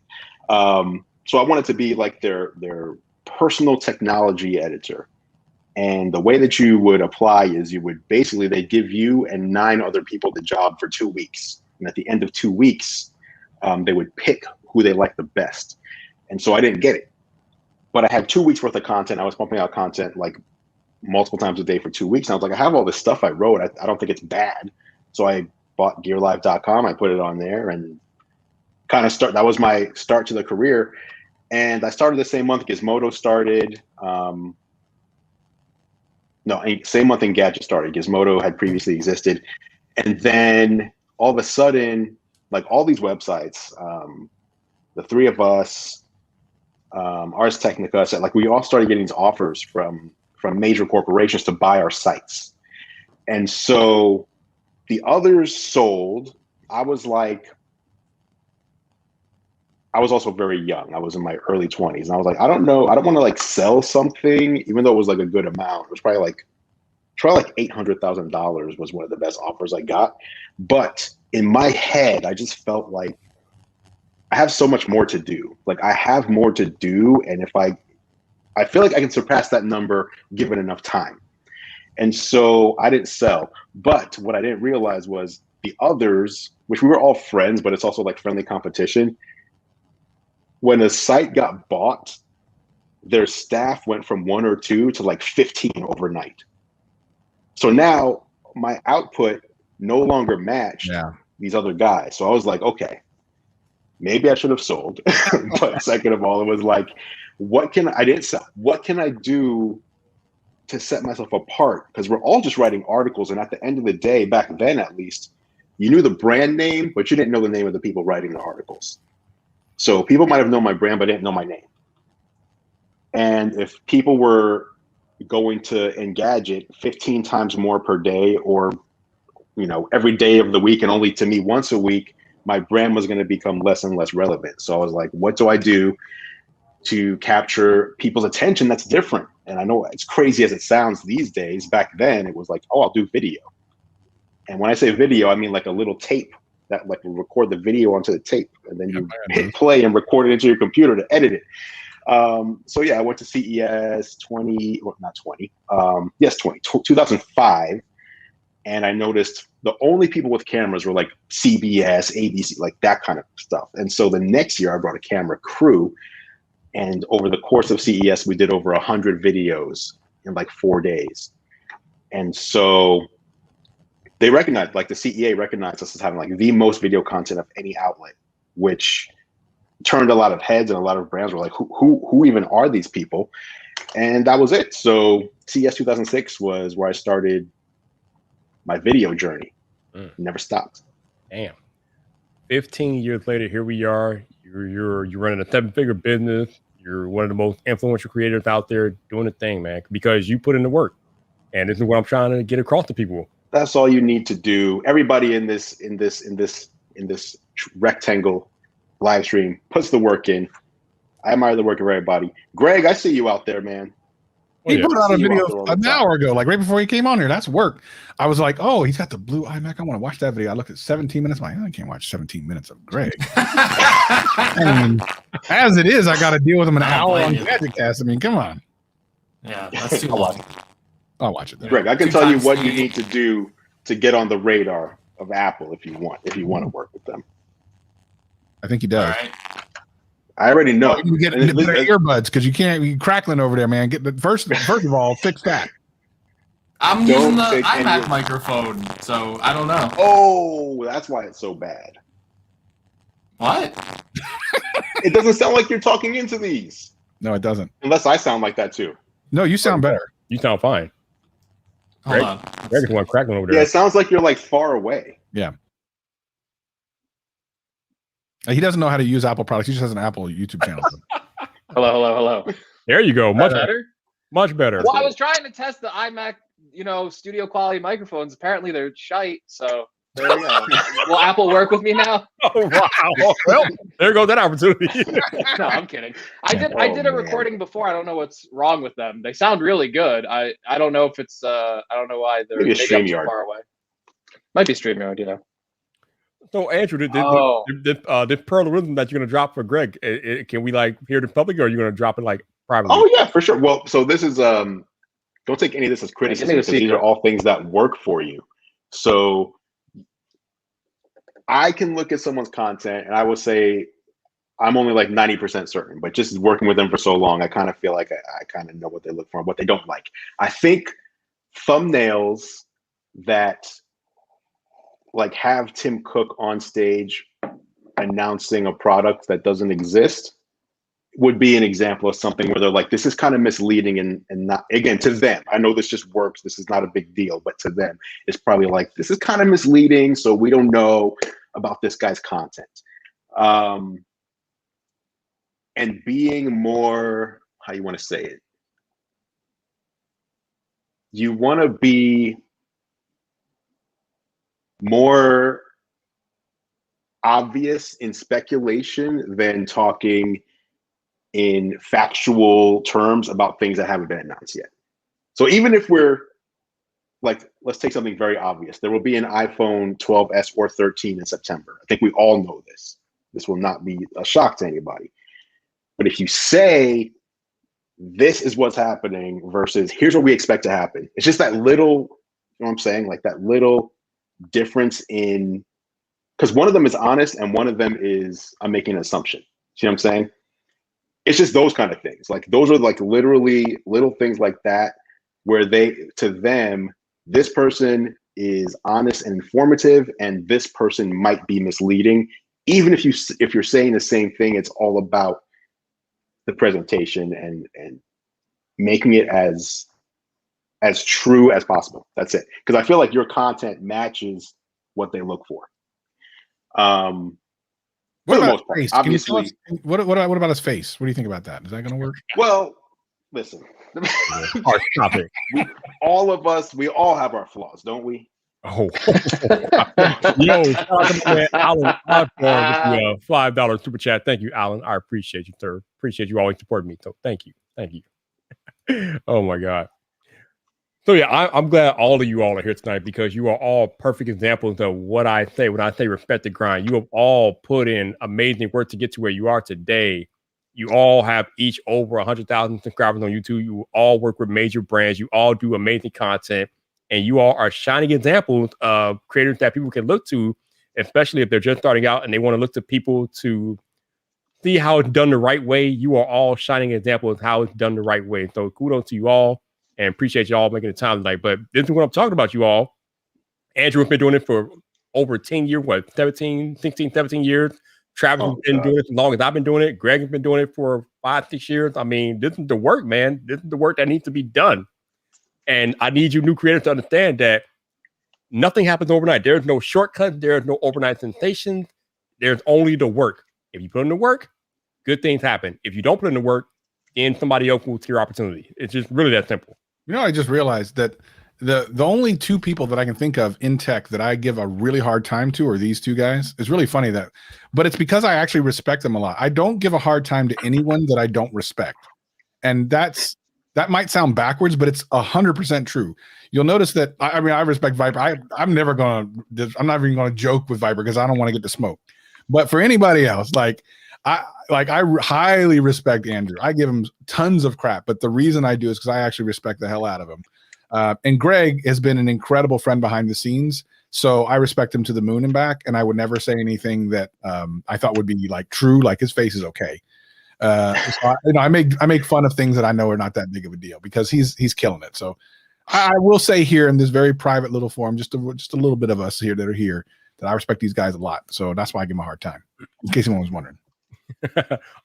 So I wanted to be like their personal technology editor. And the way that you would apply is they'd give you and 9 other people the job for 2 weeks. And at the end of 2 weeks, they would pick who they liked the best. And so I didn't get it. But I had 2 weeks worth of content. I was pumping out content like multiple times a day for 2 weeks. And I was like, I have all this stuff I wrote. I don't think it's bad. So I bought gearlive.com. I put it on there and kind of that was my start to the career. And I started the same month Gizmodo started. Same month Engadget started. Gizmodo had previously existed. And then all of a sudden, like all these websites, the three of us, Ars Technica, like we all started getting these offers from major corporations to buy our sites. And so the others sold. I was also very young. I was in my early 20s. And I was like, I don't know. I don't want to like sell something, even though it was like a good amount. It was probably like $800,000 was one of the best offers I got. But in my head, I just felt like I have so much more to do. Like I have more to do. And if I feel like I can surpass that number given enough time. And so I didn't sell. But what I didn't realize was the others, which we were all friends, but it's also like friendly competition. When a site got bought, their staff went from 1 or 2 to like 15 overnight. So now my output no longer matched these other guys. So I was like, okay, maybe I should have sold. But second of all, it was like, what can I didn't sell? What can I do to set myself apart? Because we're all just writing articles, and at the end of the day, back then at least, you knew the brand name, but you didn't know the name of the people writing the articles. So people might have known my brand, but didn't know my name. And if people were going to Engadget 15 times more per day, or every day of the week and only to me once a week, my brand was going to become less and less relevant. So I was like, what do I do to capture people's attention that's different? And I know it's crazy as it sounds these days. Back then, it was like, oh, I'll do video. And when I say video, I mean like a little tape that like will record the video onto the tape, and then you hit play and record it into your computer to edit it. So yeah, I went to CES 2005, and I noticed the only people with cameras were like CBS, ABC, like that kind of stuff. And so the next year I brought a camera crew, and over the course of CES, we did over 100 videos in like 4 days. And so they recognized, like the CEA recognized us as having like the most video content of any outlet, which turned a lot of heads, and a lot of brands were like, who even are these people? And that was it. So CES 2006 was where I started my video journey. Never stopped. Damn. 15 years later, here we are. You're running a 7-figure business. You're one of the most influential creators out there doing the thing, man, because you put in the work. And this is what I'm trying to get across to people. That's all you need to do. Everybody in this rectangle live stream puts the work in. I admire the work of everybody. Greg, I see you out there, man. He put out a video an hour ago, like right before he came on here. That's work. I was like, oh, he's got the blue iMac. I want to watch that video. I looked at 17 minutes. I'm like, I can't watch 17 minutes of Greg. I mean, as it is, I got to deal with him an hour on GadgetCast. I mean, come on. Yeah, that's too long. I'll watch it then. Greg, I can tell you what you need to do to get on the radar of Apple if you want to work with them. I think he does. All right. I already know. You get earbuds because you can't be crackling over there, man. Get the first of all, fix that. I'm using the iMac microphone, so I don't know. Oh, that's why it's so bad. What? It doesn't sound like you're talking into these. No, it doesn't. Unless I sound like that too. No, you sound better. You sound fine. Hold on. Greg is one crackling over there. Yeah, it sounds like you're like far away. Yeah. He doesn't know how to use Apple products. He just has an Apple YouTube channel. Hello. There you go. Much better. Much better. Well, I was trying to test the iMac, studio quality microphones. Apparently they're shite. So there you go. Will Apple work with me now? Oh wow. Well, there goes that opportunity. No, I'm kidding. I did a recording before. I don't know what's wrong with them. They sound really good. I don't know if it's I don't know why they're maybe I'm too far away. Might be StreamYard, So Andrew, this pearl of wisdom that you're gonna drop for Greg, can we like hear it in public, or are you gonna drop it like privately? Oh yeah, for sure. Well, so this is don't take any of this as criticism, because these are all things that work for you. So I can look at someone's content and I will say I'm only like 90% certain, but just working with them for so long, I kind of feel like I kind of know what they look for and what they don't like. I think thumbnails that like have Tim Cook on stage announcing a product that doesn't exist would be an example of something where they're like, this is kind of misleading and not, again, to them, I know this just works, this is not a big deal, but to them, it's probably like, this is kind of misleading, so we don't know about this guy's content. And being more, how you want to say it? You want to be more obvious in speculation than talking in factual terms about things that haven't been announced yet. So even if we're like, let's take something very obvious. There will be an iPhone 12s or 13 in September. I think we all know this. This will not be a shock to anybody. But if you say, this is what's happening versus here's what we expect to happen, it's just that little, you know what I'm saying? Like that little difference in, because one of them is honest and one of them is, I'm making an assumption. See what I'm saying? It's just those kind of things. Like those are like literally little things like that where they, to them, this person is honest and informative, and this person might be misleading. Even if you're saying the same thing, it's all about the presentation and making it as true as possible. That's it. Because I feel like your content matches what they look for. For the most part, obviously. What about his face? What do you think about that? Is that going to work? Well, listen. All of us, we all have our flaws, don't we? Oh, yo, Alan, $5 super chat. Thank you, Alan. I appreciate you, sir. Appreciate you always supporting me. So thank you. Oh my God. So yeah, I'm glad all of you all are here tonight because you are all perfect examples of what I say when I say respect the grind. You have all put in amazing work to get to where you are today. You all have each over 100,000 subscribers on YouTube. You all work with major brands. You all do amazing content. And you all are shining examples of creators that people can look to, especially if they're just starting out and they want to look to people to see how it's done the right way. You are all shining examples of how it's done the right way. So kudos to you all and appreciate you all making the time tonight. But this is what I'm talking about, you all. Andrew has been doing it for over 10 years, 17 years. Travis has been doing it as long as I've been doing it. Greg has been doing it for 5-6 years. I mean, this is the work, man. This is the work that needs to be done. And I need you new creators to understand that nothing happens overnight. There's no shortcuts. There's no overnight sensations. There's only the work. If you put in the work, good things happen. If you don't put in the work, then somebody else will see your opportunity. It's just really that simple. You know, I just realized that the only two people that I can think of in tech that I give a really hard time to are these two guys. It's really funny but it's because I actually respect them a lot. I don't give a hard time to anyone that I don't respect. And that might sound backwards, but it's 100% true. You'll notice that, I mean, I respect Viper. I'm not even going to joke with Viper because I don't want to get the smoke. But for anybody else, I highly respect Andrew. I give him tons of crap, but the reason I do is because I actually respect the hell out of him. And Greg has been an incredible friend behind the scenes, so I respect him to the moon and back. And I would never say anything that I thought would be true. Like his face is okay. So I make fun of things that I know are not that big of a deal because he's killing it. So I will say here in this very private little forum, just a little bit of us here that are here, that I respect these guys a lot. So that's why I give them a hard time, in case anyone was wondering.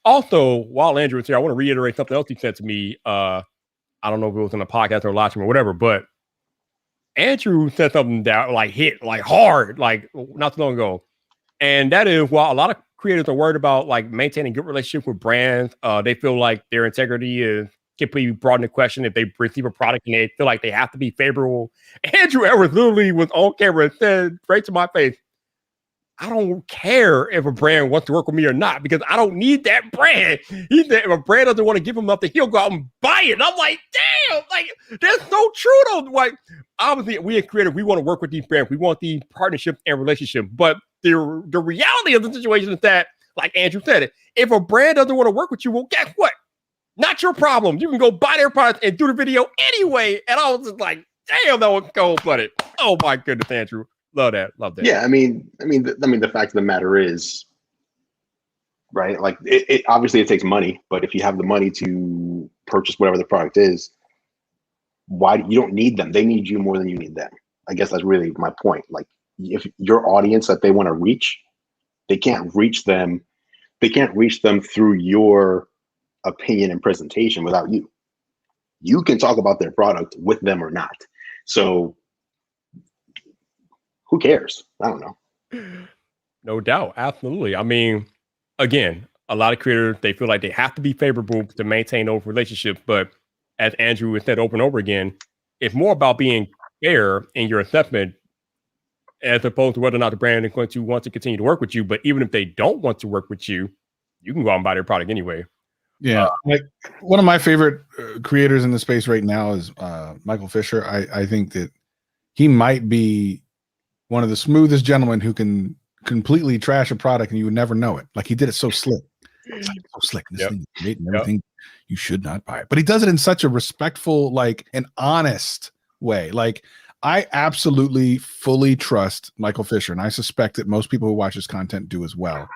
Also, while Andrew was here, I want to reiterate something else he said to me. I don't know if it was on a podcast or a live stream or whatever, but Andrew said something that hit hard, not too long ago. And that is, while a lot of creators are worried about maintaining good relationships with brands, they feel like their integrity is completely brought into question if they receive a product and they feel like they have to be favorable. Andrew Edwards literally was on camera and said straight to my face, I don't care if a brand wants to work with me or not because I don't need that brand. He said if a brand doesn't want to give him nothing, he'll go out and buy it. And I'm like, damn, that's so true though. Obviously, we as creators, we want to work with these brands. We want these partnerships and relationships. But the reality of the situation is that, like Andrew said, if a brand doesn't want to work with you, well, guess what? Not your problem. You can go buy their product and do the video anyway. And I was just like, damn, that was cold-blooded. Oh my goodness, Andrew. Love that. Yeah, I mean, the fact of the matter is, right? It obviously it takes money, but if you have the money to purchase whatever the product is, why you don't need them? They need you more than you need them. I guess that's really my point. If your audience that they want to reach, they can't reach them through your opinion and presentation without you. You can talk about their product with them or not. So who cares? I don't know. No doubt. Absolutely. I mean, again, a lot of creators, they feel like they have to be favorable to maintain those relationships. But as Andrew has said over and over again, it's more about being fair in your assessment as opposed to whether or not the brand is going to want to continue to work with you. But even if they don't want to work with you, you can go out and buy their product anyway. Yeah. One of my favorite creators in the space right now is Michael Fisher. I think that he might be one of the smoothest gentlemen who can completely trash a product and you would never know it. He did it so slick. It's so slick. This thing is great and everything. You should not buy it. But he does it in such a respectful, an honest way. I absolutely fully trust Michael Fisher, and I suspect that most people who watch his content do as well.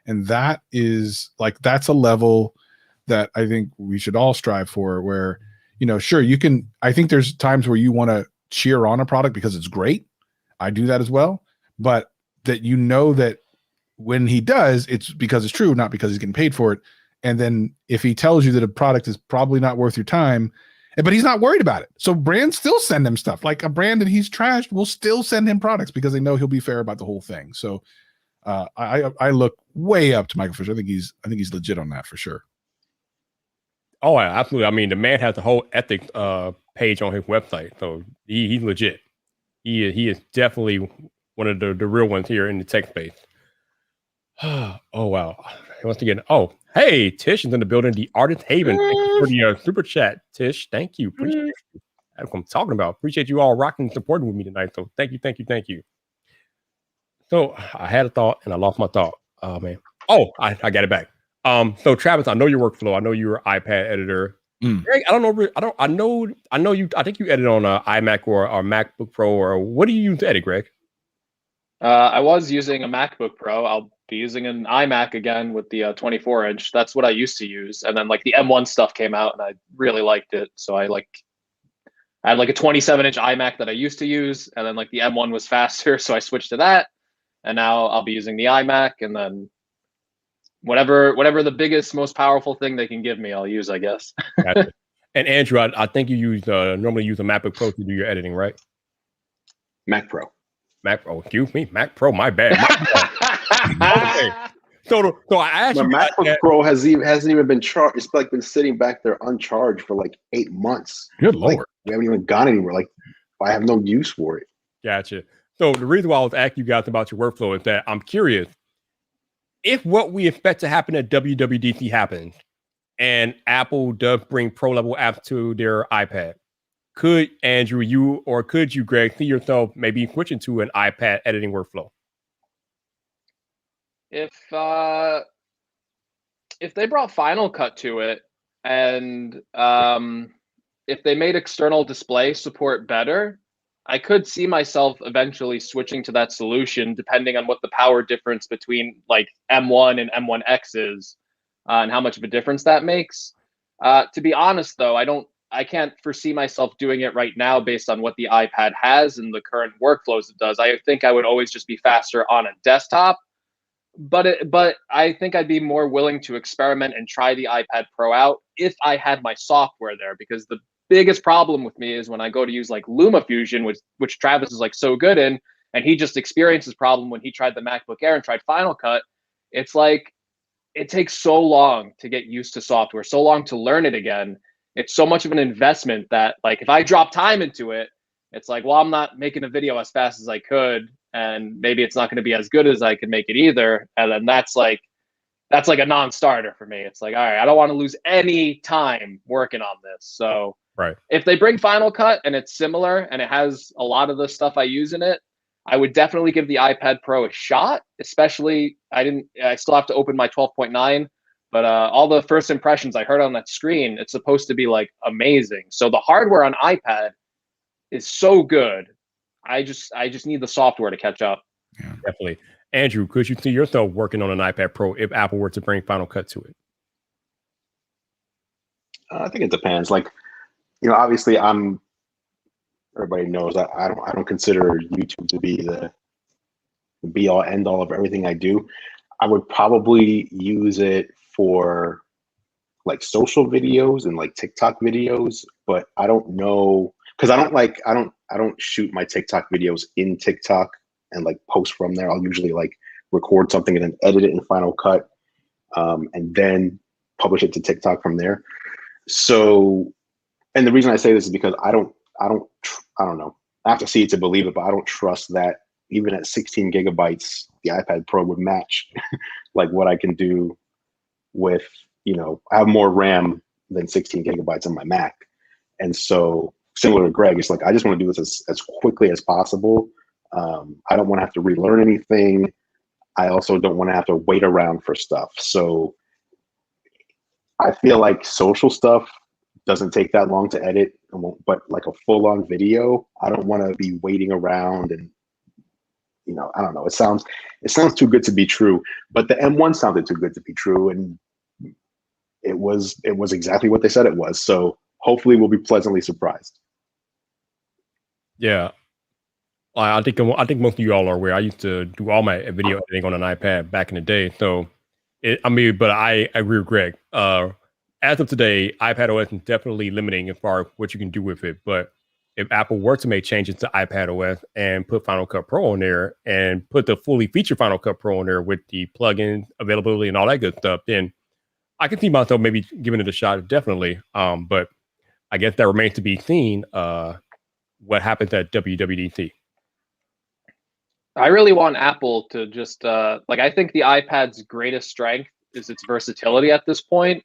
And that is that's a level that I think we should all strive for, where, sure, you can, I think there's times where you want to cheer on a product because it's great. I do that as well, but that you know that when he does, it's because it's true, not because he's getting paid for it. And then if he tells you that a product is probably not worth your time, but he's not worried about it. So brands still send him stuff. Like a brand that he's trashed will still send him products because they know he'll be fair about the whole thing. So I look way up to Michael Fisher. I think he's legit on that for sure. Oh, absolutely. I mean, the man has a whole ethics page on his website, so he's legit. He is definitely one of the real ones here in the tech space. Oh wow! Once again, hey, Tish is in the building. The Artist Haven. Thank you for the super chat, Tish. Thank you. Appreciate you. That's what I'm talking about. Appreciate you all rocking and supporting with me tonight. So thank you. So I had a thought and I lost my thought. Oh man. Oh, I got it back. So Travis, I know your workflow. I know you're an iPad editor. Greg, I don't know. I know you. I think you edit on an iMac or MacBook Pro, or what do you use to edit, Greg? I was using a MacBook Pro. I'll be using an iMac again with the 24-inch. That's what I used to use. And then like the M1 stuff came out and I really liked it. So I had like a 27-inch iMac that I used to use. And then like the M1 was faster. So I switched to that. And now I'll be using the iMac. And then whatever the biggest, most powerful thing they can give me, I'll use, I guess. Gotcha. And Andrew, I think you normally use a MacBook Pro to do your editing, right? Mac Pro. Mac Pro, excuse me, Mac Pro. My bad. Okay. So I asked you. My MacBook Pro hasn't even been charged. It's like been sitting back there uncharged for like 8 months. Good Lord. We haven't even gone anywhere. Like I have no use for it. Gotcha. So the reason why I was asking you guys about your workflow is that I'm curious if what we expect to happen at WWDC happens and Apple does bring pro level apps to their iPad. Could Andrew, could you, Greg, see yourself maybe switching to an iPad editing workflow? If they brought Final Cut to it, and if they made external display support better, I could see myself eventually switching to that solution, depending on what the power difference between like M1 and M1X is, and how much of a difference that makes. To be honest, though, I can't foresee myself doing it right now based on what the iPad has and the current workflows it does. I think I would always just be faster on a desktop, but I think I'd be more willing to experiment and try the iPad Pro out if I had my software there, because the biggest problem with me is when I go to use like LumaFusion, which Travis is like so good in, and he just experienced this problem when he tried the MacBook Air and tried Final Cut. It's like, it takes so long to get used to software, so long to learn it again. It's so much of an investment that like, if I drop time into it, it's like, well, I'm not making a video as fast as I could, and maybe it's not going to be as good as I could make it either. And then that's like a non-starter for me. It's like, all right, I don't want to lose any time working on this. So right, if they bring Final Cut and it's similar and it has a lot of the stuff I use in it, I would definitely give the iPad Pro a shot. Especially, I still have to open my 12.9, but all the first impressions I heard on that screen, it's supposed to be like amazing. So the hardware on iPad is so good. I just need the software to catch up. Yeah. Definitely. Andrew, could you see yourself working on an iPad Pro if Apple were to bring Final Cut to it? I think it depends. Like, obviously everybody knows I don't consider YouTube to be the be all end all of everything I do. I would probably use it for like social videos and like TikTok videos, but I don't know, because I don't shoot my TikTok videos in TikTok and like post from there. I'll usually like record something and then edit it in Final Cut, and then publish it to TikTok from there. So, and the reason I say this is because I don't know. I have to see it to believe it, but I don't trust that even at 16 gigabytes, the iPad Pro would match like what I can do with, I have more RAM than 16 gigabytes on my Mac. And so similar to Greg, it's like, I just want to do this as quickly as possible. I don't want to have to relearn anything. I also don't want to have to wait around for stuff. So I feel like social stuff doesn't take that long to edit, but like a full-on video, I don't want to be waiting around and, I don't know. It sounds too good to be true, but the M1 sounded too good to be true, and it was exactly what they said it was. So hopefully we'll be pleasantly surprised. Yeah. I think most of you all are aware. I used to do all my video editing on an iPad back in the day. So, but I agree with Greg. As of today, iPad OS is definitely limiting as far as what you can do with it. But if Apple were to make changes to iPad OS and put Final Cut Pro on there and put the fully featured Final Cut Pro on there with the plugin availability and all that good stuff, then I can see myself maybe giving it a shot, definitely. But I guess that remains to be seen what happens at WWDC. I really want Apple to just I think the iPad's greatest strength is its versatility at this point.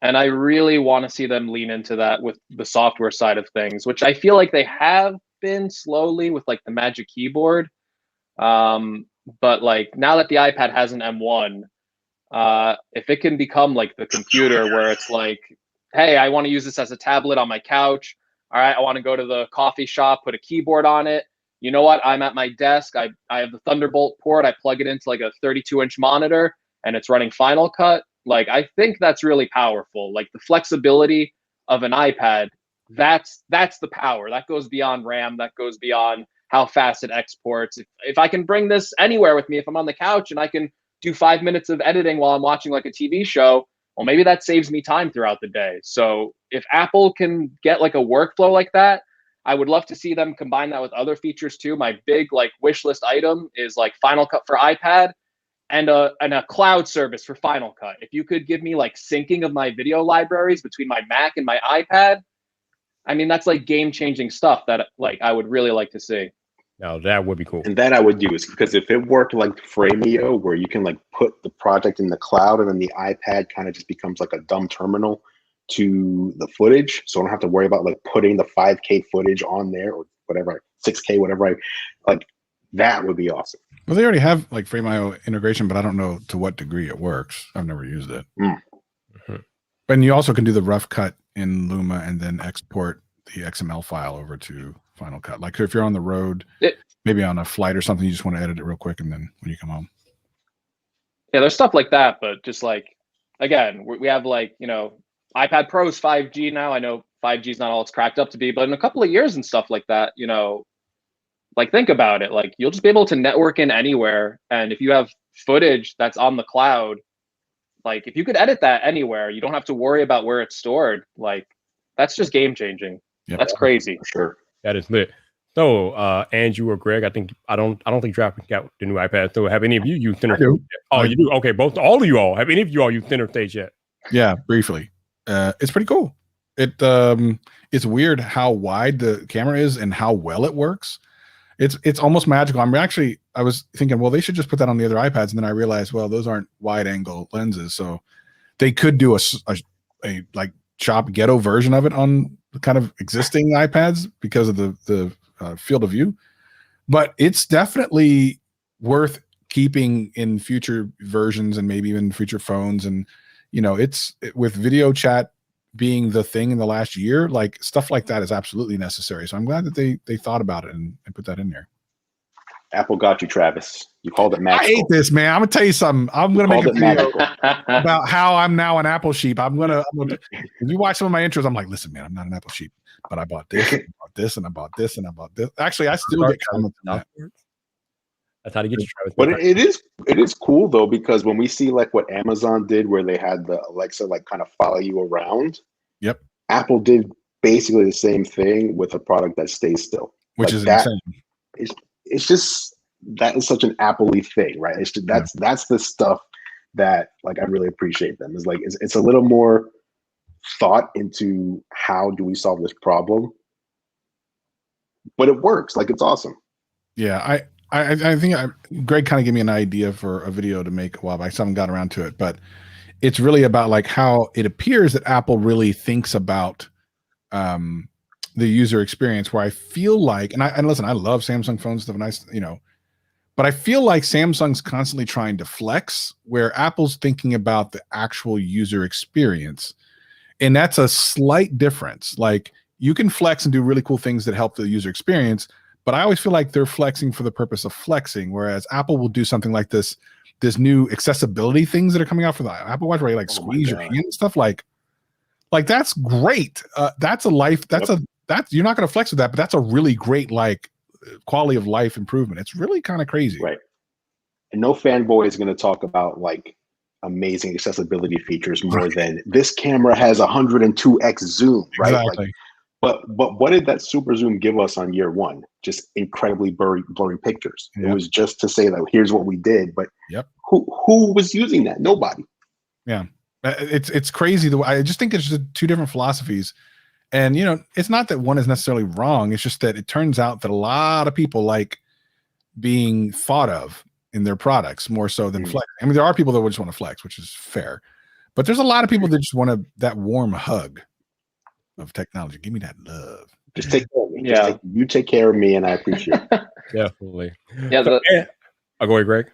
And I really want to see them lean into that with the software side of things, which I feel like they have been slowly with like the Magic Keyboard. But like now that the iPad has an M1, if it can become like the computer where it's like, hey, I want to use this as a tablet on my couch. All right, I want to go to the coffee shop, put a keyboard on it. You know what? I'm at my desk. I have the Thunderbolt port. I plug it into like a 32-inch monitor and it's running Final Cut. Like, I think that's really powerful. Like the flexibility of an iPad, that's the power. That goes beyond RAM. That goes beyond how fast it exports. If I can bring this anywhere with me, if I'm on the couch and I can do 5 minutes of editing while I'm watching like a TV show, well, maybe that saves me time throughout the day. So if Apple can get like a workflow like that, I would love to see them combine that with other features too. My big like wish list item is like Final Cut for iPad and a cloud service for Final Cut. If you could give me like syncing of my video libraries between my Mac and my iPad, I mean, that's like game-changing stuff that like I would really like to see. Now that would be cool. And that I would use, because if it worked like Framio, where you can like put the project in the cloud and then the iPad kind of just becomes like a dumb terminal to the footage, so I don't have to worry about like putting the 5K footage on there or whatever, 6K, whatever. Like that would be awesome. Well, they already have like Framio integration, but I don't know to what degree it works. I've never used it. Mm-hmm. But you also can do the rough cut in Luma and then export the XML file over to Final Cut. Like if you're on the road, maybe on a flight or something, you just want to edit it real quick, and then when you come home. Yeah, there's stuff like that, but just like, again, we have like, you know, iPad Pro's 5G now. I know 5G is not all it's cracked up to be, but in a couple of years and stuff like that, you know, like think about it. Like you'll just be able to network in anywhere. And if you have footage that's on the cloud, like if you could edit that anywhere, you don't have to worry about where it's stored. Like that's just game changing. Yep. That's crazy. For sure. That is lit. So Andrew or Greg, I don't think Draft got the new iPad. So have any of you used Center Stage yet? Oh, you do? Okay, all of you all. Have any of you all used Center Stage yet? Yeah, briefly. It's pretty cool. It's weird how wide the camera is and how well it works. It's almost magical. I was thinking, well, they should just put that on the other iPads, and then I realized, well, those aren't wide angle lenses, so they could do a like chop ghetto version of it on kind of existing iPads because of the field of view. But it's definitely worth keeping in future versions and maybe even future phones. And you know, with video chat being the thing in the last year, like stuff like that is absolutely necessary. So I'm glad that they thought about it and put that in there. Apple got you, Travis. You called it magical. I hate this, man. I'm gonna tell you something. I'm gonna make a video about how I'm now an Apple sheep. I'm gonna if you watch some of my intros, I'm like, listen, man, I'm not an Apple sheep, but I bought this, and I bought this, and I bought this, and I bought this. Actually, I still get comments on that. That's how to get you, Travis. But it is cool though, because when we see like what Amazon did, where they had the Alexa like kind of follow you around. Yep. Apple did basically the same thing with a product that stays still, which is insane. It's just that is such an Apple-y thing, right? It's just, that's the stuff that like I really appreciate them. Is like it's a little more thought into how do we solve this problem, but it works. Like it's awesome. Yeah, I think Greg kind of gave me an idea for a video to make a while back. I haven't got around to it, but it's really about like how it appears that Apple really thinks about the user experience, where I feel like, and listen, I love Samsung phones, stuff nice, you know, but I feel like Samsung's constantly trying to flex, where Apple's thinking about the actual user experience. And that's a slight difference. Like you can flex and do really cool things that help the user experience, but I always feel like they're flexing for the purpose of flexing, whereas Apple will do something like this new accessibility things that are coming out for the Apple Watch, where you like squeeze your hand and stuff, like that's great. That's a life. That's you're not going to flex with that, but that's a really great like quality of life improvement. It's really kind of crazy. Right. And no fanboy is going to talk about like amazing accessibility features more than this camera has 102x zoom, right? Exactly. Like, but what did that super zoom give us on year one? Just incredibly blurry pictures. Yep. It was just to say that here's what we did, but yep. Who was using that? Nobody. Yeah, it's crazy. I just think it's just two different philosophies, and you know, it's not that one is necessarily wrong. It's just that it turns out that a lot of people like being thought of in their products more so than flex. I mean, there are people that would just want to flex, which is fair, but there's a lot of people that just want that warm hug of technology. Give me that love. Just take care of me. Yeah, you take care of me, and I appreciate it. Definitely. Yeah. I'll go ahead, Greg.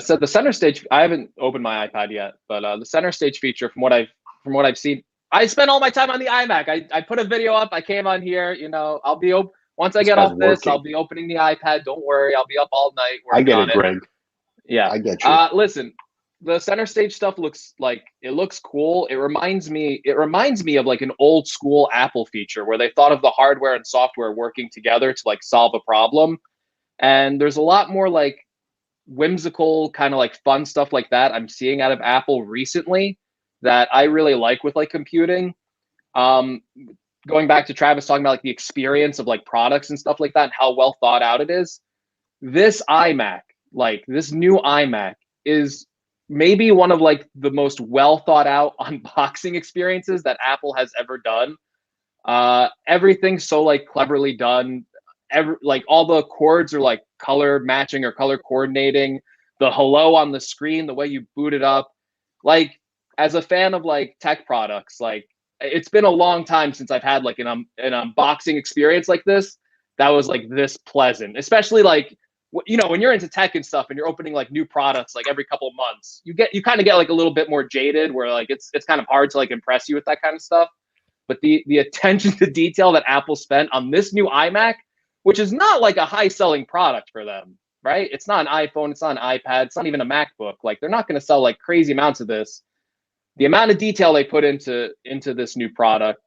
So the center stage, I haven't opened my iPad yet, but the center stage feature, from what I've seen, I spent all my time on the iMac. I put a video up. I came on here. You know, I'll be once I get off this, I'll be opening the iPad. Don't worry, I'll be up all night. I get it, Greg. Yeah, I get you. Listen, the center stage stuff looks cool. It reminds me of like an old school Apple feature where they thought of the hardware and software working together to like solve a problem. And there's a lot more like whimsical kind of like fun stuff like that I'm seeing out of Apple recently that I really like with like computing. Going back to Travis talking about like the experience of like products and stuff like that and how well thought out it is. This iMac, like this new iMac, is maybe one of like the most well thought out unboxing experiences that Apple has ever done. Everything's so like cleverly done. Like all the cords are like color matching or color coordinating. The hello on the screen, the way you boot it up. Like as a fan of like tech products, like it's been a long time since I've had like an unboxing experience like this that was like this pleasant. Especially like, you know, when you're into tech and stuff and you're opening like new products like every couple of months, you kind of get like a little bit more jaded where like it's kind of hard to like impress you with that kind of stuff. But the attention to detail that Apple spent on this new iMac, which is not like a high selling product for them, right? It's not an iPhone, it's not an iPad, it's not even a MacBook. Like they're not going to sell like crazy amounts of this. The amount of detail they put into this new product,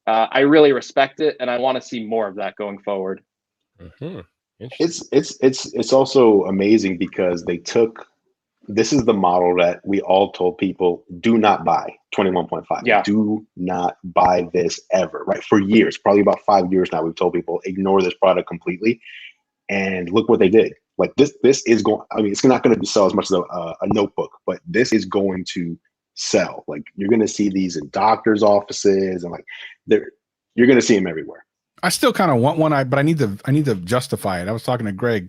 I really respect it, and I want to see more of that going forward. Mm-hmm. It's also amazing because this is the model that we all told people do not buy 21.5. Yeah. Do not buy this ever, right? For years, probably about 5 years now, we've told people ignore this product completely. And look what they did. Like this is going, I mean, it's not going to sell as much as a notebook, but this is going to sell. Like you're going to see these in doctors' offices and like you're going to see them everywhere. I still kind of want one, but I need to justify it. I was talking to Greg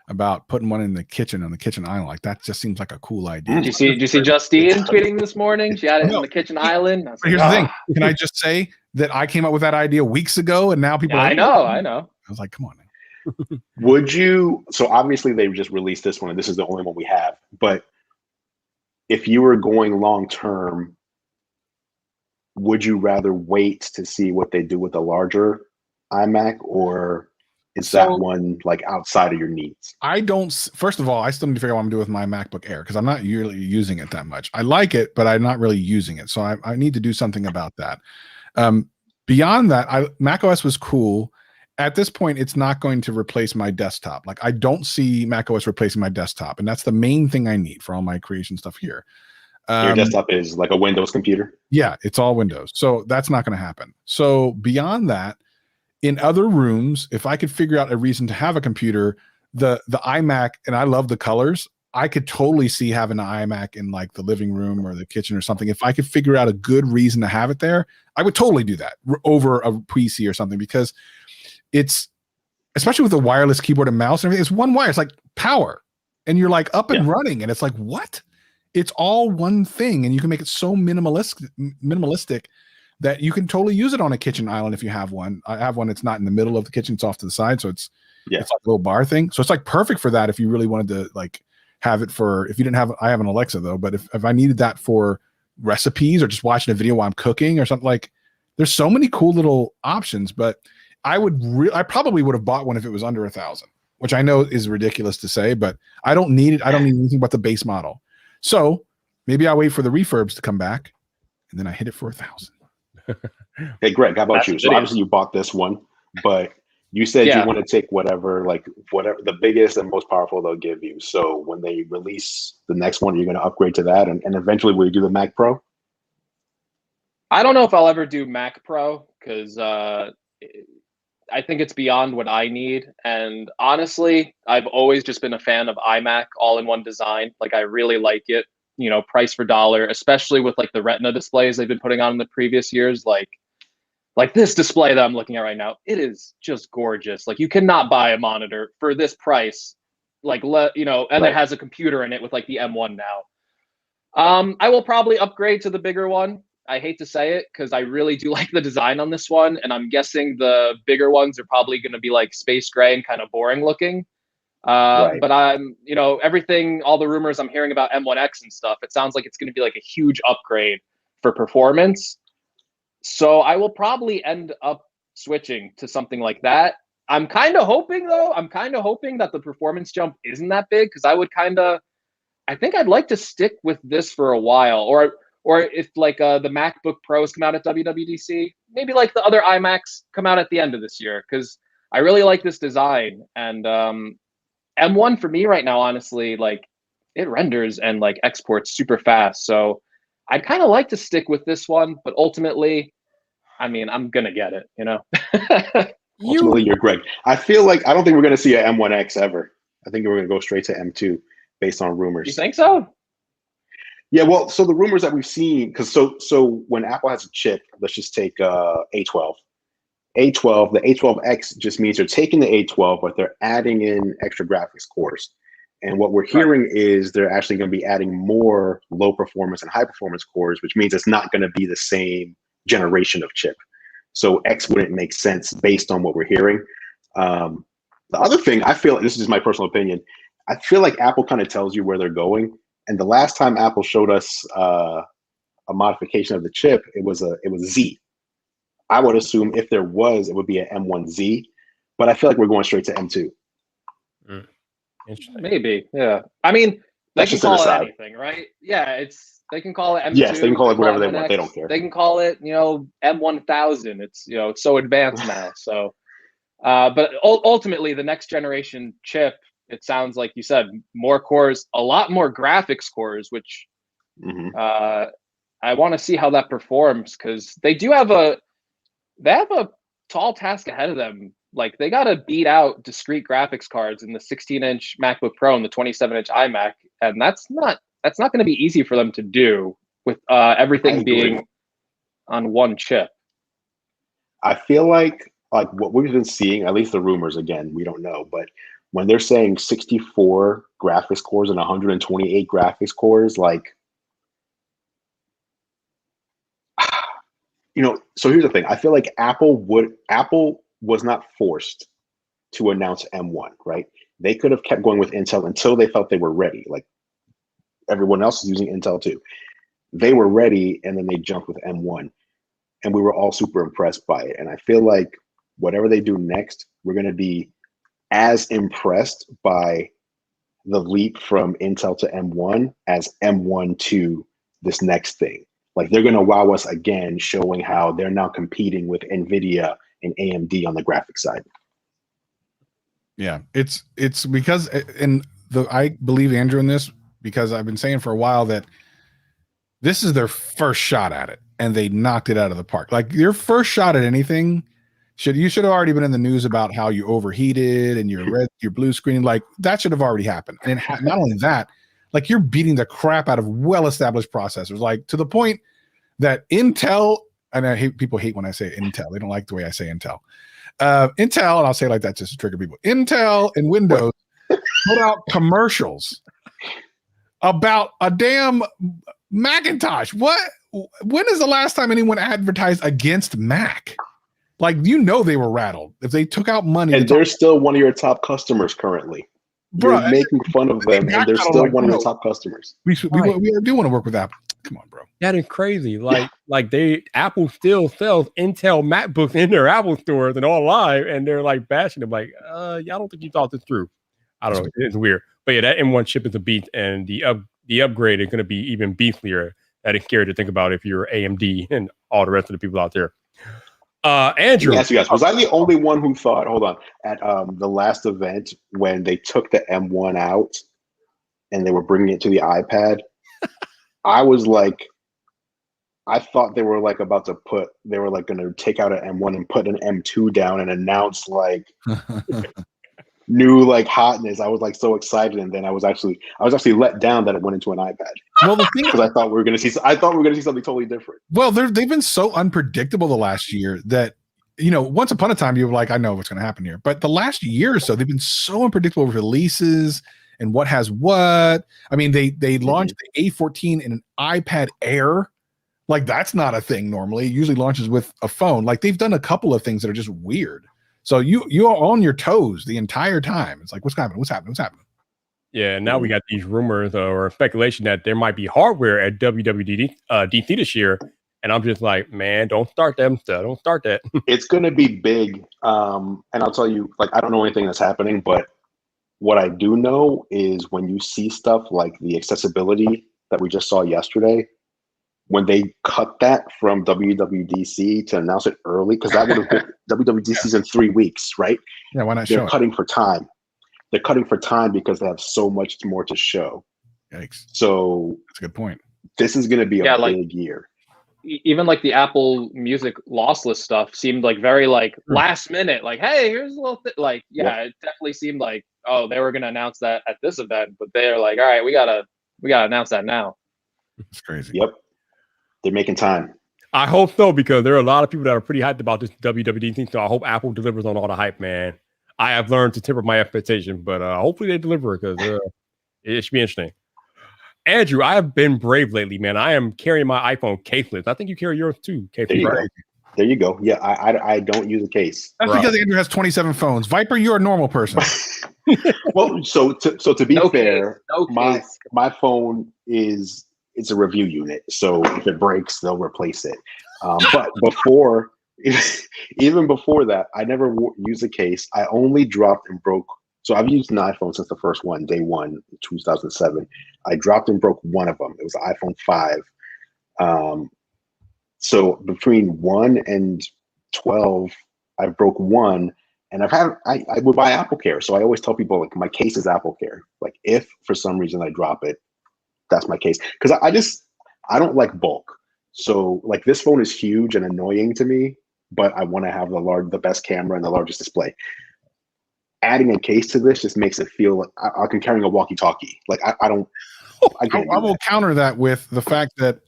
about putting one in the kitchen on the kitchen island. Like that just seems like a cool idea. Did you see Justine tweeting this morning? She had it on the kitchen island. Here's the thing. Can I just say that I came up with that idea weeks ago, and now people? Yeah, I know. I was like, come on. Would you? So obviously they've just released this one, and this is the only one we have. But if you were going long term, would you rather wait to see what they do with the larger iMac, or is that one like outside of your needs? I don't. First of all, I still need to figure out what I'm doing with my MacBook Air because I'm not really using it that much. I like it, but I'm not really using it. So I need to do something about that. Beyond that, macOS was cool. At this point, it's not going to replace my desktop. Like I don't see macOS replacing my desktop, and that's the main thing I need for all my creation stuff here. Your desktop is like a Windows computer? Yeah, it's all Windows. So that's not going to happen. So beyond that, in other rooms, if I could figure out a reason to have a computer, the iMac, and I love the colors, I could totally see having an iMac in like the living room or the kitchen or something. If I could figure out a good reason to have it there, I would totally do that over a PC or something, because it's, especially with the wireless keyboard and mouse and everything, it's one wire. It's like power, and you're like up and running, and it's like, what? It's all one thing, and you can make it so minimalistic that you can totally use it on a kitchen island if you have one. I have one that's not in the middle of the kitchen, it's off to the side, so it's like a little bar thing. So it's like perfect for that if you really wanted to like have it for, if you didn't have, I have an Alexa though, but if I needed that for recipes or just watching a video while I'm cooking or something, like there's so many cool little options. But I probably would have bought one if it was under $1,000, which I know is ridiculous to say, but I don't need it. I don't need anything but the base model. So maybe I'll wait for the refurbs to come back, and then I hit it for $1,000. Hey, Greg, how about you? So obviously you bought this one, but You said you want to take whatever the biggest and most powerful they'll give you. So when they release the next one, you're going to upgrade to that, and eventually will you do the Mac Pro? I don't know if I'll ever do Mac Pro because I think it's beyond what I need. And honestly, I've always just been a fan of iMac all-in-one design. Like I really like it, you know, price for dollar, especially with like the Retina displays they've been putting on in the previous years. Like this display that I'm looking at right now, it is just gorgeous. Like you cannot buy a monitor for this price. Like, you know, and it has a computer in it with like the M1 now. I will probably upgrade to the bigger one. I hate to say it because I really do like the design on this one. And I'm guessing the bigger ones are probably going to be like space gray and kind of boring looking. But I'm, you know, all the rumors I'm hearing about M1X and stuff, it sounds like it's going to be like a huge upgrade for performance. So I will probably end up switching to something like that. I'm kind of hoping that the performance jump isn't that big because I think I'd like to stick with this for a while, or if like the MacBook Pros come out at WWDC, maybe like the other iMacs come out at the end of this year because I really like this design. And M1 for me right now, honestly, like it renders and like exports super fast. So I'd kind of like to stick with this one, but ultimately, I mean, I'm gonna get it, you know. Ultimately, you're Greg. I feel like I don't think we're gonna see an M1X ever. I think we're gonna go straight to M2 based on rumors. You think so? Yeah, well, so the rumors that we've seen, because so when Apple has a chip, let's just take A12. The A12X just means they're taking the A12, but they're adding in extra graphics cores. And what we're hearing is they're actually going to be adding more low performance and high performance cores, which means it's not going to be the same generation of chip. So X wouldn't make sense based on what we're hearing. The other thing, I feel, this is just my personal opinion, I feel like Apple kind of tells you where they're going. And the last time Apple showed us a modification of the chip, it was Z. I would assume if there was, it would be an M1Z, but I feel like we're going straight to M2. Interesting. Maybe, yeah. I mean, they can call it anything, right? Yeah, they can call it M2. Yes, they can call it whatever they want. They don't care. They can call it, you know, M1000. It's, you know, it's so advanced now. So, but ultimately, the next generation chip, it sounds like you said, more cores, a lot more graphics cores, which I want to see how that performs because they have a tall task ahead of them. Like they got to beat out discrete graphics cards in the 16-inch MacBook Pro and the 27-inch iMac, and that's not going to be easy for them to do with everything being on one chip. I feel like what we've been seeing, at least the rumors, again, we don't know, but when they're saying 64 graphics cores and 128 graphics cores, like, you know, so here's the thing. I feel like Apple was not forced to announce M1, right? They could have kept going with Intel until they felt they were ready. Like everyone else is using Intel too. They were ready, and then they jumped with M1. And we were all super impressed by it. And I feel like whatever they do next, we're going to be as impressed by the leap from Intel to M1 as M1 to this next thing. Like they're going to wow us again, showing how they're now competing with NVIDIA and AMD on the graphics side. Yeah, it's because, and I believe Andrew in this because I've been saying for a while that this is their first shot at it, and they knocked it out of the park. Like your first shot at anything, you should have already been in the news about how you overheated and your blue screen. Like that should have already happened. And not only that, like you're beating the crap out of well-established processors, like to the point that Intel. And people hate when I say Intel. They don't like the way I say Intel. Intel, and I'll say it like that just to trigger people. Intel and Windows put out commercials about a damn Macintosh. When is the last time anyone advertised against Mac? Like, you know, they were rattled if they took out money. And they're still one of your top customers currently. You're making fun of them, and they're still one of your top customers. We do want to work with Apple. Come on, bro. That is crazy. Like Apple still sells Intel MacBooks in their Apple stores and all live, and they're like bashing them. Like, I don't think you thought this through. I don't know. It's weird. But yeah, that M1 chip is a beast, and the upgrade is going to be even beefier. That is scary to think about if you're AMD and all the rest of the people out there. Andrew. Let me ask you guys, was I the only one who thought, hold on, at the last event when they took the M1 out and they were bringing it to the iPad, I was like, I thought they were like about to they were like going to take out an M1 and put an M2 down and announce like new like hotness. I was like so excited, and then I was actually let down that it went into an iPad. Well, the thing because I thought we were going to see something totally different. Well, they've been so unpredictable the last year that, you know, once upon a time you were like, I know what's going to happen here, but the last year or so they've been so unpredictable with releases and what has what. I mean, they launched the A14 in an iPad Air. Like, that's not a thing normally. It usually launches with a phone. Like, they've done a couple of things that are just weird. So you are on your toes the entire time. It's like, what's happening? What's happening? What's happening? Yeah, now we got these rumors or speculation that there might be hardware at WWDC this year. And I'm just like, man, don't start them stuff. Don't start that. It's going to be big. And I'll tell you, like, I don't know anything that's happening, but what I do know is when you see stuff like the accessibility that we just saw yesterday, when they cut that from WWDC to announce it early, because that would have been WWDC's in 3 weeks, right? Yeah, why not They're show cutting for time. They're cutting for time because they have so much more to show. Yikes. So that's a good point. This is going to be a big year. Even like the Apple Music lossless stuff seemed like very like last minute, like, hey, here's a little like, it definitely seemed like, oh, they were going to announce that at this event, but they're like, all right, we gotta announce that now. It's crazy. Yep. They're making time. I hope so, because there are a lot of people that are pretty hyped about this WWDC. So I hope Apple delivers on all the hype, man. I have learned to temper my expectation, but hopefully they deliver, because it should be interesting. Andrew, I have been brave lately, man. I am carrying my iPhone caseless. I think you carry yours too, caseless. There you go. Yeah, I don't use a case. That's because Andrew has 27 phones. Viper, you're a normal person. Well, so to be fair, my phone it's a review unit. So if it breaks, they'll replace it. But even before that, I never used a case. I only dropped and broke. So I've used an iPhone since the first one, day one, 2007. I dropped and broke one of them. It was the iPhone 5. So between 1 and 12, I broke one, and I would buy Apple Care. So I always tell people, like, my case is Apple Care. Like, if for some reason I drop it, that's my case. Because I don't like bulk. So like, this phone is huge and annoying to me, but I want to have the best camera and the largest display. Adding a case to this just makes it feel like I can carry a walkie-talkie. Like, I will counter that with the fact that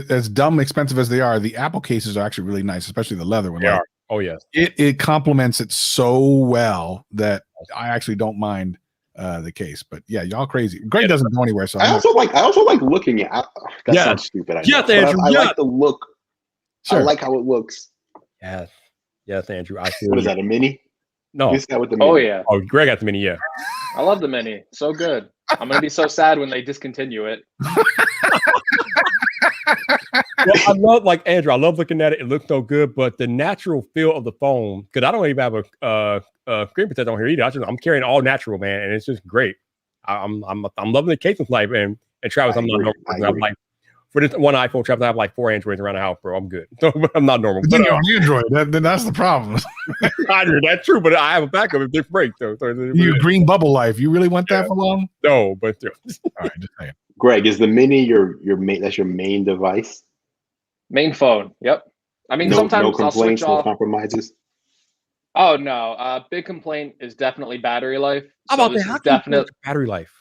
as dumb expensive as they are, the Apple cases are actually really nice, especially the leather one. They are. Oh yes. It complements it so well that I actually don't mind the case. But yeah, y'all crazy. Greg doesn't go anywhere, so I also like looking at. That sounds stupid. I know. Andrew. I like the look. Sure. I like how it looks. Yes, Andrew. What is that? A mini? No. With the mini. Oh yeah. Oh, Greg got the mini. Yeah. I love the mini. So good. I'm gonna be so sad when they discontinue it. Well, I love, like, Andrew, I love looking at it. It looks so good, but the natural feel of the phone, because I don't even have a screen protector on here either. I'm carrying all natural, man, and it's just great. I'm loving the case of life, and Travis, I'm not normal. I'm like, for this one iPhone, Travis, I have like 4 Androids around the house, bro. I'm good. I'm not normal. But you're on Android. Then that's the problem. That's true, but I have a backup if they break. So you green bubble life. You really want that for long? No, but still. All right, just saying. Greg, is the mini your main? That's your main device. Main phone. Yep. I mean, sometimes no complaints, I'll switch no off. compromises. Oh no, big complaint is definitely battery life. How about that? How definitely battery life?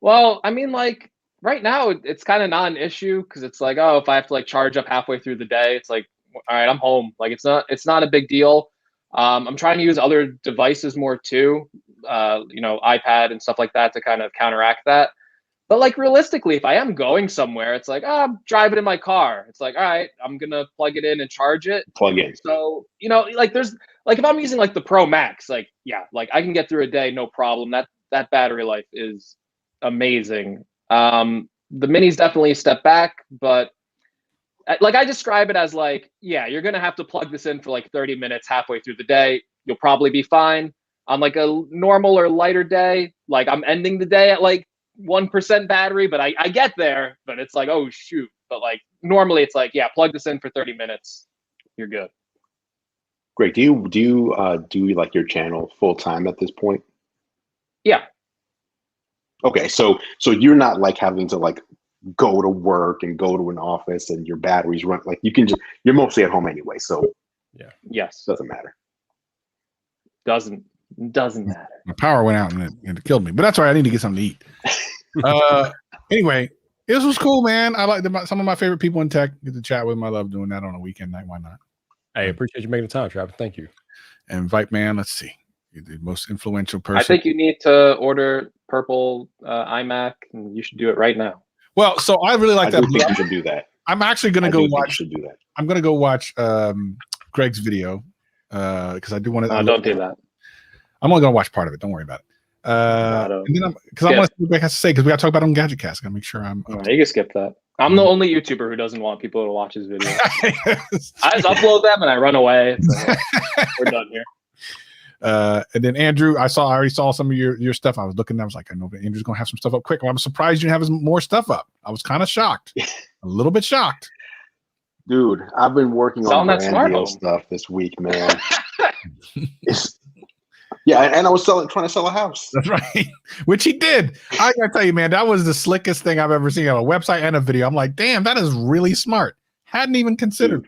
Well, I mean, like right now, it's kind of not an issue because it's like, oh, if I have to like charge up halfway through the day, it's like, all right, I'm home. Like it's not a big deal. I'm trying to use other devices more too, iPad and stuff like that to kind of counteract that. But like realistically, if I am going somewhere, it's like, I'm driving in my car. It's like, all right, I'm gonna plug it in and charge it. Plug in. So, like there's like if I'm using like the Pro Max, like like I can get through a day, no problem. That battery life is amazing. The mini's definitely a step back, but like I describe it as like, you're gonna have to plug this in for like 30 minutes halfway through the day. You'll probably be fine. On like a normal or lighter day, like I'm ending the day at like 1% battery, but I get there, but it's like, oh shoot. But like normally it's like, plug this in for 30 minutes, you're good. Greg, do you do like your channel full time at this point? Yeah. Okay, so you're not like having to like go to work and go to an office and your batteries run, like you can just, you're mostly at home anyway, so yeah. Yes. Doesn't matter. Doesn't matter. My power went out and it killed me, but that's all right. I need to get something to eat. Anyway, this was cool, man. I like some of my favorite people in tech. Get to chat with them. I love doing that on a weekend night. Why not? I appreciate you making the time, Travis. Thank you. And Invite Man, let's see. You're the most influential person. I think you need to order purple iMac, and you should do it right now. Well, so I really like that. I think you should do that. I'm actually going to go watch. Should do that. I'm going to go watch Greg's video because I do want to. Don't do that. I'm only going to watch part of it. Don't worry about it. And then because I want to see what Greg has to say because we got to talk about it on Gadget Cast. I got to make sure I'm. You can skip that. I'm the only YouTuber who doesn't want people to watch his video. I just upload them and I run away. So we're done here. And then Andrew, I already saw some of your stuff. I was looking, I was like, I know that Andrew's gonna have some stuff up quick. I'm surprised you didn't have more stuff up. I was kind of shocked, a little bit shocked. Dude, I've been working on brand deal stuff this week, man. Yeah, and I was trying to sell a house. That's right, which he did. I gotta tell you, man, that was the slickest thing I've ever seen on a website and a video. I'm like, damn, that is really smart. Hadn't even considered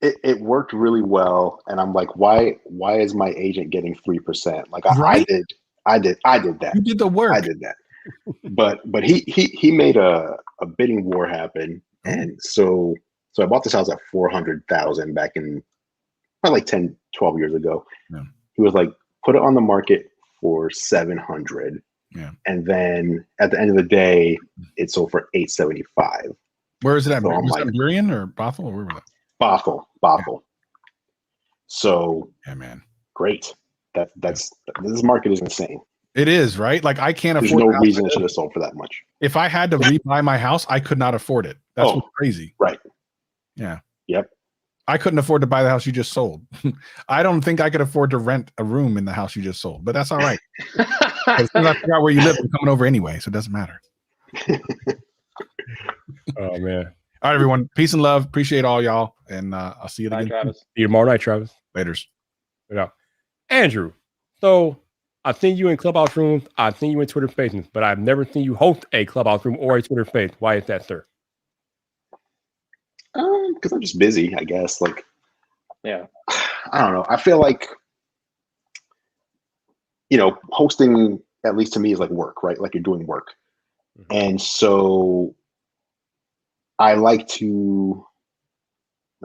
that. It worked really well, and I'm like, why is my agent getting 3%? Like right? I did that. You did the work. I did that. but he made a bidding war happen, and so I bought this house at $400,000 back in probably like 10, 12 years ago. Yeah. He was like, put it on the market for $700,000. Yeah. And then at the end of the day, it sold for $875,000. Where is it at? So was that Burien or Bothell or where was that? Bothell. Yeah. So yeah, man. Great. This market is insane. It is, right? Like I can't afford. There's no reason it should have sold for that much. If I had to rebuy my house, I could not afford it. That's what's crazy. Right. Yeah. Yep. I couldn't afford to buy the house you just sold. I don't think I could afford to rent a room in the house you just sold, but that's all right. As soon as I figure out where you live, I'm coming over anyway, so it doesn't matter. Oh man. All right, everyone. Peace and love. Appreciate all y'all. And I'll see you again. Travis. See you tomorrow night, Travis. Laters. Yeah. Andrew. So I've seen you in Clubhouse rooms. I've seen you in Twitter Spaces, but I've never seen you host a Clubhouse room or a Twitter Space. Why is that, sir? Because I'm just busy, I guess. Like, yeah. I don't know. I feel like, hosting, at least to me, is like work, right? Like you're doing work. Mm-hmm. And so I like to,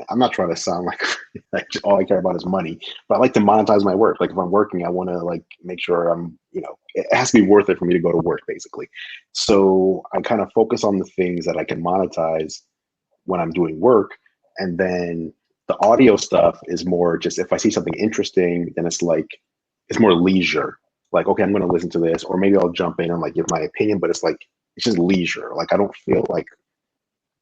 I'm not trying to sound like all I care about is money, but I like to monetize my work. Like if I'm working, I want to like make sure I'm, it has to be worth it for me to go to work, basically. So I kind of focus on the things that I can monetize when I'm doing work. And then the audio stuff is more just, if I see something interesting, then it's like, it's more leisure. Like, okay, I'm going to listen to this, or maybe I'll jump in and like give my opinion, but it's like, it's just leisure. Like, I don't feel like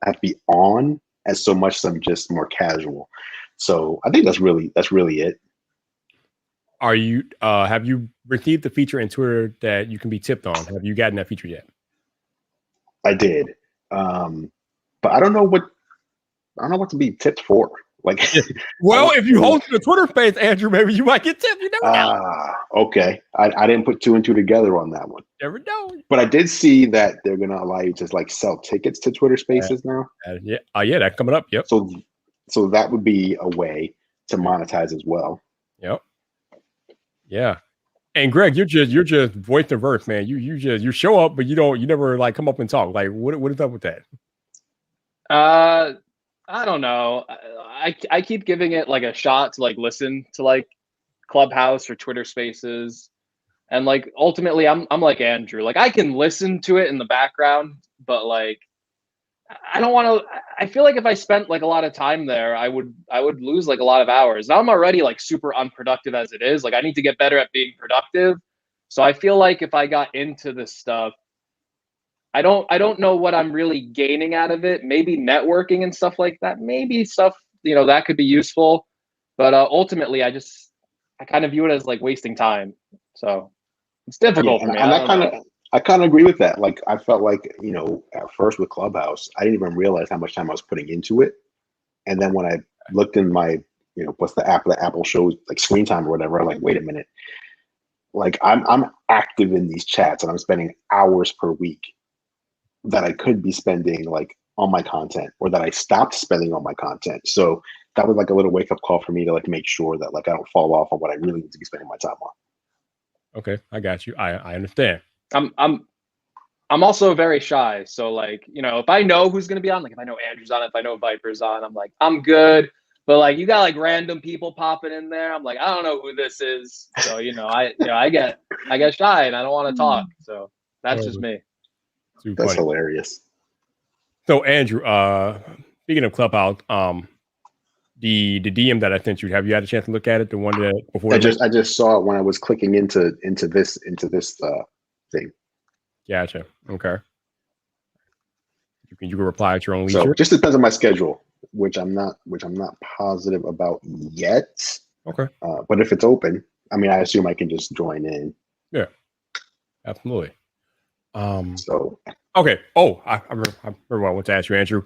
I have to be on as so much as I'm just more casual. So I think that's really it. Are you, have you received the feature in Twitter that you can be tipped on? Have you gotten that feature yet? I did. But I don't know what to be tipped for. Like, well, if you host a Twitter space, Andrew, maybe you might get tipped. You never know. Okay. I didn't put two and two together on that one. Never know. But I did see that they're gonna allow you to like sell tickets to Twitter Spaces now. Yeah, that's coming up. Yep. So that would be a way to monetize as well. Yep. Yeah. And Greg, you're just voice diverse, man. You show up, but you never like come up and talk. Like, what is up with that? I don't know. I keep giving it like a shot to like listen to like Clubhouse or Twitter Spaces, and like ultimately I'm like Andrew. Like I can listen to it in the background, but like I don't want to. I feel like if I spent like a lot of time there, I would lose like a lot of hours. Now I'm already like super unproductive as it is. Like I need to get better at being productive. So I feel like if I got into this stuff, I don't know what I'm really gaining out of it. Maybe networking and stuff like that. Maybe stuff, that could be useful. But ultimately, I kind of view it as like wasting time. So it's difficult for me. I kind of agree with that. Like I felt like, at first with Clubhouse, I didn't even realize how much time I was putting into it. And then when I looked in my what's the app that Apple shows like screen time or whatever. I'm like, wait a minute. Like I'm active in these chats and I'm spending hours per week that I could be spending like on my content, or that I stopped spending on my content. So that was like a little wake up call for me to like make sure that like I don't fall off on what I really need to be spending my time on. Okay, I got you. I understand. I'm also very shy. So like, if I know who's gonna be on, like if I know Andrew's on, if I know Viper's on, I'm like, I'm good. But like you got like random people popping in there. I'm like, I don't know who this is. So I get shy and I don't want to talk. So that's just me. That's hilarious. So Andrew, speaking of Clubhouse, the DM that I sent you, have you had a chance to look at it? The one that before I just saw it when I was clicking into this thing. Gotcha. Okay. You can reply at your own leisure. So just depends on my schedule, which I'm not positive about yet. Okay. But if it's open, I mean, I assume I can just join in. Yeah. Absolutely. So okay. Oh, I remember what I want to ask you, Andrew.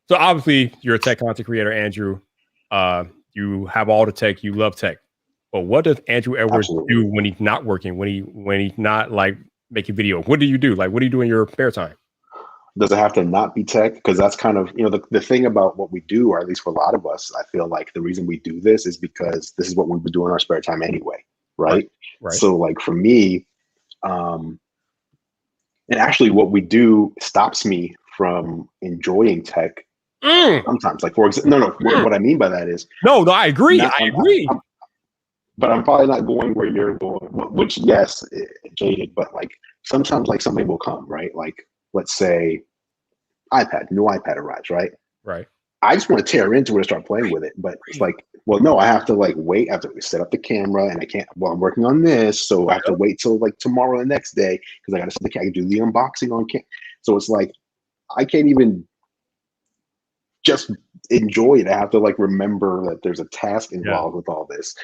So obviously you're a tech content creator, Andrew. You have all the tech. You love tech. But what does Andrew Edwards do when he's not working? When he's not like making video? What do you do? Like, what do you do in your spare time? Does it have to not be tech? Because that's kind of, the thing about what we do, or at least for a lot of us, I feel like the reason we do this is because this is what we would do in our spare time anyway, right? So like for me, and actually what we do stops me from enjoying tech sometimes. Like for example, what I mean by that is I agree. I agree. But I'm probably not going where you're going, which yes, jaded, but like sometimes like something will come, right? Like let's say new iPad arrives, right? Right. I just want to tear into it and start playing with it. But it's like, well, no, I have to like wait. I have to set up the camera and I can't, I'm working on this. So I have to wait till like tomorrow or the next day because I got to set the camera, I can do the unboxing on camera. So it's like, I can't even just enjoy it. I have to like remember that there's a task involved with all this.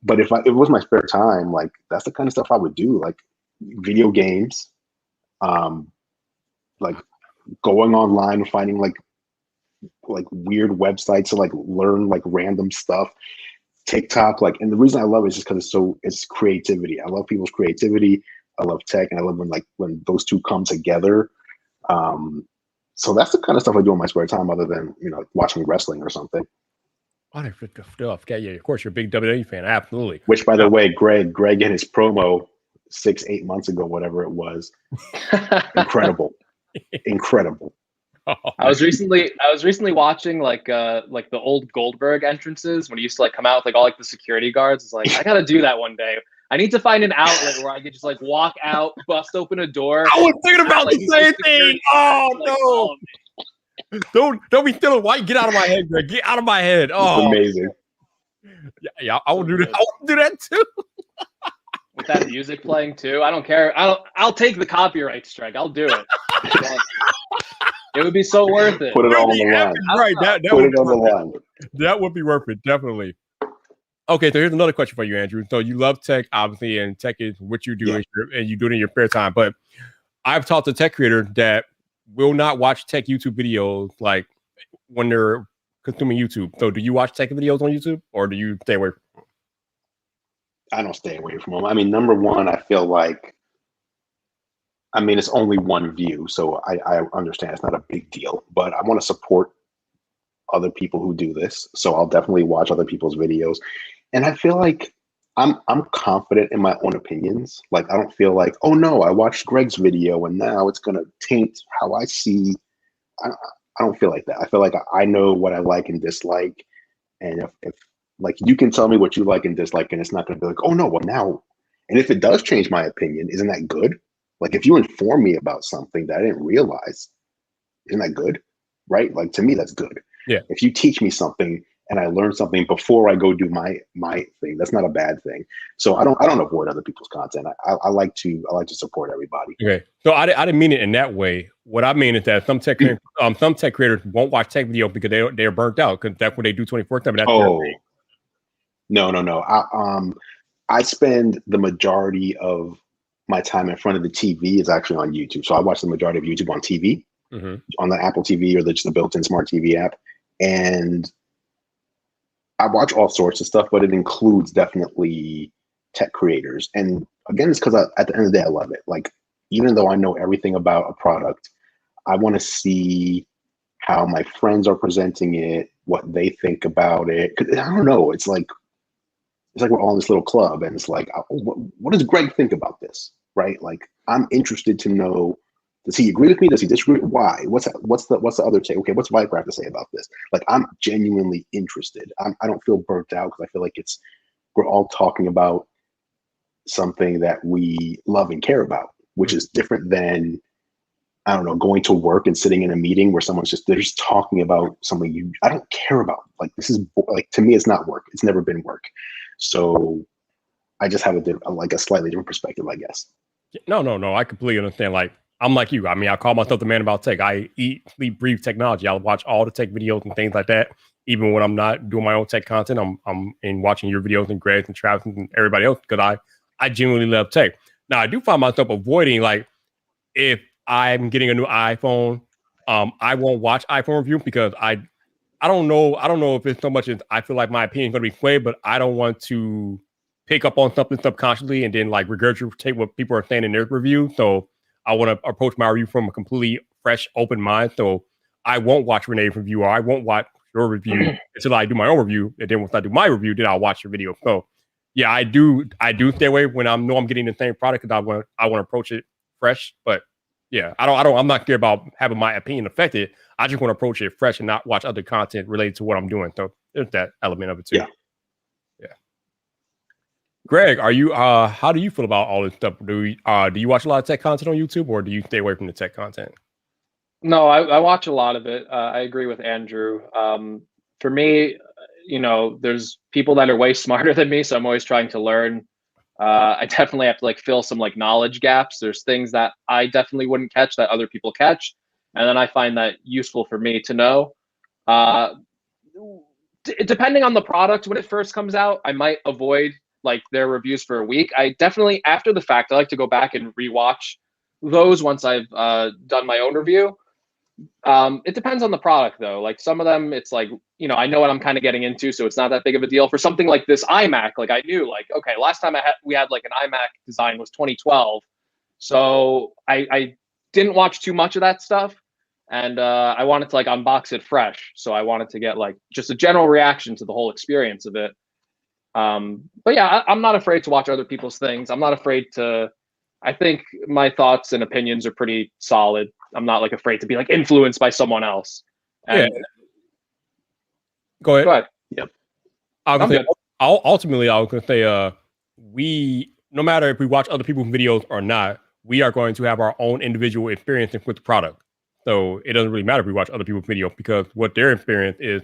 But if it was my spare time, like that's the kind of stuff I would do, like video games, like going online and finding like weird websites to like learn like random stuff, TikTok, like, and the reason I love it is just because it's creativity. I love people's creativity. I love tech, and I love when those two come together. So that's the kind of stuff I do in my spare time, other than watching wrestling or something. Oh, that's good stuff. Yeah, of course you're a big WWE fan, absolutely. Which, by the way, Greg in his promo 6-8 months ago, whatever it was, incredible. Oh, I was recently watching like the old Goldberg entrances when he used to like come out with like all like the security guards. It's like I gotta do that one day. I need to find an outlet where I could just like walk out, bust open a door. I was thinking about the same thing. Oh no! Don't be stealing white. Get out of my head, Greg. Get out of my head. Oh, it's amazing. Yeah, I will do that. I will do that too. With that music playing too. I don't care. I'll take the copyright strike. I'll do it. It would be so worth it. Put it all on the line. Right. That Put it on the line. That would be worth it. Definitely. Okay, so here's another question for you, Andrew. So you love tech, obviously, and tech is what you do, and you do it in your spare time. But I've talked to tech creators that will not watch tech YouTube videos like when they're consuming YouTube. So do you watch tech videos on YouTube, or do you stay away? I don't stay away from them. I mean, number one, I feel like, it's only one view, so I understand it's not a big deal, but I want to support other people who do this. So I'll definitely watch other people's videos. And I feel like I'm confident in my own opinions. Like, I don't feel like, oh no, I watched Greg's video and now it's going to taint how I see. I don't feel like that. I feel like I know what I like and dislike. And if like, you can tell me what you like and dislike, and it's not going to be like, oh no, well now. And if it does change my opinion, isn't that good? Like, if you inform me about something that I didn't realize, isn't that good? Right? Like, to me, that's good. Yeah. If you teach me something and I learn something before I go do my thing, that's not a bad thing. So I don't avoid other people's content. I like to support everybody. Okay. So I didn't mean it in that way. What I mean is that some tech creators won't watch tech videos because they're burnt out, because that's what they do 24/7. Oh, no. I spend the majority of my time in front of the TV is actually on YouTube. So I watch the majority of YouTube on TV, on the Apple TV or just the built-in smart TV app. And I watch all sorts of stuff, but it includes definitely tech creators. And again, it's because at the end of the day, I love it. Like, even though I know everything about a product, I want to see how my friends are presenting it, what they think about it. 'Cause I don't know. It's like we're all in this little club, and it's like, what does Greg think about this? Right? Like, I'm interested to know. Does he agree with me? Does he disagree? Why? What's the other take? Okay, what's Viper have to say about this? Like, I'm genuinely interested. I don't feel burnt out because I feel like we're all talking about something that we love and care about, which is different than, I don't know, going to work and sitting in a meeting where they're just talking about something I don't care about. Like, this is like, to me, it's not work. It's never been work. So I just have a slightly different perspective, I guess. No. I completely understand. Like, I'm like you. I mean, I call myself the man about tech. I eat, sleep, breathe technology. I watch all the tech videos and things like that. Even when I'm not doing my own tech content, I'm in watching your videos and Greg's and Travis and everybody else because I genuinely love tech. Now, I do find myself avoiding, like, if I'm getting a new iPhone, I won't watch iPhone review because I don't know if it's so much as I feel like my opinion is going to be swayed, but I don't want to pick up on something subconsciously and then like regurgitate what people are saying in their review. So I want to approach my review from a completely fresh, open mind. So I won't watch Renee's review, or I won't watch your review until I do my own review. And then once I do my review, then I'll watch your video. So yeah, I do stay away when I know I'm getting the same product because I want to approach it fresh. But yeah, I'm not scared about having my opinion affected. I just want to approach it fresh and not watch other content related to what I'm doing. So there's that element of it too. Yeah. Greg, are you how do you feel about all this stuff? Do you watch a lot of tech content on YouTube, or do you stay away from the tech content? No, I watch a lot of it. I agree with Andrew. For me, there's people that are way smarter than me, so I'm always trying to learn. I definitely have to like fill some like knowledge gaps. There's things that I definitely wouldn't catch that other people catch, and then I find that useful for me to know. Depending on the product, when it first comes out, I might avoid like their reviews for a week. I definitely, after the fact, I like to go back and rewatch those once I've done my own review. It depends on the product though. Like some of them, it's like, I know what I'm kind of getting into, so it's not that big of a deal. For something like this iMac, like I knew like, okay, last time we had like an iMac design was 2012. So I didn't watch too much of that stuff. And I wanted to like unbox it fresh. So I wanted to get like just a general reaction to the whole experience of it. But yeah, I'm not afraid to watch other people's things. I'm not afraid I think my thoughts and opinions are pretty solid. I'm not like afraid to be like influenced by someone else. And yeah. Go ahead. Yep. Ultimately, I was going to say, no matter if we watch other people's videos or not, we are going to have our own individual experience with the product. So it doesn't really matter if we watch other people's videos because what their experience is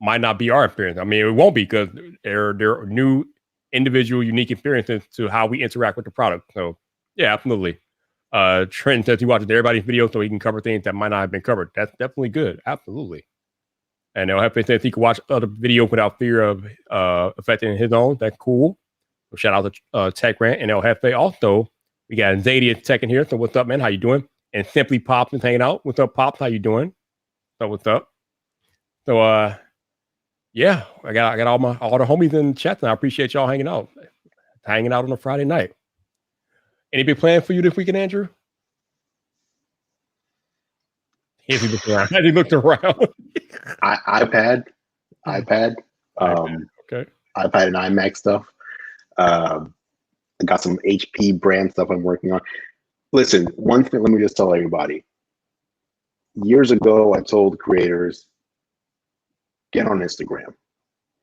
might not be our experience. I mean, it won't be because there are new individual, unique experiences to how we interact with the product. So yeah, absolutely. Trent says he watches everybody's videos so he can cover things that might not have been covered. That's definitely good. Absolutely. And El Jefe says he can watch other videos without fear of affecting his own. That's cool. So shout out to Tech Rant and El Jefe. Also, we got Zadia Tech in here. So what's up, man? How you doing? And Simply Pops is hanging out. What's up, Pops? How you doing? So what's up? So yeah, I got all the homies in the chat, and I appreciate y'all hanging out on a Friday night. Any big plan for you this weekend, Andrew? He looked around. He looked around. iPad. Okay. iPad and iMac stuff. I got some HP brand stuff I'm working on. Listen, one thing, let me just tell everybody. Years ago, I told creators, get on Instagram.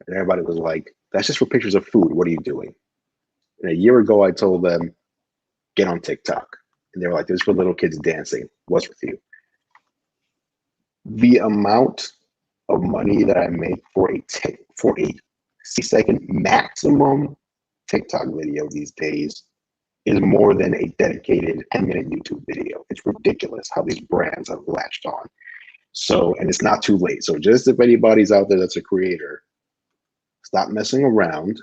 And everybody was like, that's just for pictures of food. What are you doing? And a year ago, I told them, get on TikTok. And they were like, this is for little kids dancing. What's with you? The amount of money that I make for a 60-second maximum TikTok video these days is more than a dedicated 10-minute YouTube video. It's ridiculous how these brands have latched on. So, and it's not too late. So just if anybody's out there that's a creator, stop messing around.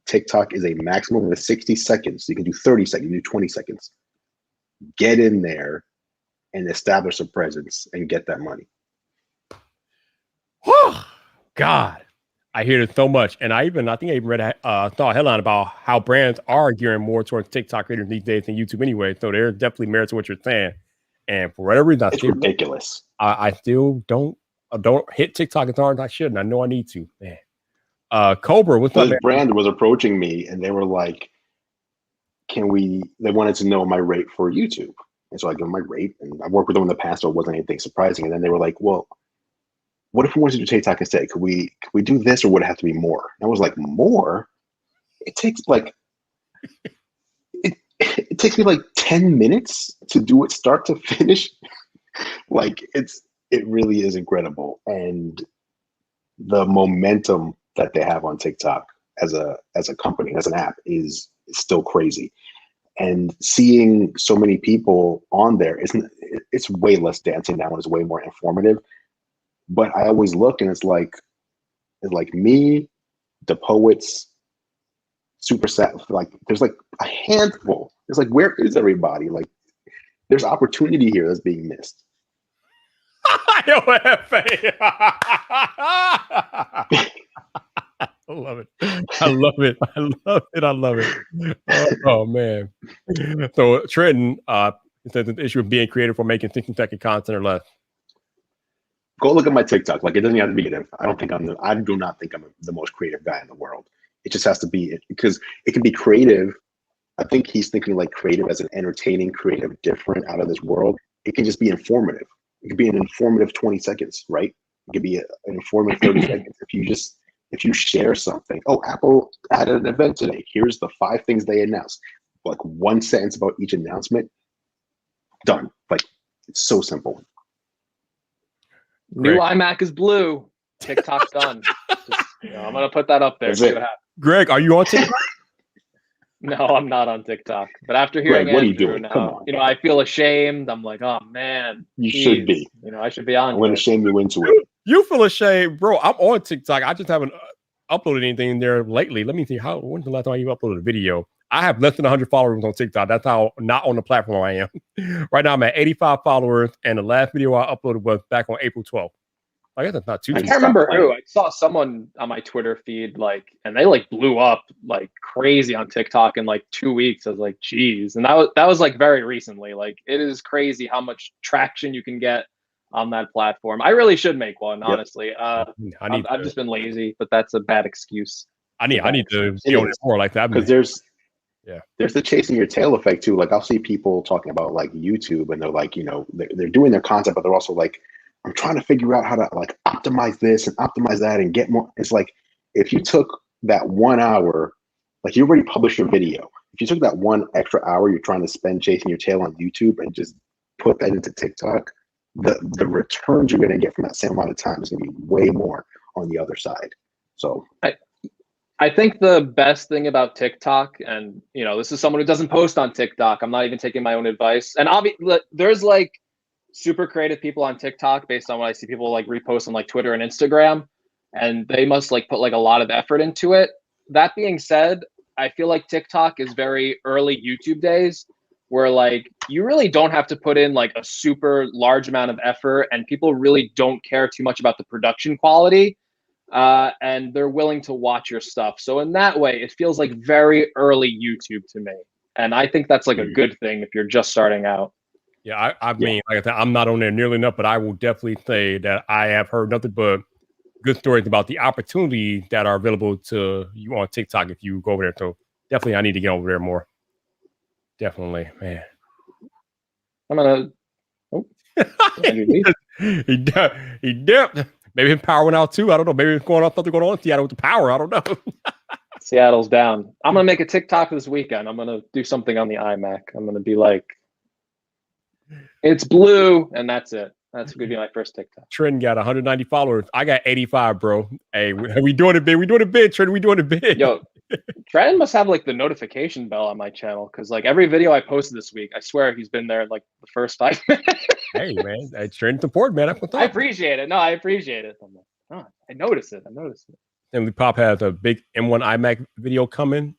TikTok is a maximum of 60 seconds. You can do 30 seconds, you can do 20 seconds. Get in there and establish a presence and get that money. Oh, God. I hear it so much, and I think I even read saw a headline about how brands are gearing more towards TikTok creators these days than YouTube anyway. So there's definitely merit to what you're saying. And for whatever reason, it's ridiculous. I still don't hit TikTok as hard as I should, and I know I need to. Man, Cobra, what's up? This brand was approaching me, and they were like, they wanted to know my rate for YouTube. And so I give them my rate, and I've worked with them in the past, so it wasn't anything surprising. And then they were like, well, what if we wanted to do TikTok instead? Could we do this, or would it have to be more? And I was like, more? It takes like it takes me like 10 minutes to do it start to finish. Like it really is incredible. And the momentum that they have on TikTok as a company, as an app is still crazy. And seeing so many people on there, it's way less dancing now, and it's way more informative. But I always look, and it's like me, the poets, super sad. Like there's like a handful. It's like, where is everybody? Like there's opportunity here that's being missed. I love it. I love it. I love it. I love it. Oh man. So Trenton, says the issue of being creative for making 60-second content or less. Go look at my TikTok. Like it doesn't have to be creative. I do not think I'm the most creative guy in the world. It just has to be, because it can be creative. I think he's thinking like creative as an entertaining, creative, different, out of this world. It can just be informative. It could be an informative 20 seconds, right? It could be an informative 30 seconds. If you share something, oh, Apple had an event today. Here's the 5 things they announced. Like one sentence about each announcement. Done. Like it's so simple. New iMac is blue. TikTok's done. I'm gonna put that up there. See what happens. Greg, are you on TikTok? No, I'm not on TikTok. But after hearing Greg, what are you Andrew doing? now, Come on. I feel ashamed. I'm like, oh man, you should be. I should be on. I'm gonna shame you into it. You feel ashamed, bro. I'm on TikTok. I just haven't uploaded anything there lately. Let me see. When's the last time you uploaded a video? I have less than 100 followers on TikTok. That's how not on the platform I am. Right now, I'm at 85 followers, and the last video I uploaded was back on April 12th. I guess that's not too. I can't remember who. I saw someone on my Twitter feed, and they blew up like crazy on TikTok in 2 weeks. I was like, geez. And that was very recently. It is crazy how much traction you can get on that platform. I really should make one, honestly. I've just been lazy, but that's a bad excuse. I need to be on it more like that, because there's the chasing your tail effect too. I'll see people talking about YouTube, and they're they're doing their content, but they're also I'm trying to figure out how to optimize this and optimize that and get more. It's if you took that 1 hour, you already published your video. If you took that 1 extra hour you're trying to spend chasing your tail on YouTube and just put that into TikTok, the returns you're going to get from that same amount of time is going to be way more on the other side. So I think the best thing about TikTok, and this is someone who doesn't post on TikTok. I'm not even taking my own advice. And there's super creative people on TikTok based on what I see people repost on Twitter and Instagram, and they must put a lot of effort into it. That being said, I feel like TikTok is very early YouTube days, where you really don't have to put in a super large amount of effort, and people really don't care too much about the production quality, and they're willing to watch your stuff. So in that way, it feels like very early YouTube to me, and I think that's a good thing if you're just starting out. Yeah, I mean, like I said, I'm not on there nearly enough, but I will definitely say that I have heard nothing but good stories about the opportunities that are available to you on TikTok if you go over there. So definitely, I need to get over there more. Definitely, man. I'm gonna. Oh, he dipped. Maybe his power went out too. I don't know. Maybe it's something going on in Seattle with the power. I don't know. Seattle's down. I'm gonna make a TikTok this weekend. I'm gonna do something on the iMac. I'm gonna be it's blue, and that's it. That's gonna be my first TikTok. Trent got 190 followers. I got 85, bro. Hey, we doing it big. We doing it big, Trent. We doing it big. Yo, Trent must have the notification bell on my channel, because every video I posted this week, I swear he's been there in the first 5 minutes. Hey man, that's Trent support, man. I appreciate it. No, I appreciate it. I'm I noticed it. Simply Pop has a big M1 iMac video coming.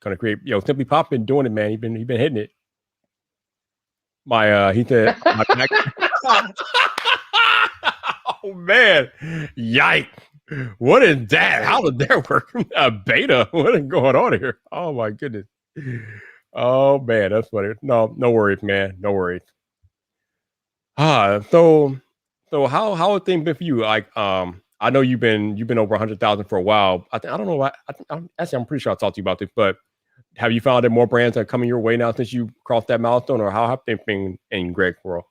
Gonna create. Simply Pop been doing it, man. He been hitting it. He said, my Mac. Oh man, yikes! What is that? How did that work? A beta? What is going on here? Oh my goodness. Oh man, that's funny. No worries, man. No worries. So how have things been for you? Like, I know you've been over 100,000 for a while. I don't know. I'm pretty sure I talked to you about this, but have you found that more brands are coming your way now since you crossed that milestone, or how have things been in Greg's world?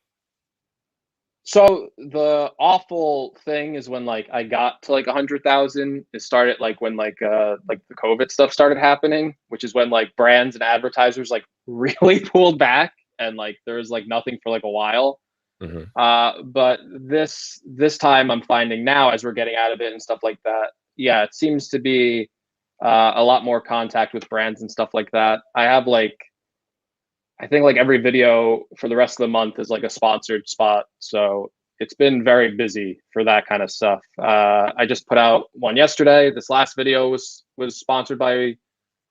So the awful thing is when like I got to like 100,000, it started like when like the COVID stuff started happening, which is when like brands and advertisers like really pulled back and like there was like nothing for like a while. But this time I'm finding now as we're getting out of it and stuff like that, yeah, it seems to be a lot more contact with brands and stuff like that. I have like, I think like every video for the rest of the month is like a sponsored spot. So it's been very busy for that kind of stuff. I just put out one yesterday. This last video was sponsored by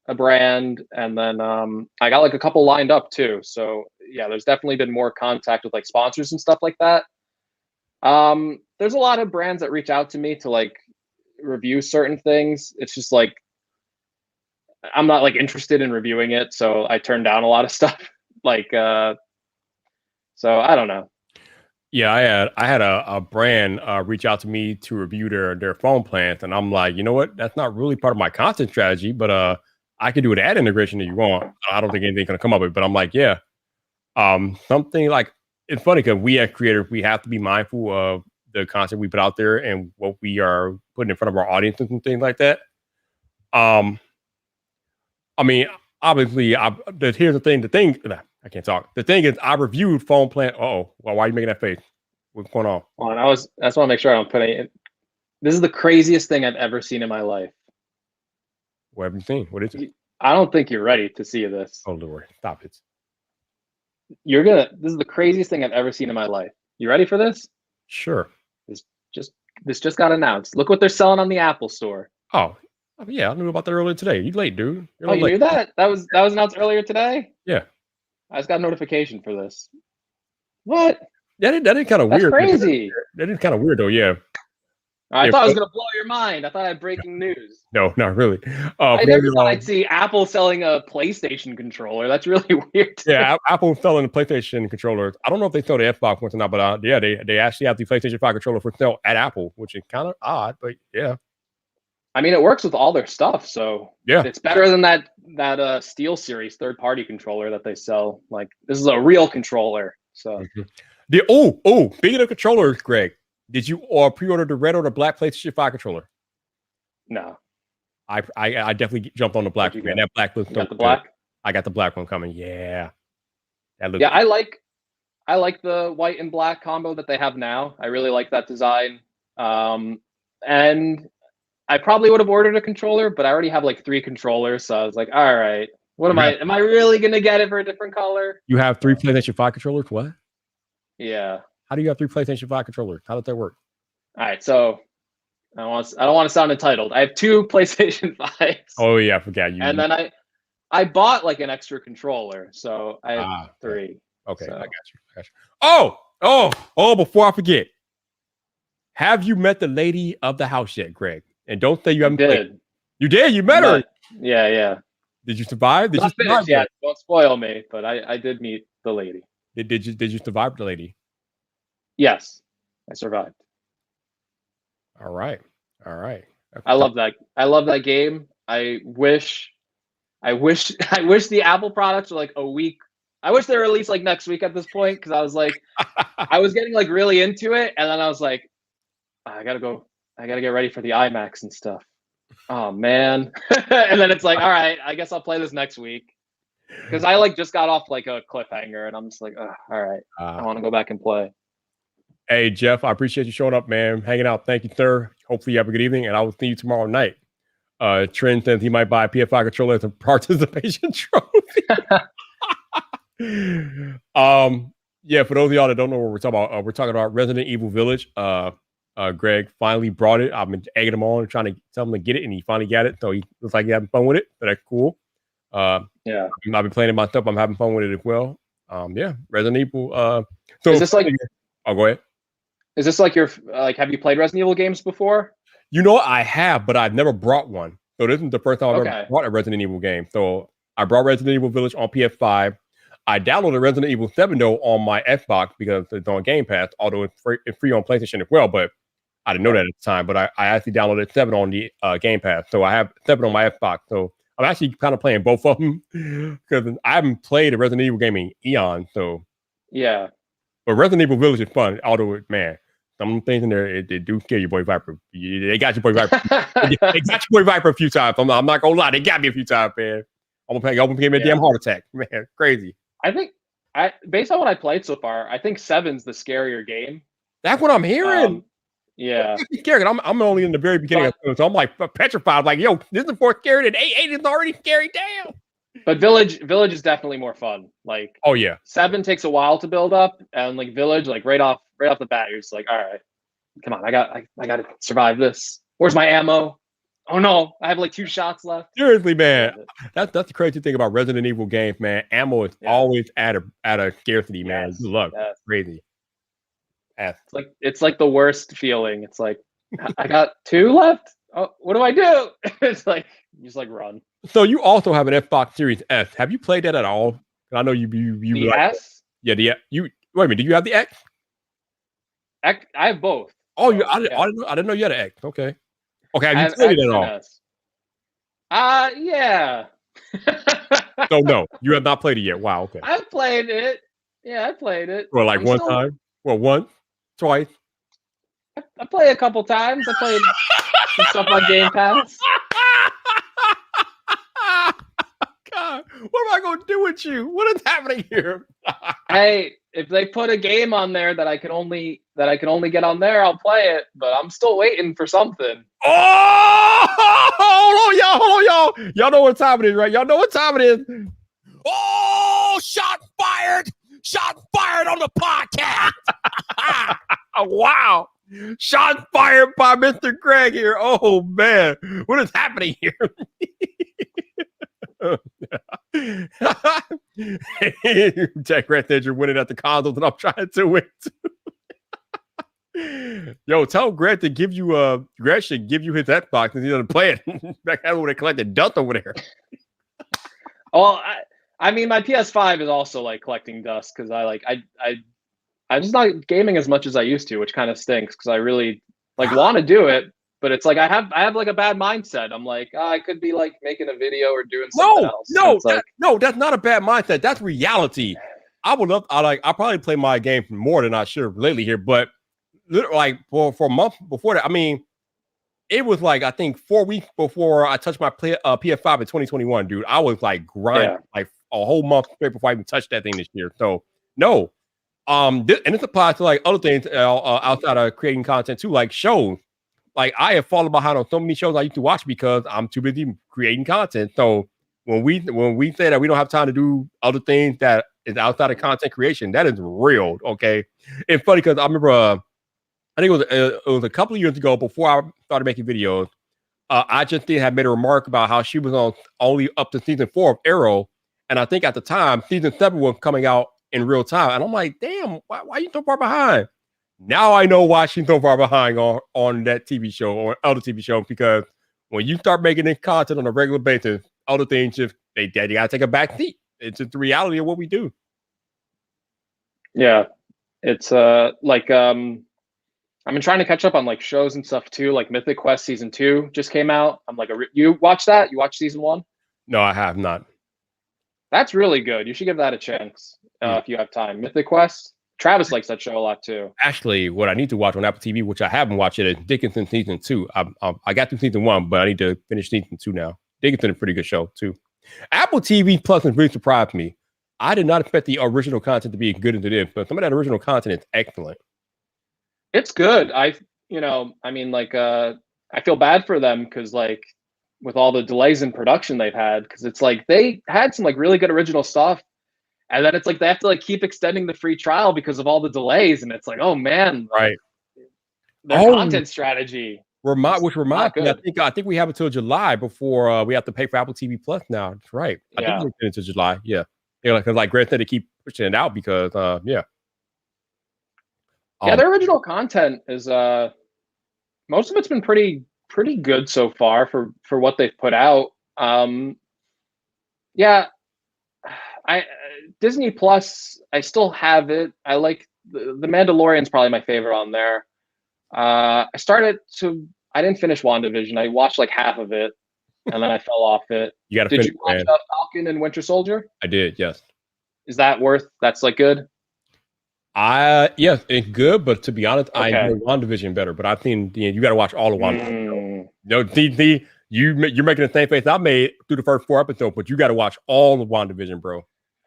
a brand, and then I got like a couple lined up too. So yeah, there's definitely been more contact with like sponsors and stuff like that. There's a lot of brands that reach out to me to like review certain things. It's just like I'm not like interested in reviewing it, so I turn down a lot of stuff. Like so I don't know. Yeah, I had a brand reach out to me to review their phone plans, and I'm like, you know what? That's not really part of my content strategy, but I can do an ad integration if you want. I don't think anything's gonna come up with it, but I'm like, yeah. Something like, it's funny because we as creators, we have to be mindful of the content we put out there and what we are putting in front of our audiences and things like that. I mean, obviously, here's the thing. I can't talk. The thing is, I reviewed phone plan. Well, why are you making that face? What's going on? Well, I just want to make sure I don't put any. This is the craziest thing I've ever seen in my life. What have you seen? What is it? I don't think you're ready to see this. Oh Lord, stop it! This is the craziest thing I've ever seen in my life. You ready for this? Sure. This just got announced. Look what they're selling on the Apple Store. Oh, yeah, I knew about that earlier today. You late, dude? You knew that? That was announced earlier today? Yeah. I just got a notification for this. What? That is kind of weird. Crazy. That is kind of weird, though. Yeah. I thought it was gonna blow your mind. I thought I had breaking news. No, not really. I never thought I'd see Apple selling a PlayStation controller. That's really weird. Yeah, Apple selling the PlayStation controller. I don't know if they sell the Xbox ones or not, but yeah, they actually have the PlayStation 5 controller for sale at Apple, which is kind of odd, but yeah. I mean, it works with all their stuff, so yeah, it's better than that Steel Series third-party controller that they sell. Like, this is a real controller. So, speaking of controllers, Greg, did you pre-order the red or the black PlayStation 5 controller? No, I definitely jumped on the black one. That black was the black. I got the black one coming. Yeah, that looks good. I like the white and black combo that they have now. I really like that design. And I probably would have ordered a controller, but I already have like 3 controllers, so I was like, all right, what am I really gonna get it for a different color? You have 3 PlayStation 5 controllers? What? Yeah. How do you have 3 PlayStation 5 controllers? How does that work? All right, so I don't want to sound entitled. I have 2 PlayStation 5s. Oh yeah, I forgot you. And then I bought like an extra controller, so I have 3. Okay, so. I got you. Oh! Before I forget, have you met the lady of the house yet, Greg? And don't say you haven't played. You did? You met her? Yeah. Did you survive? Did you survive? Yeah, don't spoil me, but I did meet the lady. Did you survive the lady? Yes, I survived. All right. I love that game. I wish the Apple products were like a week. I wish they were released like next week at this point, because I was like, I was getting like really into it, and then I was like, I gotta get ready for the IMAX and stuff. Oh man. And then it's like, all right, I guess I'll play this next week, because I like just got off like a cliffhanger, and I'm just like, all right, I want to go back and play. Hey Jeff, I appreciate you showing up, man, hanging out. Thank you, sir. Hopefully you have a good evening, and I will see you tomorrow night. Trent says he might buy a PS5 controller as a participation trophy. Yeah, for those of y'all that don't know what we're talking about Resident Evil Village. Greg finally brought it. I've been egging him on and trying to tell him to get it, and he finally got it. So he looks like he's having fun with it. So that's cool. Yeah, I've been playing it myself. I'm having fun with it as well. Yeah, Resident Evil. So is this like? Oh, go ahead. Is this like your have you played Resident Evil games before? You know, I have, but I've never brought one. So this is the first time I've ever brought a Resident Evil game. So I brought Resident Evil Village on PS5. I downloaded Resident Evil 7 though on my Xbox because it's on Game Pass, although it's free on PlayStation as well. But I didn't know that at the time. But I actually downloaded 7 on the Game Pass, so I have 7 on my Xbox. So I'm actually kind of playing both of them because I haven't played a Resident Evil game in eons. So yeah, but Resident Evil Village is fun. Although, man, some things in there they do scare your boy Viper. They got your boy Viper. They got your boy Viper a few times. I'm not gonna lie, they got me a few times, man. I'm gonna give me a damn heart attack, man. Crazy. I think based on what I played so far, I think 7's the scarier game. That's what I'm hearing. Yeah, scary. I'm only in the very beginning, so I'm like petrified. Like, yo, this is more scary than 8 is already scary. Damn. But Village is definitely more fun. Like, oh yeah, 7 takes a while to build up, and like Village, like right off the bat, you're just like, all right, come on, I got to survive this. Where's my ammo? Oh no, I have like 2 shots left. Seriously, man, that's the crazy thing about Resident Evil games, man. Ammo is always at a scarcity, man. Good luck. Crazy. It's like the worst feeling. It's like I got 2 left. Oh, what do I do? It's like you just like run. So you also have an Xbox Series S. Have you played that at all? I know you the like S. Yeah, you wait a minute. Do you have the X? I have both. Oh, I didn't know you had an X. Okay. Have you played it at all? Yeah. So no, you have not played it yet. Wow. Okay. I've played it. Yeah, I played it. Well, like one time. Well, once, twice. I played a couple times. I played some stuff on Game Pass. God, what am I going to do with you? What is happening here? Hey, if they put a game on there that I can only get on there, I'll play it. But I'm still waiting for something. Oh, hold on, y'all. Y'all know what time it is, right? Y'all know what time it is. Oh, shot fired on the podcast. Wow. Shot fired by Mr. Greg here. Oh, man. What is happening here? Jack Red said you're winning at the consoles and I'm trying to win too. Yo, tell Greg to give you Greg should give you his Xbox and he's gonna play it. Back over there collecting dust over there. Well, I mean my PS5 is also like collecting dust because I'm just not gaming as much as I used to, which kind of stinks because I really like want to do it. But it's like I have like a bad mindset. I'm like, I could be like making a video or doing something else. No, that's not a bad mindset. That's reality. I'll probably play my game more than I should have lately here, but like for a month before that, I mean, it was like I think 4 weeks before I touched my PS5 in 2021, dude. I was like grinding like a whole month straight before I even touched that thing this year. So no, and this applies to like other things outside of creating content too, like shows. Like I have fallen behind on so many shows I used to watch because I'm too busy creating content. So when we say that we don't have time to do other things that is outside of content creation, that is real. Okay, it's funny because I remember I think it was a couple of years ago before I started making videos. I just had made a remark about how she was on only up to season 4 of Arrow, and I think at the time season 7 was coming out in real time, and I'm like, damn, why are you so far behind? Now I know why she's so far behind on that TV show or other TV shows, because when you start making this content on a regular basis, other things just they gotta take a back seat. It's just the reality of what we do. Yeah, it's like I've been trying to catch up on like shows and stuff too. Like Mythic Quest season 2 just came out. I'm like, you watch that? You watch season 1? No, I have not. That's really good. You should give that a chance if you have time. Mythic Quest. Travis likes that show a lot too. Actually, what I need to watch on Apple TV, which I haven't watched yet, is Dickinson season 2. I got through season 1, but I need to finish season 2 now. Dickinson is a pretty good show too. Apple TV Plus has really surprised me. I did not expect the original content to be good as it is, but some of that original content is excellent. It's good. I feel bad for them because like with all the delays in production they've had, because it's like they had some like really good original stuff. And then it's like they have to like keep extending the free trial because of all the delays, and it's like, oh man, right? Their content strategy. Which reminds me, I think we have until July before we have to pay for Apple TV Plus now. That's right. I think we're into July. Yeah, because like Greg said, they keep pushing it out because their original content is most of it's been pretty pretty good so far for what they've put out. Yeah, Disney Plus, I still have it. I like the Mandalorian's probably my favorite on there. I didn't finish WandaVision. I watched like half of it, and then I fell off it. You got to Did finish, you watch Falcon and Winter Soldier? I did, yes. Is that that's like good? Yes, it's good, but to be honest, Okay. I enjoy WandaVision better. But I think you got to watch all of WandaVision. No, you're making the same face I made through the first 4 episodes, but you got to watch all of WandaVision, bro.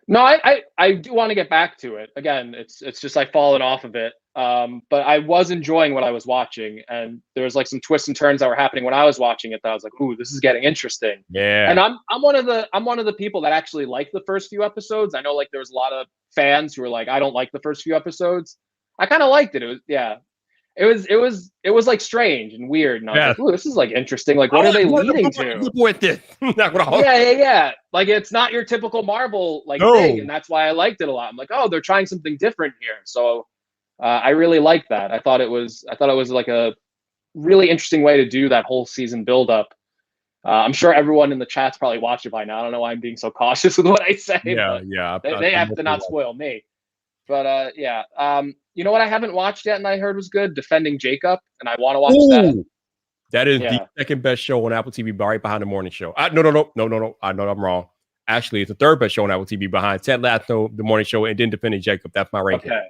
No, I do want to get back to it. Again, it's just I've fallen off of it. But I was enjoying what I was watching, and there was like some twists and turns that were happening when I was watching it that I was like, "Ooh, this is getting interesting." Yeah. And I'm one of the people that actually liked the first few episodes. I know like there was a lot of fans who were like, "I don't like the first few episoos." I kind of liked it. It was like strange and weird, and I was like, "Ooh, this is like interesting. Like, what are they leading to?" With this. Yeah. Like, it's not your typical Marvel thing, and that's why I liked it a lot. I'm like, "Oh, they're trying something different here." So I really liked that. I thought it was like a really interesting way to do that whole season buildup. I'm sure everyone in the chat's probably watched it by now. I don't know why I'm being so cautious with what I say. Yeah. They have to not spoil me. But yeah. You know what I haven't watched yet and I heard was good? Defending Jacob, and I want to watch that. That is the second best show on Apple TV, right behind the morning show. No. I know I'm wrong. Actually, it's the third best show on Apple TV behind Ted Lasso, the morning show, and then Defending Jacob. That's my ranking. Okay.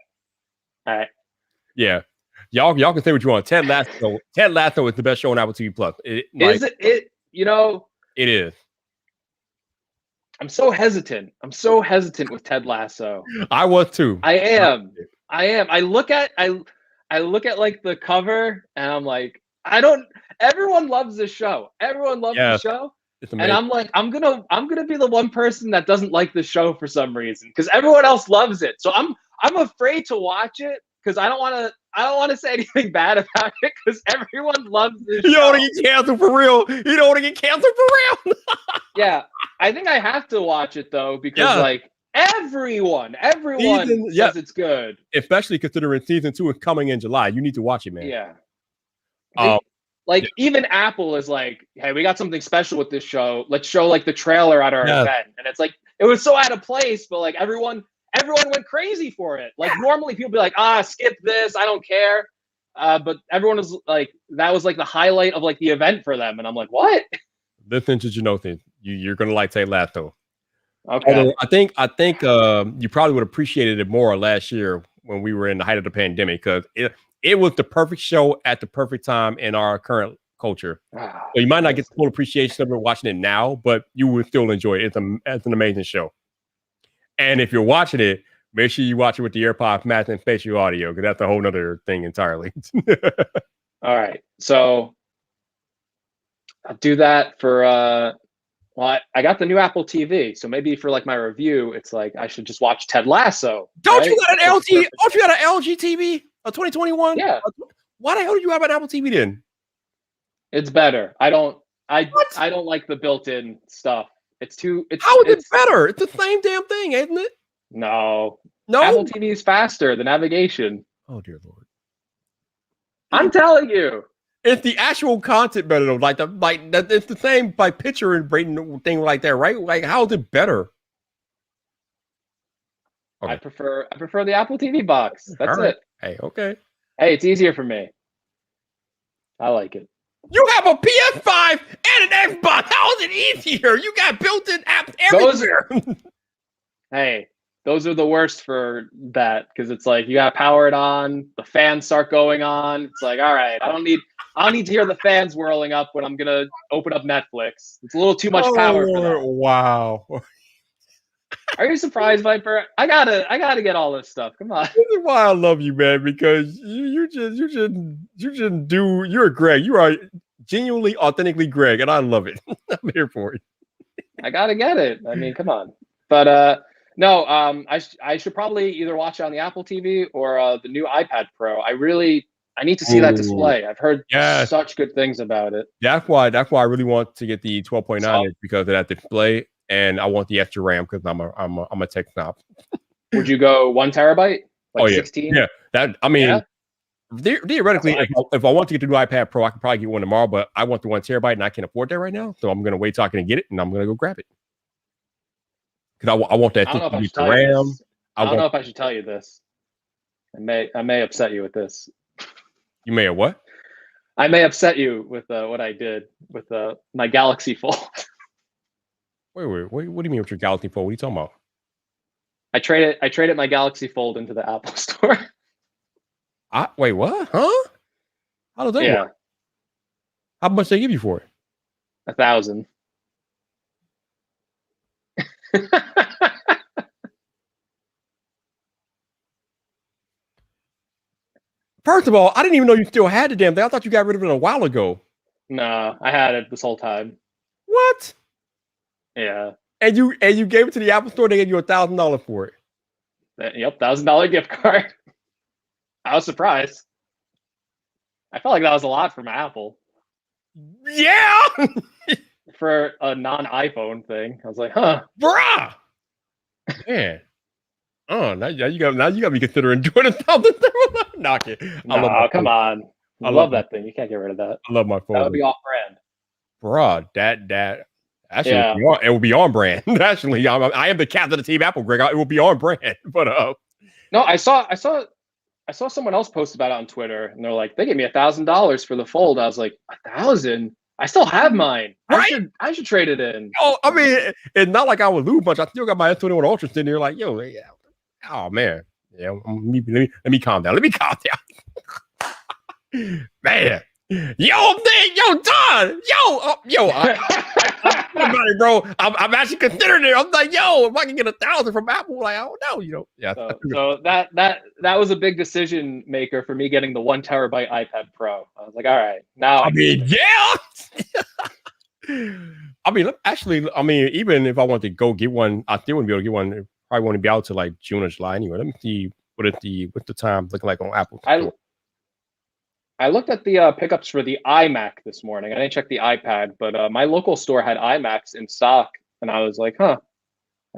All right. Yeah. Y'all can say what you want. Ted Lasso is the best show on Apple TV Plus. Is it? You know, it is. I'm so hesitant with Ted Lasso. I was too. I am. I look at like the cover and I'm like, everyone loves this show. Everyone loves the show. And I'm like, I'm gonna be the one person that doesn't like the show for some reason because everyone else loves it. So I'm afraid to watch it because I don't want to say anything bad about it because everyone loves this show. You don't want to get canceled for real. You don't want to get canceled for real. Yeah, I think I have to watch it though because like everyone says it's good. Especially considering season 2 is coming in July. You need to watch it, man. Yeah. Even Apple is like, hey, we got something special with this show. Let's show like the trailer at our event. And it's like, it was so out of place, but like everyone went crazy for it. Like normally people be like, skip this, I don't care. But everyone was like, that was like the highlight of like the event for them. And I'm like, what? Listen to Janothan. You're gonna like Ted Lasso. Okay. Although I think you probably would have appreciated it more last year when we were in the height of the pandemic because it was the perfect show at the perfect time in our current culture. So you might not get the full appreciation of it watching it now, but you would still enjoy it. It's an amazing show. And if you're watching it, make sure you watch it with the AirPods Max and spatial audio because that's a whole nother thing entirely. All right. So I'll do that for I got the new Apple TV, so maybe for like my review, it's like I should just watch Ted Lasso. Don't you got an LG? Don't you got an LG TV? A 2021? Yeah. Why the hell do you have an Apple TV then? It's better. I don't like the built-in stuff. How is it better? It's the same damn thing, isn't it? No. Apple TV is faster. The navigation. Oh dear Lord. I'm telling you. It's the actual content better though. It's the same like picture and rating thing like that, right? Like how is it better? Okay. I prefer the Apple TV box. That's it. Hey, okay. Hey, it's easier for me. I like it. You have a PS5 and an Xbox. How is it easier? You got built-in apps everywhere. Those are the worst for that because it's like you gotta power it on. The fans start going on. It's like, all right, I don't need to hear the fans whirling up when I'm gonna open up Netflix. It's a little too much power for that. Wow. Are you surprised, Viper? I gotta get all this stuff. Come on. This is why I love you, man, because you're Greg. You are genuinely, authentically Greg, and I love it. I'm here for it. I gotta get it. I mean, come on. But no, I should probably either watch it on the Apple TV or the new iPad Pro. I need to see that display. I've heard such good things about it. That's why I really want to get the 12.9 inch because of that display, and I want the extra RAM because I'm a tech snob. Would you go 1 terabyte? Like 16? Yeah. theoretically, if I want to get the new iPad Pro, I could probably get one tomorrow, but I want the 1 terabyte and I can't afford that right now. So I'm going to wait till I can get it and I'm going to go grab it. Because I want that. I don't know if I should tell you this. I don't know if I should tell you this. I may upset you with this. You may have what? I may upset you with what I did with my Galaxy Fold. Wait. What do you mean with your Galaxy Fold? What are you talking about? I traded my Galaxy Fold into the Apple Store. Wait, what? Huh? How does that work? How much they give you for it? 1,000. First of all, I didn't even know you still had the damn thing. I thought you got rid of it a while ago. No, I had it this whole time. What? Yeah. And you gave it to the Apple Store. They gave you $1,000 for it. Yep, $1,000 gift card. I was surprised. I felt like that was a lot from Apple. Yeah. For a non-iPhone thing, I was like, huh, bruh. Man. Oh, now you got me considering doing something. Knock it. No, come on. I love that thing. You can't get rid of that. I love my phone. That would be off brand. Bruh, that actually it will be on brand. Actually, I am the captain of the team Apple, Greg. It will be on brand. But no, I saw someone else post about it on Twitter, and they're like, they gave me $1,000 for the Fold. I was like, 1,000? I still have mine. Right? I should trade it in. Oh, I mean, it's not like I would lose much. I still got my S21 Ultra sitting there, like, yo, yeah. Oh man, yeah. Let me calm down. Let me calm down. Man, yo, Don, bro. I'm actually considering it. I'm like, yo, if I can get 1,000 from Apple, like, I don't know, Yeah. So that was a big decision maker for me getting the 1 terabyte iPad Pro. I was like, all right, now. I mean, yeah. I mean, even if I want to go get one, I still wouldn't be able to get one. Probably won't be out to like June or July anyway. Let me see what's the time looking like on Apple. I looked at the pickups for the iMac this morning. I didn't check the iPad, but my local store had iMacs in stock, and I was like, huh.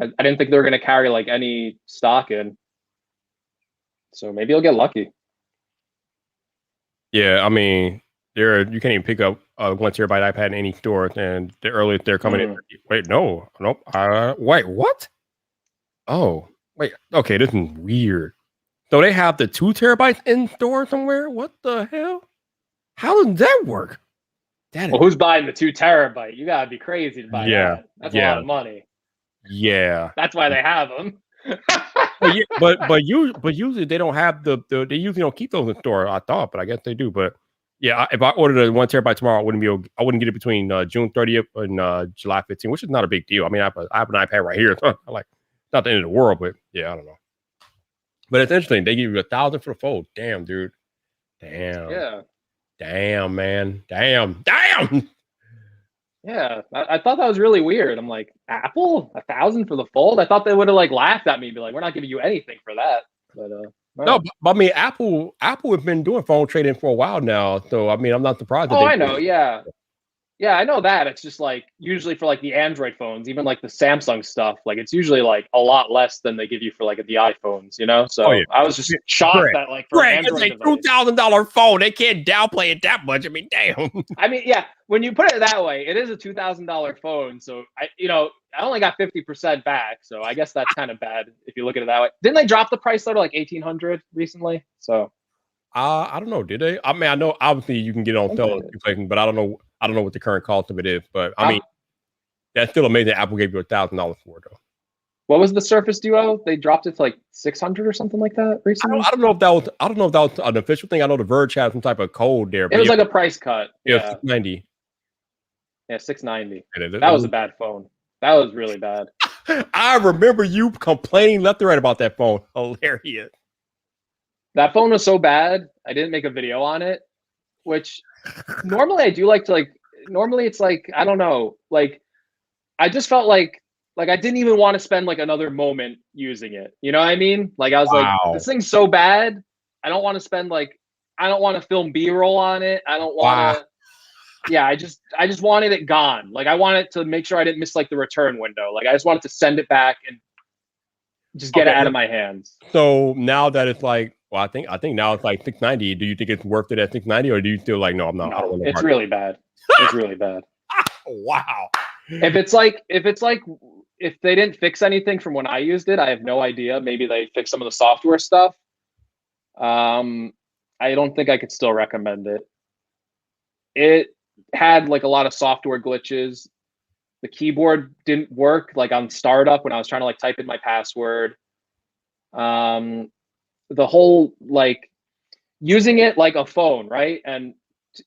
I didn't think they were going to carry like any stock in. So maybe I'll get lucky. Yeah, I mean, you can't even pick up a 1 terabyte iPad in any store, and the earliest they're coming in. Wait, nope. Wait, what? Oh, wait. Okay, this is weird. So they have the 2 terabytes in store somewhere? What the hell? How does that work? Well, who's buying the 2 terabyte? You gotta be crazy to buy that. That's a lot of money. Yeah, that's why they have them. but usually they don't have they usually don't keep those in store. I thought, but I guess they do. But yeah, if I ordered a 1 terabyte tomorrow, I wouldn't get it between June 30th and July 15th, which is not a big deal. I mean, I have an iPad right here. So not the end of the world, but yeah, I don't know. But it's interesting. They give you 1,000 for the Fold. Damn, dude. Damn. Yeah. Damn, man. Damn. Yeah, I thought that was really weird. I'm like, Apple, 1,000 for the Fold? I thought they would have like laughed at me, be like, we're not giving you anything for that. But no, but I mean, Apple has been doing phone trading for a while now. So I mean, I'm not surprised. Oh, I know. Yeah. Yeah, I know that. It's just like usually for like the Android phones, even like the Samsung stuff, like it's usually like a lot less than they give you for like the iPhones, So I was just shocked that like for an Android it's a $2,000 phone. They can't downplay it that much. I mean, damn. I mean, yeah, when you put it that way, it is a $2,000 phone. So I only got 50% back. So I guess that's kind of bad if you look at it that way. Didn't they drop the price though to like $1,800 recently? So I don't know. Did they? I mean, I know obviously you can get it on sale, but I don't know what the current cost of it is. But I mean, that's still amazing. Apple gave you $1,000 for it, though. What was the Surface Duo? They dropped it to like 600 or something like that recently. I don't know if that was an official thing. I know The Verge had some type of code there. It was like a price cut. Yeah, $690. Yeah, $690. That was a bad phone. That was really bad. I remember you complaining left and right about that phone. Hilarious. That phone was so bad, I didn't make a video on it, which normally I do like to normally it's like, I don't know, like I just felt like I didn't even want to spend like another moment using it. You know what I mean? Like I was like, this thing's so bad. I don't want to spend I don't want to film B-roll on it. I don't want to. Yeah, I just wanted it gone. Like I wanted to make sure I didn't miss like the return window. Like I just wanted to send it back and just get it out of my hands. So now that it's like, Well, I think now it's like 690. Do you think it's worth it at 690, or do you still like no? I'm not. No, I don't want it's really bad. It's really bad. Wow. If they didn't fix anything from when I used it, I have no idea. Maybe they fixed some of the software stuff. I don't think I could still recommend it. It had like a lot of software glitches. The keyboard didn't work like on startup when I was trying to like type in my password. The whole like using it like a phone, right? And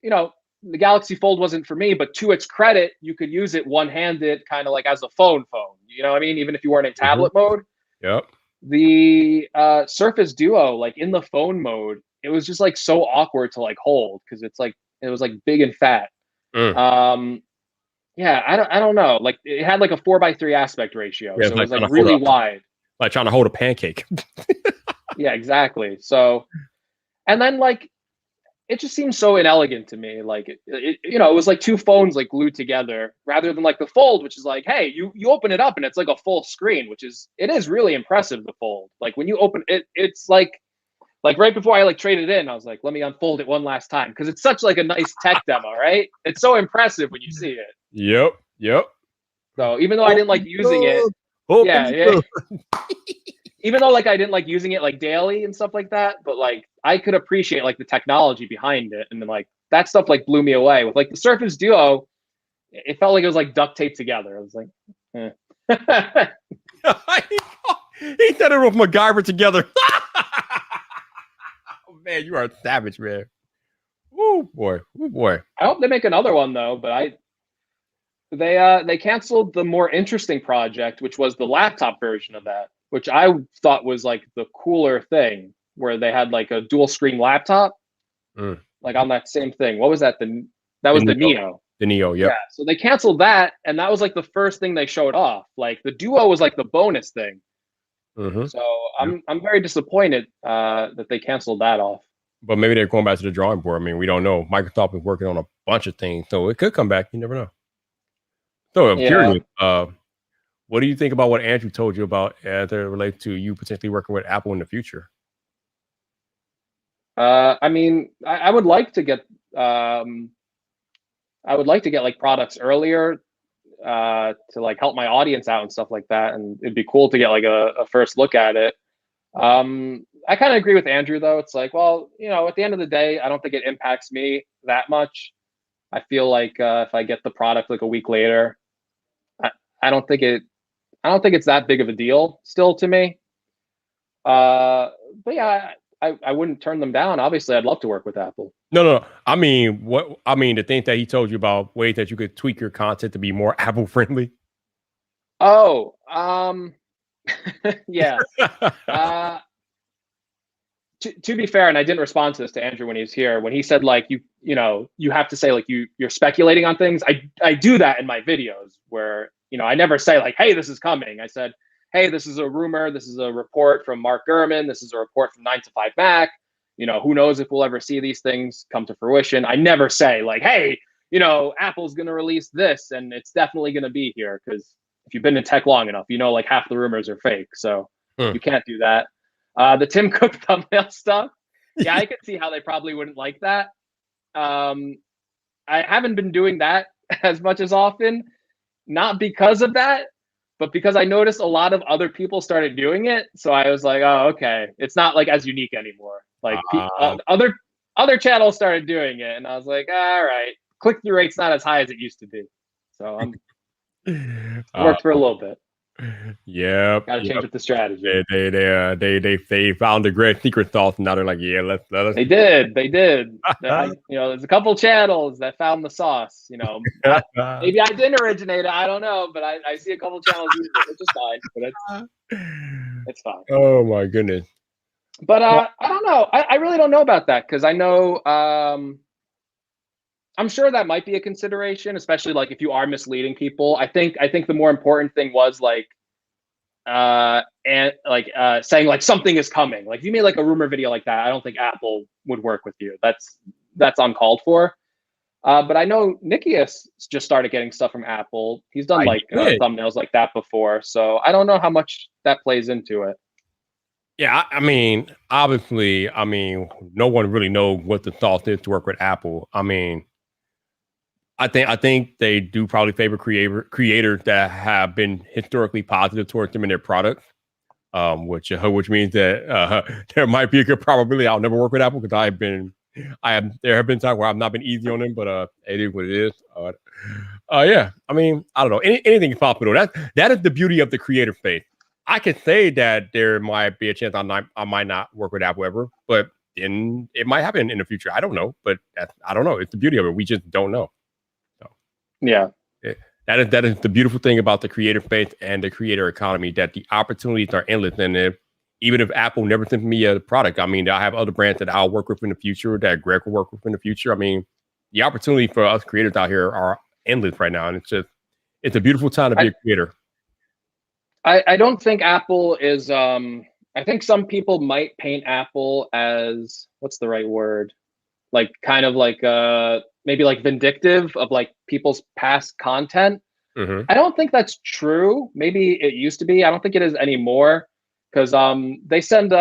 you know, the Galaxy Fold wasn't for me, but to its credit, you could use it one-handed, kind of like as a phone. You know what I mean? Even if you weren't in tablet mode. Yep. The Surface Duo, like in the phone mode, it was just like so awkward to like hold because it was like big and fat. Yeah, I don't know. Like it had like a 4:3 aspect ratio, so it was like really wide. Like trying to hold a pancake. Yeah, exactly. So, and then like it just seems so inelegant to me. Like it was like two phones like glued together rather than like the Fold, which is like, hey, you open it up and it's like a full screen, it is really impressive. The Fold, like when you open it, it's like right before I like traded in, I was like, let me unfold it one last time because it's such like a nice tech demo, right? It's so impressive when you see it. Yep. So even though I didn't like using it, even though like I didn't like using it like daily and stuff like that, but like I could appreciate like the technology behind it, and then like that stuff like blew me away. With like the Surface Duo, it felt like it was like duct taped together. I was like, he said it with MacGyver together. Oh man, you are a savage, man. Oh boy. I hope they make another one though, but they canceled the more interesting project, which was the laptop version of that, which I thought was like the cooler thing, where they had like a dual screen laptop, like on that same thing. What was that? That was the Neo. The Neo, yep. Yeah. So they canceled that, and that was like the first thing they showed off. Like the Duo was like the bonus thing. So I'm very disappointed that they canceled that off. But maybe they're going back to the drawing board. I mean, we don't know. Microsoft is working on a bunch of things, so it could come back. You never know. So I'm curious. What do you think about what Andrew told you about as it relates to you potentially working with Apple in the future? I mean, I would like to get like products earlier to like help my audience out and stuff like that, and it'd be cool to get like a first look at it. I kind of agree with Andrew though. It's like, well, you know, at the end of the day, I don't think it impacts me that much. I feel like if I get the product like a week later, I don't think it's that big of a deal still to me. But yeah, I wouldn't turn them down. Obviously, I'd love to work with Apple. No. I mean, the thing that he told you about ways that you could tweak your content to be more Apple friendly. Oh, yeah. To be fair, and I didn't respond to this to Andrew when he was here, when he said like you have to say like you're speculating on things. I do that in my videos where I never say like, hey, this is coming. I said, hey, this is a rumor. This is a report from Mark Gurman. This is a report from 9to5Mac. Who knows if we'll ever see these things come to fruition. I never say like, hey, Apple's going to release this and it's definitely going to be here. Because if you've been in tech long enough, like half the rumors are fake. So you can't do that. The Tim Cook thumbnail stuff. Yeah, I could see how they probably wouldn't like that. I haven't been doing that as much as often, not because of that, but because I noticed a lot of other people started doing it. So I was like, oh, okay. It's not like as unique anymore. Like other channels started doing it. And I was like, all right, click-through rate's not as high as it used to be. So worked for a little bit. Yeah, gotta change up the strategy. They found a great secret sauce, and now they're like, yeah, let's. They did. There's a couple channels that found the sauce. Maybe I didn't originate it. I don't know, but I see a couple channels use it, which is fine. But it's fine. Oh my goodness. But I don't know. I really don't know about that because I know. I'm sure that might be a consideration, especially like if you are misleading people. I think the more important thing was like, saying like something is coming. Like if you made like a rumor video like that, I don't think Apple would work with you. That's uncalled for. But I know Nikias just started getting stuff from Apple. He's done thumbnails like that before, so I don't know how much that plays into it. Yeah, I mean, obviously, I mean, no one really knows what the thought is to work with Apple. I mean, I think they do probably favor creators that have been historically positive towards them in their products. Which means that there might be a good probability I'll never work with Apple because there have been times where I've not been easy on them, but it is what it is. Yeah, I mean, I don't know. Anything is possible. That is the beauty of the creator space. I could say that there might be a chance I might not work with Apple ever, but then it might happen in the future. I don't know, but I don't know. It's the beauty of it. We just don't know. So yeah. That is the beautiful thing about the creator space and the creator economy, that the opportunities are endless. And even if Apple never sends me a product, I mean, I have other brands that I'll work with in the future, that Greg will work with in the future. I mean, the opportunity for us creators out here are endless right now. And it's a beautiful time to be a creator. I don't think Apple is, I think some people might paint Apple as, what's the right word? Like kind of like maybe like vindictive of like people's past content. Mm-hmm. I don't think that's true. Maybe it used to be. I don't think it is anymore, because they send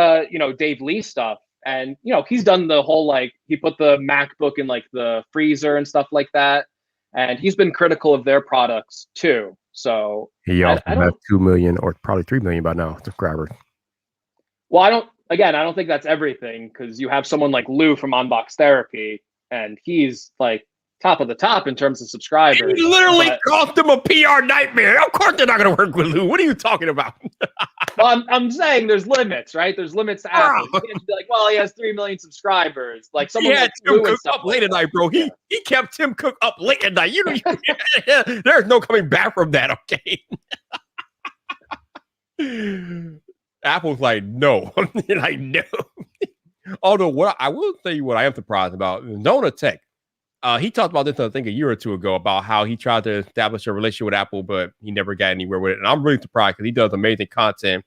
Dave Lee stuff, and he's done the whole, like, he put the MacBook in like the freezer and stuff like that, and he's been critical of their products too. So he also has 2 million or probably 3 million by now subscribers. Well, I don't think that's everything, because you have someone like Lou from Unbox Therapy, and he's like top of the top in terms of subscribers. He literally cost them a PR nightmare. Of course they're not going to work with Lou. What are you talking about? Well, I'm saying there's limits, right? There's limits to Apple. You can't just be like, well, he has 3 million subscribers. Like someone like Tim Cook up late at night, bro. He kept Tim Cook up late at night. There's no coming back from that, okay? Apple's like, no. Like, no. Although, what I will tell you what I am surprised about, Zona Tech. He talked about this, I think, a year or two ago, about how he tried to establish a relationship with Apple, but he never got anywhere with it. And I'm really surprised, because he does amazing content,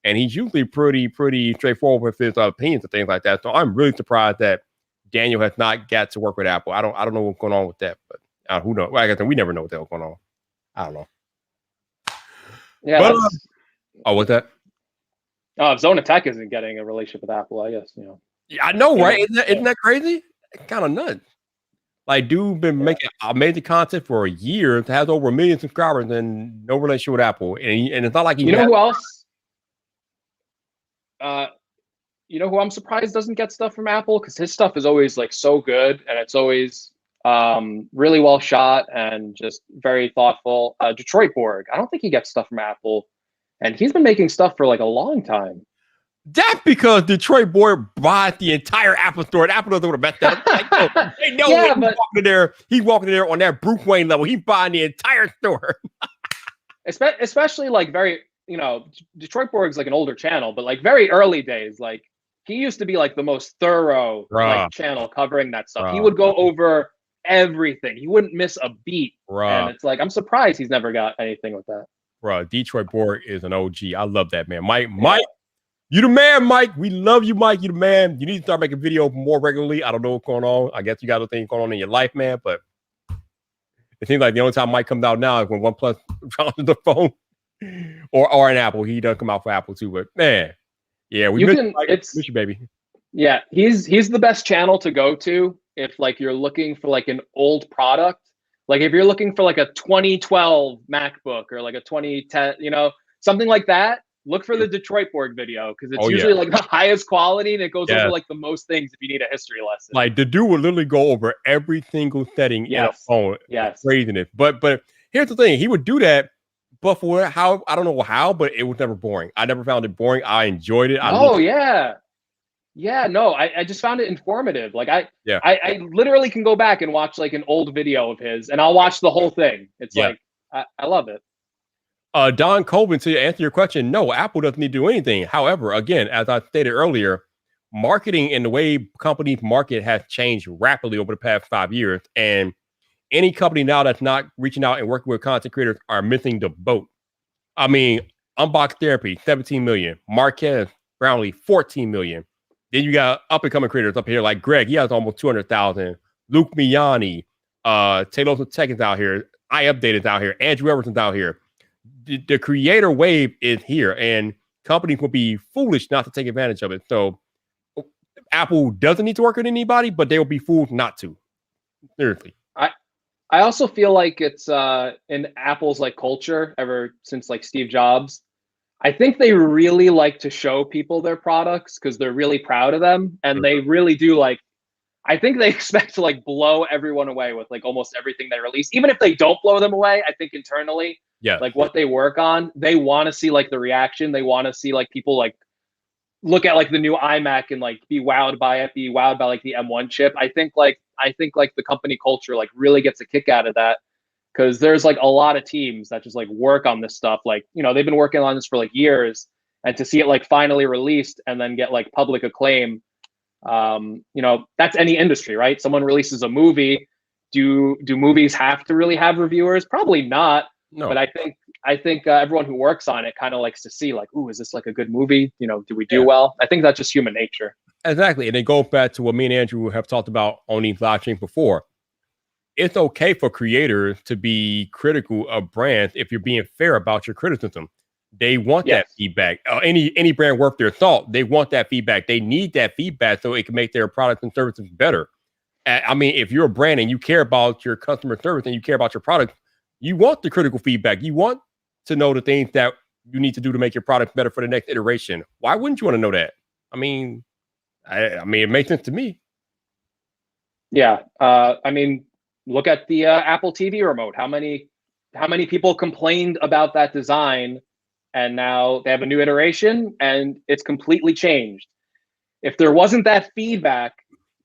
and he's usually pretty straightforward with his opinions and things like that. So I'm really surprised that Daniel has not got to work with Apple. I don't know what's going on with that, but who knows? Well, I guess we never know what's going on. I don't know. Yeah. But, what's that? Zona Tech isn't getting a relationship with Apple, I guess. Yeah, I know, right? Isn't that crazy? It's kind of nuts. Like, dude been making amazing content for a year, has over 1 million subscribers, and no relationship with Apple. And it's not like who else? Who I'm surprised doesn't get stuff from Apple, because his stuff is always like so good, and it's always really well shot and just very thoughtful. Detroit Borg, I don't think he gets stuff from Apple, and he's been making stuff for like a long time. That's because Detroit Borg buys the entire Apple store, and Apple doesn't want to bet that. Like, they know he's walking in there on that Bruce Wayne level. He's buying the entire store. Especially like Detroit Borg's like an older channel, but like very early days, like he used to be like the most thorough channel covering that stuff. He would go over everything. He wouldn't miss a beat. And it's like, I'm surprised he's never got anything with that. Detroit Borg is an OG. I love that, man. Mike, you the man, Mike. We love you, Mike. You the man. You need to start making videos more regularly. I don't know what's going on. I guess you got other things going on in your life, man. But it seems like the only time Mike comes out now is when OnePlus launches the phone, or an Apple. He does come out for Apple too. But man, yeah, miss you, baby. Yeah, he's the best channel to go to if like you're looking for like an old product. Like if you're looking for like a 2012 MacBook or like a 2010, something like that. Look for the Detroit Borg video, because it's usually like the highest quality, and it goes over like the most things if you need a history lesson. Like the dude would literally go over every single setting in a phone. Yes. Craziness. But here's the thing. He would do that, but for how, I don't know how, but it was never boring. I never found it boring. I enjoyed it. I just found it informative. Like I literally can go back and watch like an old video of his, and I'll watch the whole thing. It's like, I love it. Don Colvin, to answer your question, no, Apple doesn't need to do anything. However, again, as I stated earlier, marketing and the way companies market has changed rapidly over the past 5 years. And any company now that's not reaching out and working with content creators are missing the boat. I mean, Unbox Therapy, 17 million. Marquez Brownlee, 14 million. Then you got up-and-coming creators up here like Greg. He has almost 200,000. Luke Miani, Taylor Tech is out here. iUpdate is out here. Andrew Everson's out here. The creator wave is here, and companies will be foolish not to take advantage of it. So Apple doesn't need to work with anybody, but they will be fooled not to. Seriously. I also feel like it's in Apple's like culture ever since like Steve Jobs. I think they really like to show people their products because they're really proud of them, and they really do like. I think they expect to like blow everyone away with like almost everything they release. Even if they don't blow them away, I think internally, like what they work on, they want to see like the reaction. They want to see like people like look at like the new iMac and like be wowed by it, be wowed by like the M1 chip. I think like the company culture like really gets a kick out of that because there's like a lot of teams that just like work on this stuff. Like, you know, they've been working on this for like years, and to see it like finally released and then get like public acclaim, you know, that's any industry, right? Someone releases a movie. Do movies have to really have reviewers? Probably not. No. But I think everyone who works on it kind of likes to see like, ooh, is this like a good movie? You know, do we do well? I think that's just human nature. Exactly. And it goes back to what me and Andrew have talked about on these live streams before. It's okay for creators to be critical of brands if you're being fair about your criticism. They want that feedback. Any brand worth their salt, they want that feedback. They need that feedback so it can make their products and services better. I mean, if you're a brand and you care about your customer service and you care about your product, you want the critical feedback. You want to know the things that you need to do to make your product better for the next iteration. Why wouldn't you want to know that? I mean, it makes sense to me. Yeah. I mean, look at the Apple TV remote. How many people complained about that design, and now they have a new iteration and it's completely changed. If there wasn't that feedback,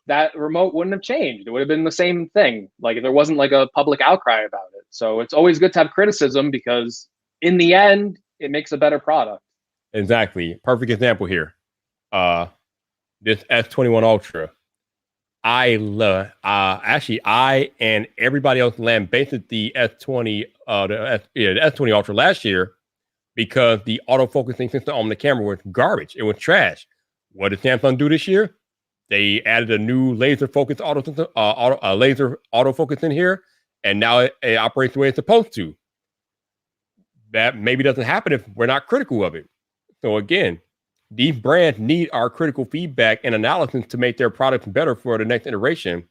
that remote wouldn't have changed. It would have been the same thing. Like if there wasn't like a public outcry about it. So it's always good to have criticism because in the end, it makes a better product. Exactly. Perfect example here. This S21 Ultra. I love, I and everybody else lambasted the S20, the S20 Ultra last year because the autofocusing system on the camera was garbage. It was trash. What did Samsung do this year? They added a new laser focus laser autofocus in here, and now it operates the way it's supposed to. That maybe doesn't happen if we're not critical of it. So again, these brands need our critical feedback and analysis to make their products better for the next iteration.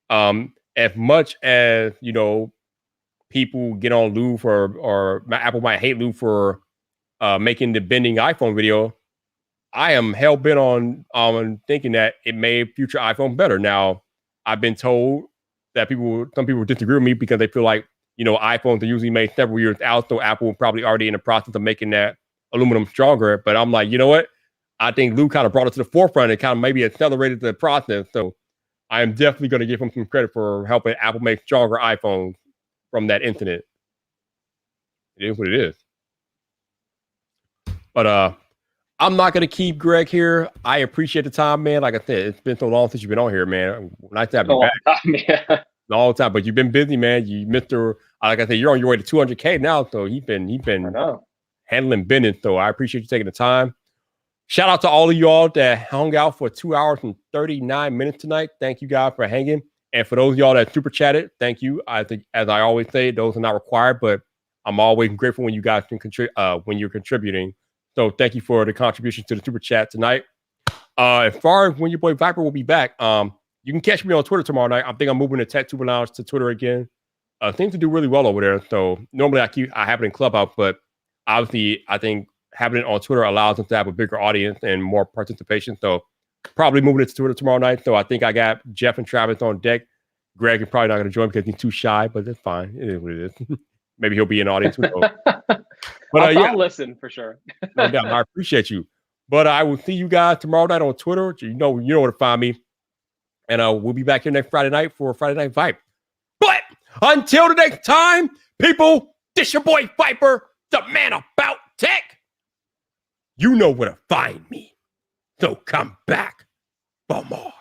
As much as, you know, people get on Lou or Apple might hate Lou for making the bending iPhone video, I am hell bent on thinking that it made future iPhone better. Now, I've been told that some people disagree with me because they feel like, you know, iPhones are usually made several years out, so Apple probably already in the process of making that aluminum stronger. But I'm like, you know what? I think Lou kind of brought it to the forefront and kind of maybe accelerated the process. So I am definitely going to give him some credit for helping Apple make stronger iPhones from that incident. It is what it is. But I'm not going to keep Greg here. I appreciate the time, man. Like I said, it's been so long since you've been on here, man. Nice to have you back. All the time, but you've been busy, man. You, Mr. Like I said, you're on your way to 200K now, so you've been handling business. So I appreciate you taking the time. Shout out to all of y'all that hung out for 2 hours and 39 minutes tonight. Thank you guys for hanging, and for those of y'all that super chatted, thank you. I think, as I always say, those are not required, but I'm always grateful when you guys can contribute when you're contributing. So thank you for the contribution to the super chat tonight. As far as when your boy Viper will be back, you can catch me on Twitter tomorrow night. I think I'm moving the Tech Tuber Lounge to Twitter again. Seems to do really well over there. So normally I have it in Clubhouse, but obviously I think having it on Twitter allows us to have a bigger audience and more participation. So probably moving it to Twitter tomorrow night. So I think I got Jeff and Travis on deck. Greg is probably not going to join because he's too shy, but that's fine. It is what it is. Maybe he'll be in the audience. But I'll listen for sure. No doubt. I appreciate you. But I will see you guys tomorrow night on Twitter. You know where to find me. And we'll be back here next Friday night for Friday Night Vibe. But until the next time, people, this your boy Viper, the man about tech. You know where to find me. So come back for more.